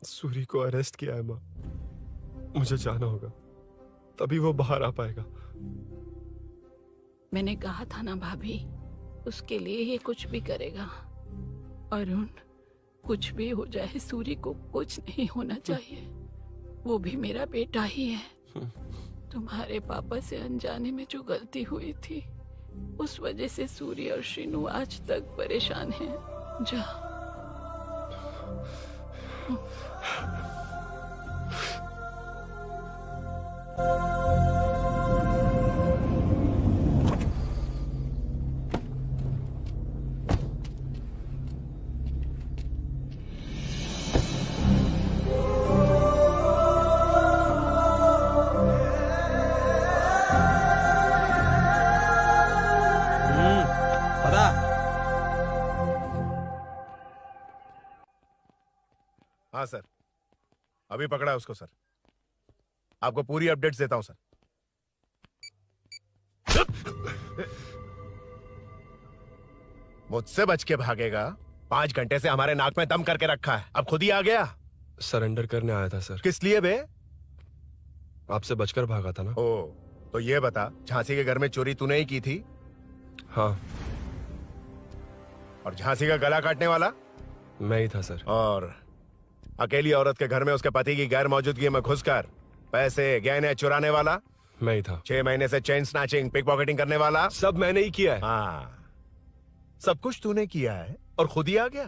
S4: सूरी को अरेस्ट किया है माँ। मुझे जाना होगा, तभी वो बाहर आ पाएगा।
S13: मैंने कहा था ना भाभी, उसके लिए ये कुछ भी करेगा। अरुण, कुछ भी हो जाए सूरी को कुछ नहीं होना चाहिए। वो भी मेरा बेटा ही है। तुम्हारे पापा से अनजाने में जो गलती हुई थी, उस वजह से सूरी और श्रीनु आज तक परेशान हैं। जा।
S14: हाँ सर, अभी पकड़ा है उसको सर। आपको पूरी अपडेट्स देता हूं सर। मुझसे बच के भागेगा? 5 घंटे से हमारे नाक में दम करके रखा है, अब खुद ही आ गया।
S4: सरेंडर करने आया था सर।
S14: किस लिए बे?
S4: आपसे बचकर भागा था ना।
S14: ओ, तो ये बता, झांसी के घर में चोरी तूने ही की थी?
S4: हाँ।
S14: और झांसी का गला काटने वाला?
S4: मैं ही था सर।
S14: और अकेली औरत के घर में उसके पति की गैर मौजूदगी में घुसकर पैसे गहने चुराने वाला?
S4: मैं ही था।
S14: 6 महीने से चेन स्नैचिंग, पिक पॉकेटिंग करने वाला?
S4: सब मैंने ही किया है।
S14: हाँ, सब कुछ तूने किया है और खुद ही आ गया?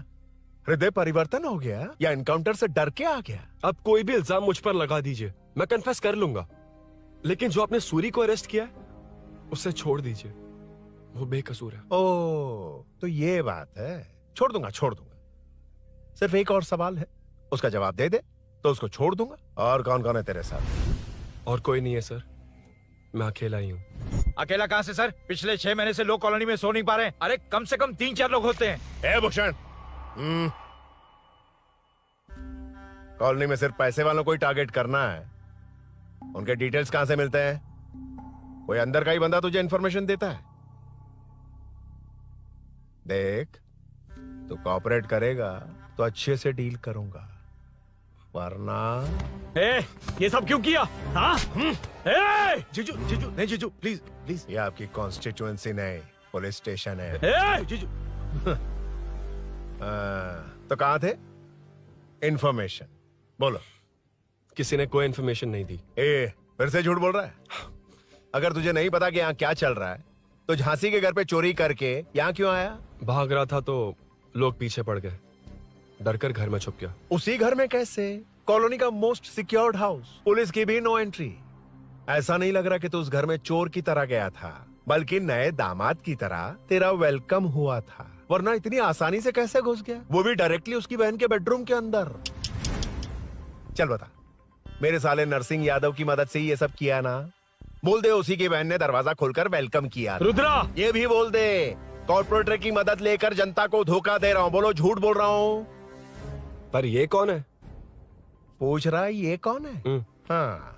S14: हृदय परिवर्तन हो गया या एनकाउंटर से डर के आ गया?
S4: अब कोई भी इल्जाम मुझ पर लगा दीजिए, मैं कन्फेस कर लूंगा। लेकिन जो आपने सूरी को अरेस्ट किया है, उसे छोड़ दीजिए, वो बेकसूर है।
S14: ओ, तो ये बात है। छोड़ दूंगा, छोड़ दूंगा। सिर्फ एक और सवाल है, उसका जवाब दे दे तो उसको छोड़ दूंगा। और कौन कौन है तेरे साथ?
S4: और कोई नहीं है सर। मैं अकेला ही हूँ।
S17: अकेला कहाँ से सर? पिछले 6 महीने से लोग कॉलोनी में सो नहीं पा रहे हैं। अरे कम से कम 3-4 लोग होते हैं।
S14: ए भूषण, कॉलोनी में सिर्फ पैसे वालों को ही टारगेट करना है। उनके डिटेल्स कहां से मिलते हैं? कोई अंदर का ही बंदा तुझे इंफॉर्मेशन देता है? देख, तू कोऑपरेट करेगा तो अच्छे से डील करूंगा, वरना
S4: ये सब क्यों किया? हाँ?
S14: जीजू जीजू नहीं जीजू, प्लीज प्लीज। ये आपकी कॉन्स्टिट्यूएंसी नहीं, पुलिस स्टेशन है।
S4: जीजू
S14: तो कहाँ थे? इंफॉर्मेशन बोलो।
S4: किसी ने कोई इंफॉर्मेशन नहीं दी।
S14: फिर से झूठ बोल रहा है? अगर तुझे नहीं पता कि यहाँ क्या चल रहा है तो झांसी के घर पे चोरी करके यहाँ क्यों आया?
S4: भाग रहा था तो लोग पीछे पड़ गए, डर कर घर में छुप गया।
S14: उसी घर में कैसे? कॉलोनी का मोस्ट सिक्योर्ड हाउस, पुलिस की भी नो एंट्री। ऐसा नहीं लग रहा कि तू उस घर में चोर की तरह गया था, बल्कि नए दामाद की तरह तेरा वेलकम हुआ था। वरना इतनी आसानी से कैसे घुस गया, वो भी डायरेक्टली उसकी बहन के बेडरूम के अंदर? चल बता, मेरे साले नरसिंह यादव की मदद से ही ये सब किया ना? बोल दे उसी की बहन ने दरवाजा खोलकर वेलकम किया।
S4: रुद्रा,
S14: ये भी बोल दे कॉर्पोरेटर की मदद लेकर जनता को धोखा दे रहा हूँ। बोलो झूठ बोल रहा हूँ?
S4: पर ये कौन है?
S14: पूछ रहा है ये कौन है? हाँ,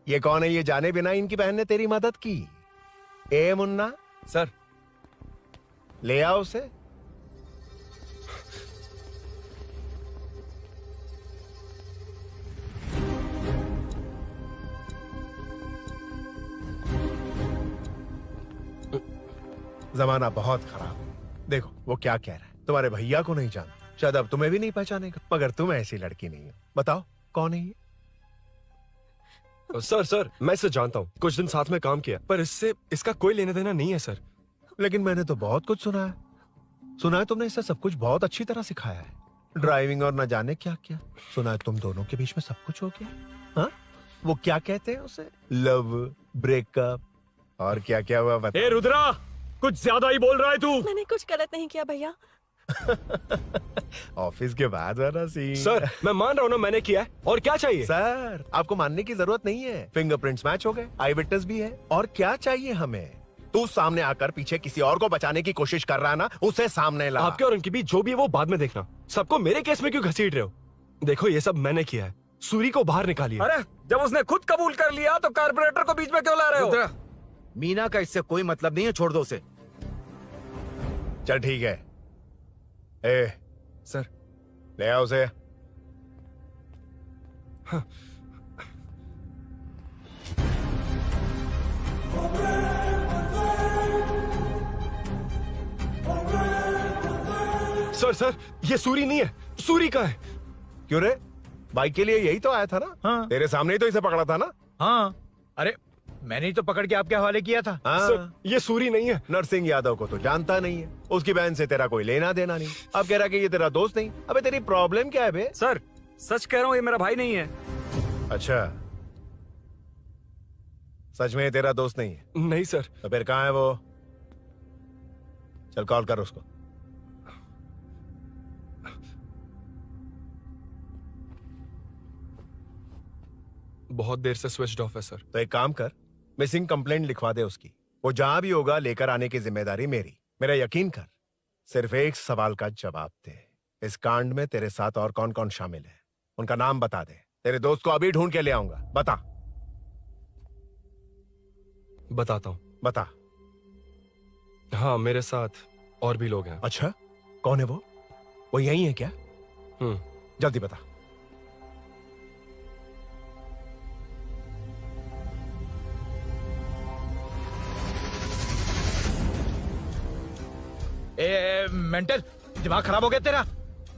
S14: ये कौन है ये जाने बिना इनकी बहन ने तेरी मदद की। ए मुन्ना
S10: सर,
S14: ले आओ उसे। जमाना बहुत खराब है। देखो वो क्या कह रहा है। तुम्हारे भैया को नहीं जानता, शायद अब तुम्हें भी नहीं पहचानेगा, मगर तुम ऐसी लड़की नहीं हो। बताओ कौन है ये?
S4: सर मैं इसे जानता हूँ, कुछ दिन साथ में काम किया, पर इससे इसका कोई लेना देना नहीं है सर।
S14: लेकिन मैंने तो बहुत कुछ सुना है। सुना है तुमने इसे सब कुछ बहुत अच्छी तरह सिखाया है, ड्राइविंग और न जाने क्या क्या। सुना है तुम दोनों के बीच में सब कुछ हो गया। हाँ, वो क्या कहते हैं उसे, लव, ब्रेकअप और क्या क्या हुआ बता।
S4: ए रुद्रा, कुछ ज्यादा ही बोल रहा है तू।
S8: मैंने कुछ गलत नहीं किया भैया।
S14: ऑफिस के बाद वाला सीन।
S4: सर मैं मान रहा हूँ ना मैंने किया है, और क्या चाहिए?
S14: सर आपको मानने की जरूरत नहीं है, फिंगरप्रिंट्स मैच हो गए, आई विटनेस भी है, और क्या चाहिए हमें? तू सामने आकर पीछे किसी और को बचाने की कोशिश कर रहा है ना, उसे सामने ला।
S4: आपके और उनके बीच जो भी है वो बाद में देखना, सबको मेरे केस में क्यों घसीट रहे हो? देखो ये सब मैंने किया है, सूरी को बाहर निकालिए।
S10: अरे जब उसने खुद कबूल कर लिया तो कारपोरेटर को बीच में क्यों ला रहे हो? मीना का इससे कोई मतलब नहीं है, छोड़ दो उसे।
S14: चल ठीक है। ए
S10: सर,
S14: ले आओ उसे।
S4: हाँ। सर ये सूरी नहीं है, सूरी का है।
S14: क्यों रे, बाइक के लिए यही तो आया था ना?
S10: हाँ।
S14: तेरे सामने ही तो इसे पकड़ा था ना?
S10: हाँ, अरे मैंने ही तो पकड़ के आपके हवाले किया था।
S14: हाँ।
S4: सर ये सूरी नहीं है।
S14: नरसिंह यादव को तो जानता नहीं है, उसकी बहन से तेरा कोई लेना देना नहीं, अब कह रहा कि ये तेरा दोस्त नहीं। अबे तेरी प्रॉब्लम क्या है बे?
S20: सर सच कह रहा हूँ, ये मेरा भाई नहीं है।
S14: अच्छा, सच में ये तेरा दोस्त नहीं है?
S4: नहीं सर।
S14: तो फिर कहाँ है वो? चल कॉल कर उसको।
S4: बहुत देर से स्विच ऑफ है सर।
S14: तो एक काम कर, मिसिंग कंप्लेंट लिखवा दे उसकी। वो जहां भी होगा लेकर आने की जिम्मेदारी मेरी। मेरा यकीन कर, सिर्फ एक सवाल का जवाब दे, इस कांड में तेरे साथ और कौन कौन शामिल है, उनका नाम बता दे। तेरे दोस्त को अभी ढूंढ के ले आऊंगा। बता।
S4: बताता हूँ।
S14: बता।
S4: हाँ, मेरे साथ और भी लोग हैं।
S14: अच्छा, कौन है वो? वो यही है क्या? जल्दी बता।
S17: मेंटल दिमाग खराब हो गया तेरा?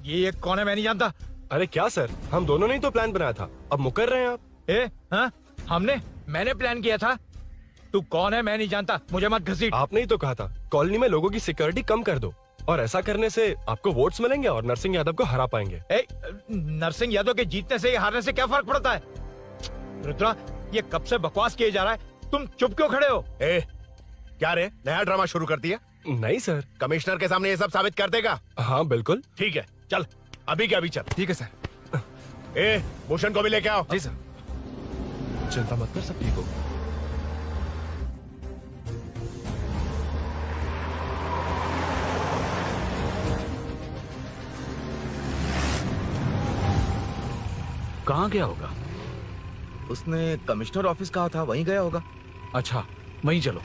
S17: ये कौन है मैं नहीं जानता।
S4: अरे क्या सर, हम दोनों ने ही तो प्लान बनाया था, अब मुकर रहे हैं आप?
S17: हाँ, मैंने प्लान किया था। तू कौन है मैं नहीं जानता, मुझे मत घसीट।
S4: आपने ही तो कहा था कॉलोनी में लोगों की सिक्योरिटी कम कर दो, और ऐसा करने से आपको वोट्स मिलेंगे और नरसिंह यादव को हरा पाएंगे।
S17: नरसिंह यादव के जीतने से या हारने से क्या फर्क पड़ता है? रुद्रा, ये कब से बकवास किए जा रहा है, तुम चुप क्यों खड़े हो?
S14: क्या रे, नया ड्रामा शुरू कर दिया?
S4: नहीं सर।
S14: कमिश्नर के सामने ये सब साबित कर देगा?
S4: हाँ बिल्कुल।
S14: ठीक है, चल अभी के अभी चल।
S10: ठीक है सर।
S14: भूषण को भी लेके आओ।
S10: जी सर।
S4: चिंता मत कर, सब ठीक होगा।
S16: कहाँ गया होगा?
S10: उसने कमिश्नर ऑफिस कहा था, वहीं गया होगा।
S16: अच्छा, वहीं चलो।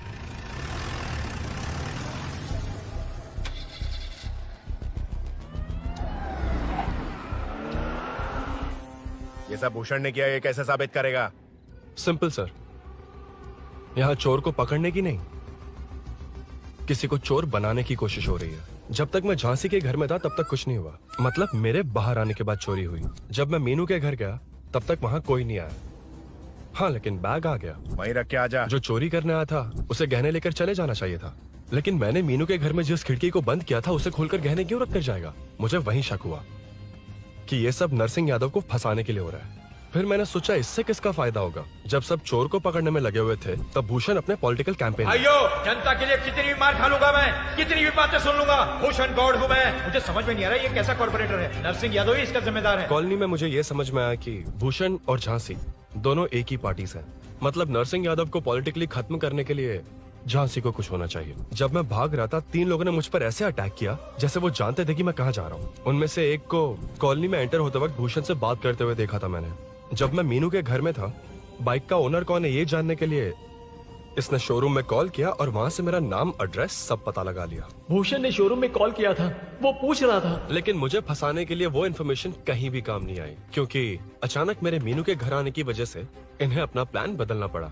S14: ये सब भूषण ने किया, ये कैसे साबित करेगा?
S4: सिंपल सर, यहाँ चोर को पकड़ने की नहीं, किसी को चोर बनाने की कोशिश हो रही है। जब तक मैं झांसी के घर में था तब तक कुछ नहीं हुआ, मतलब मेरे बाहर आने के बाद चोरी हुई। जब मैं मीनू के घर गया तब तक वहां कोई नहीं आया। हाँ, लेकिन बैग आ गया।
S14: वहीं रख के आ जा।
S4: जो चोरी करने आया था उसे गहने लेकर चले जाना चाहिए था, लेकिन मैंने मीनू के घर में जिस खिड़की को बंद किया था उसे खोलकर गहने क्यों रख कर जाएगा? मुझे वहीं शक हुआ कि ये सब नरसिंह यादव को फंसाने के लिए हो रहा है। फिर मैंने सोचा इससे किसका फायदा होगा। जब सब चोर को पकड़ने में लगे हुए थे तब भूषण अपने पॉलिटिकल कैंपेन
S20: भाइयों, जनता के लिए कितनी भी मार खा लूंगा मैं, कितनी भी बातें सुन लूंगा, भूषण गॉड हूँ मैं। मुझे समझ में नहीं आ रहा ये कैसा कॉर्पोरेटर है। नरसिंह यादव ही इसका जिम्मेदार है।
S4: कॉलोनी में मुझे ये समझ में आया कि भूषण और झांसी दोनों एक ही पार्टी से हैं। मतलब नरसिंह यादव को पॉलिटिकली खत्म करने के लिए झांसी को कुछ होना चाहिए। जब मैं भाग रहा था 3 लोगों ने मुझ पर ऐसे अटैक किया जैसे वो जानते थे कि मैं कहाँ जा रहा हूँ। उनमें से एक को कॉलोनी में एंटर होते वक्त भूषण से बात करते हुए देखा था मैंने। जब मैं मीनू के घर में था, बाइक का ओनर कौन है ये जानने के लिए इसने शोरूम में कॉल किया और वहाँ से मेरा नाम, एड्रेस सब पता लगा लिया।
S2: भूषण ने शोरूम में कॉल किया था, वो पूछ रहा था।
S4: लेकिन मुझे फंसाने के लिए वो इन्फॉर्मेशन कहीं भी काम नहीं आई, क्योंकि अचानक मेरे मीनू के घर आने की वजह से इन्हें अपना प्लान बदलना पड़ा।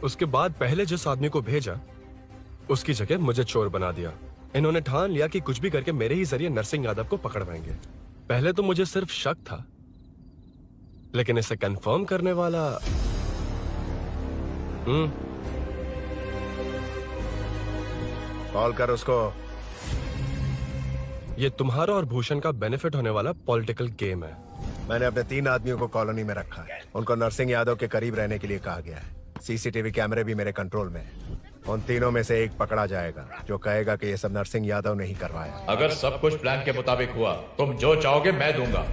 S4: उसके बाद पहले जिस आदमी को भेजा उसकी जगह मुझे चोर बना दिया। इन्होंने ठान लिया कि कुछ भी करके मेरे ही जरिए नरसिंह यादव को पकड़वाएंगे। पहले तो मुझे सिर्फ शक था, लेकिन इसे कंफर्म करने वाला
S14: कॉल कर उसको।
S4: ये तुम्हारा और भूषण का बेनिफिट होने वाला पॉलिटिकल गेम है।
S14: मैंने अपने 3 आदमियों को कॉलोनी में रखा है। उनको नरसिंह यादव के करीब रहने के लिए कहा गया है। सीसीटीवी कैमरे भी मेरे कंट्रोल में है। उन तीनों में से एक पकड़ा जाएगा जो कहेगा कि ये सब नरसिंह यादव ने ही करवाया।
S17: अगर सब कुछ प्लान के मुताबिक हुआ, तुम जो चाहोगे मैं दूंगा।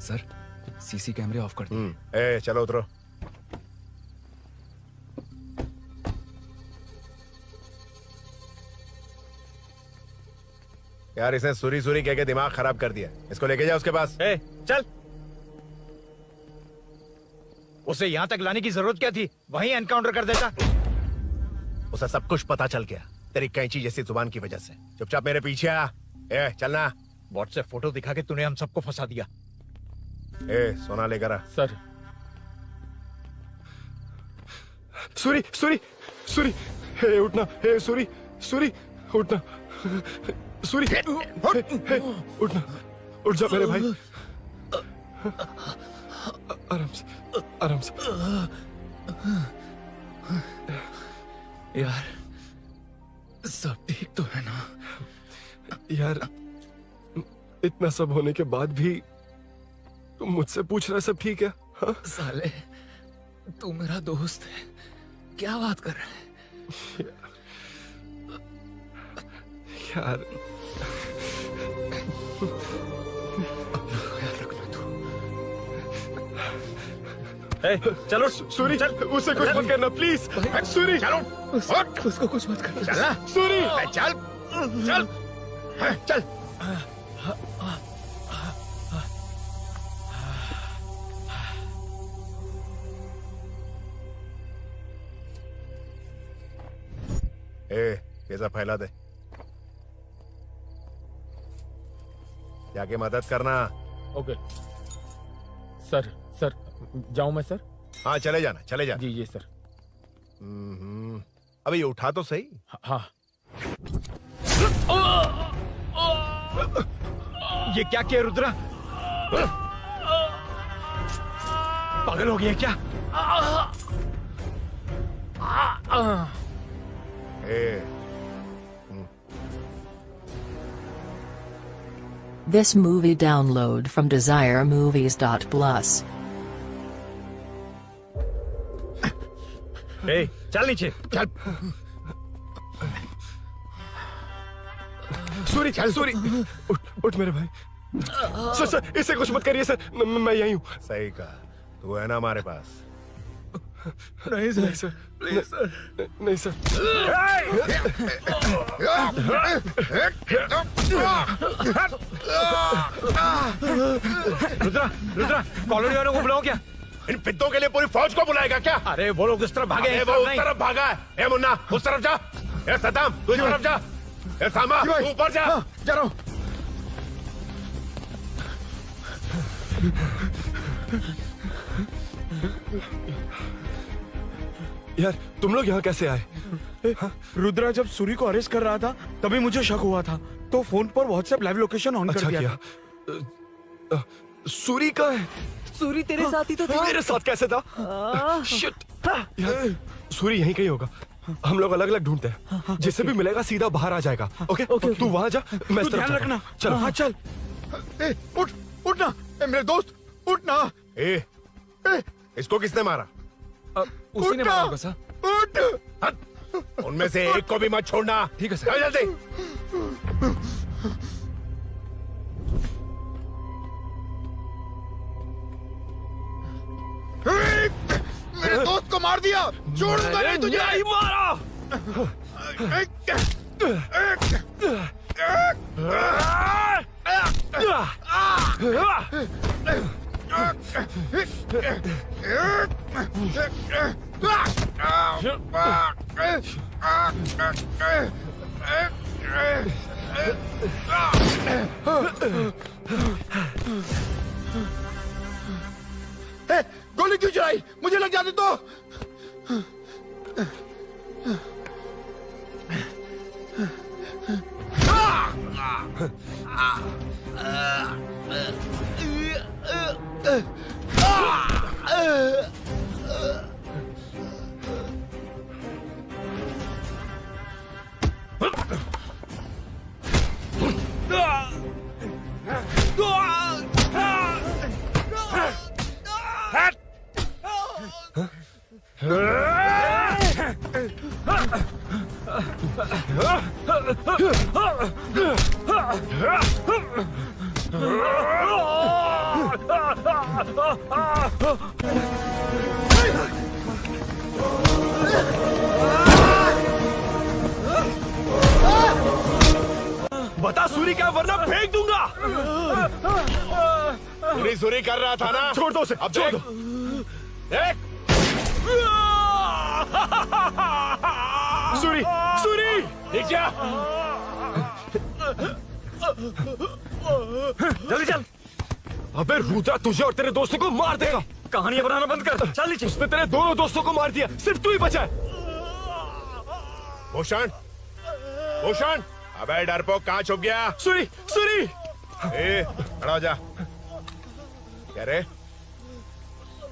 S1: सर, सीसी कैमरे ऑफ कर दिए।
S14: ए, चलो उतरो। यार इसने सुरी सुरी कह के दिमाग खराब कर दिया। इसको लेके जाओ उसके पास।
S20: ए, चल। उसे यहाँ तक लाने की जरूरत क्या थी? वहीं एनकाउंटर कर देता।
S14: उसे सब कुछ पता चल गया तेरी कैंची जैसी जुबान की वजह से। चुपचाप मेरे पीछे आ। ए, चलना।
S20: व्हाट्सएप फोटो दिखा के तूने हम सबको फंसा दिया।
S14: ए, सोना लेकर आ।
S20: सर।
S4: सूरी, सूरी, सूरी, हे उठना, हे सूरी, सूरी, उठना, सूरी, हे, उठना, उठ जा मेरे भाई। आराम से, आराम से।
S1: यार, सब ठीक तो है ना?
S4: यार, इतना सब होने के बाद भी तुम मुझसे पूछ रहा है सब ठीक है? हाँ?
S1: साले, तू मेरा दोस्त है, क्या बात कर रहा है?
S4: यार,
S1: याद रखना तू।
S20: चलो
S4: सूरी, चल, उसे कुछ मत करना प्लीज। सूरी,
S20: चलो,
S1: उसको कुछ मत करना।
S20: चलना।
S14: सूरी, चल, चल, चल। ए, ये सब फैला दे। जाके मदद करना।
S20: Okay sir. सर, जाऊं मैं सर?
S14: हाँ, चले जाना, चले जाना।
S20: जी सर।
S14: अबे ये उठा तो सही।
S20: हाँ। ये क्या किया रुद्रा? पागल हो गया क्या?
S15: This movie download from DesireMovies.plus.
S20: ए, चल नीचे, चल।
S4: सूरी, चल, सूरी, उठ मेरे भाई। सर, इसे कुछ मत करिए सर, मैं यहीं हूँ।
S14: सही कहा, तू है ना हमारे पास।
S19: नहीं सर, प्लीज सर,
S4: नहीं सर।
S20: रुद्रा, रुद्रा, कॉलोनी वालों को बुलाओ क्या?
S14: इन पिद्दों के लिए पूरी फौज को बुलाएगा क्या?
S20: अरे वो लोग उस तरफ भागे,
S14: अरे
S20: इस
S14: वो
S20: तरफ
S14: उस
S20: नहीं।
S14: तरफ भागा है। ए मुन्ना, उस तरफ जा। ए सद्दाम, तू इस तरफ जा। ए सामा, तू ऊपर जा।
S5: जा रहा हूँ।
S4: यार तुम लोग यहाँ कैसे आए?
S19: रुद्रा जब सूरी को अरेस्ट कर रहा था तभी मुझे शक हुआ था, तो फोन पर व्हाट्सएप लाइव लोकेशन ऑन कर दिया।
S4: सूरी का है?
S3: सूरी तेरे साथ ही तो था।
S4: मेरे साथ कैसे था? शिट। यार सूरी यहीं कहीं होगा। हम लोग अलग अलग ढूंढते हैं। जिससे भी मिलेगा सीधा बाहर आ जाएगा। ओके? तू वहां जा, मैं इस तरफ
S19: ध्यान
S4: जाता हूं।
S19: रखना।
S4: चलो।
S19: हाँ चल।
S5: उठ, उठना। मेरे दोस्त, उठना।
S14: इसको किसने मारा?
S1: उसी ने मारा होगा सर।
S14: उठ। उनमें से एक को भी मत छोड़ना।
S1: ठीक है सर।
S14: चल जल्दी।
S5: मेरे दोस्त को मार दिया। छोड़ूंगा नहीं तुझे।
S4: नहीं मारा।
S5: गोली क्यों चलाई? मुझे लग जाती तो।
S4: बता सूरी क्या, वरना फेंक दूंगा।
S14: सूरी सूरी कर रहा था ना?
S4: छोड़ दो उसे।
S14: अब
S4: छोड़
S14: देख।
S4: दो।
S14: देख।
S4: सूरी, सूरी,
S14: देख जा।
S4: जल्दी चल। अबे रुद्रा तुझे और तेरे दोस्तों को मार देगा।
S20: कहानियां बनाना बंद कर। चल नीचे।
S4: उसने तेरे दोनों दोस्तों को मार दिया, सिर्फ तू ही बचा है।
S14: भूषण, भूषण, अबे डरपोक कहाँ छुप गया?
S4: सूरी, सूरी।
S14: खड़ा हो जा। क्या रे?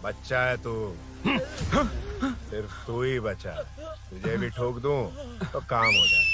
S14: बच्चा है तू। सिर्फ तू ही बचा है। तुझे भी ठोक दूं तो काम हो जाए।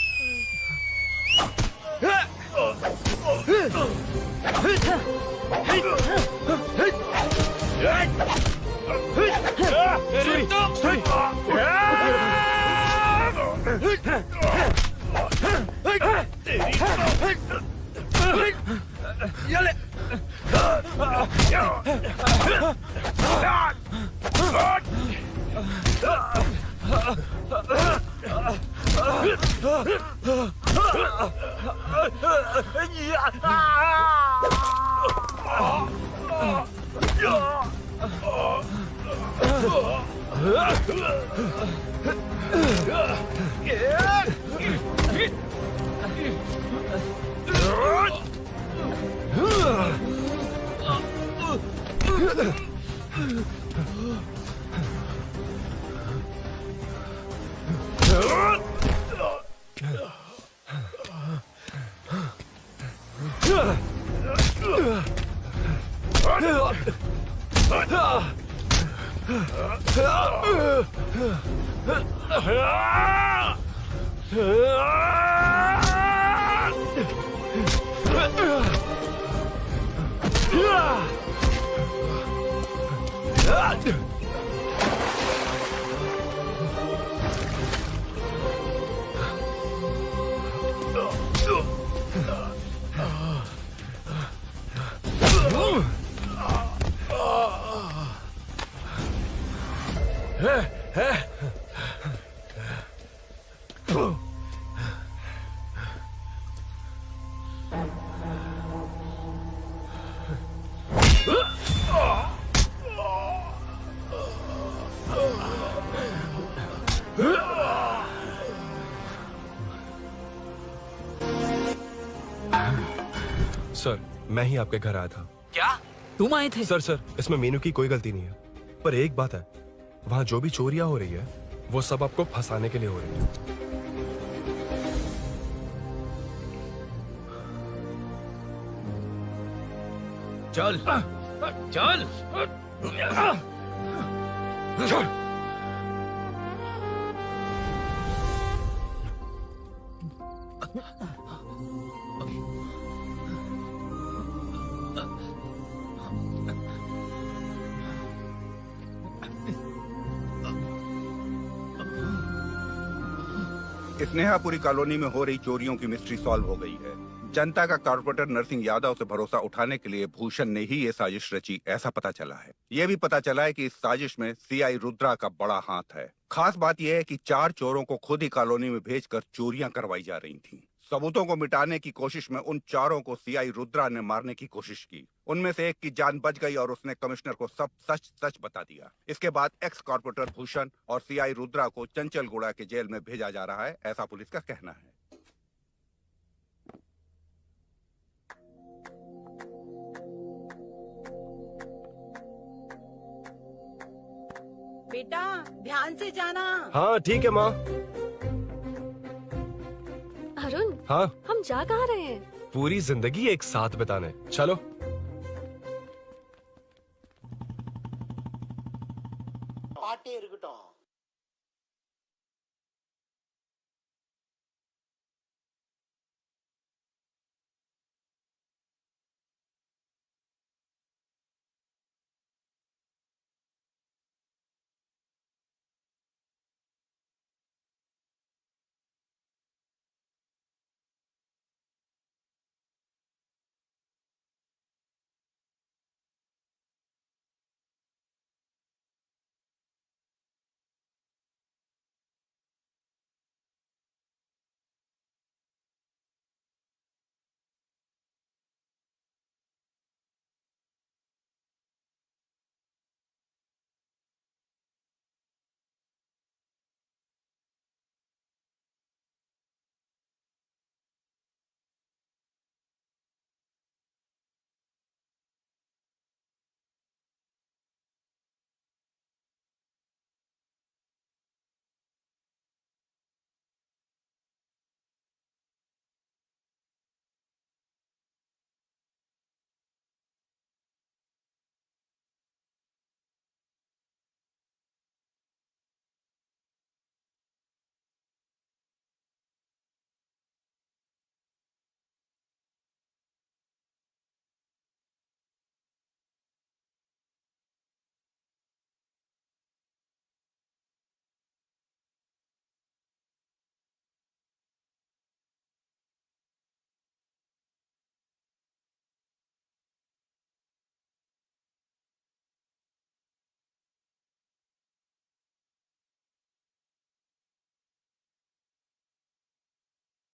S4: सर, मैं ही आपके घर आया था।
S3: क्या तुम आए थे?
S4: सर, इसमें मीनू की कोई गलती नहीं है, पर एक बात है, वहाँ जो भी चोरियां हो रही है वो सब आपको फंसाने के लिए हो रही है।
S1: चल चल चल।
S7: स्नेहापुरी कॉलोनी में हो रही चोरियों की मिस्ट्री सॉल्व हो गई है। जनता का कॉर्पोरेटर नरसिंह यादव से भरोसा उठाने के लिए भूषण ने ही ये साजिश रची, ऐसा पता चला है। ये भी पता चला है कि इस साजिश में सीआई रुद्रा का बड़ा हाथ है। खास बात यह है कि 4 चोरों को खुद ही कॉलोनी में भेजकर चोरियां करवाई जा रही थीं। सबूतों को मिटाने की कोशिश में उन 4 को सीआई रुद्रा ने मारने की कोशिश की। उनमें से एक की जान बच गई और उसने कमिश्नर को सब सच सच बता दिया। इसके बाद एक्स कॉर्पोरेटर भूषण और सीआई रुद्रा को चंचलगुड़ा के जेल में भेजा जा रहा है, ऐसा पुलिस का कहना है।
S13: बेटा ध्यान से जाना।
S4: हाँ ठीक है माँ।
S8: अरुण,
S4: हाँ,
S8: हम जा कहाँ रहे हैं?
S4: पूरी जिंदगी एक साथ बिताने। चलो।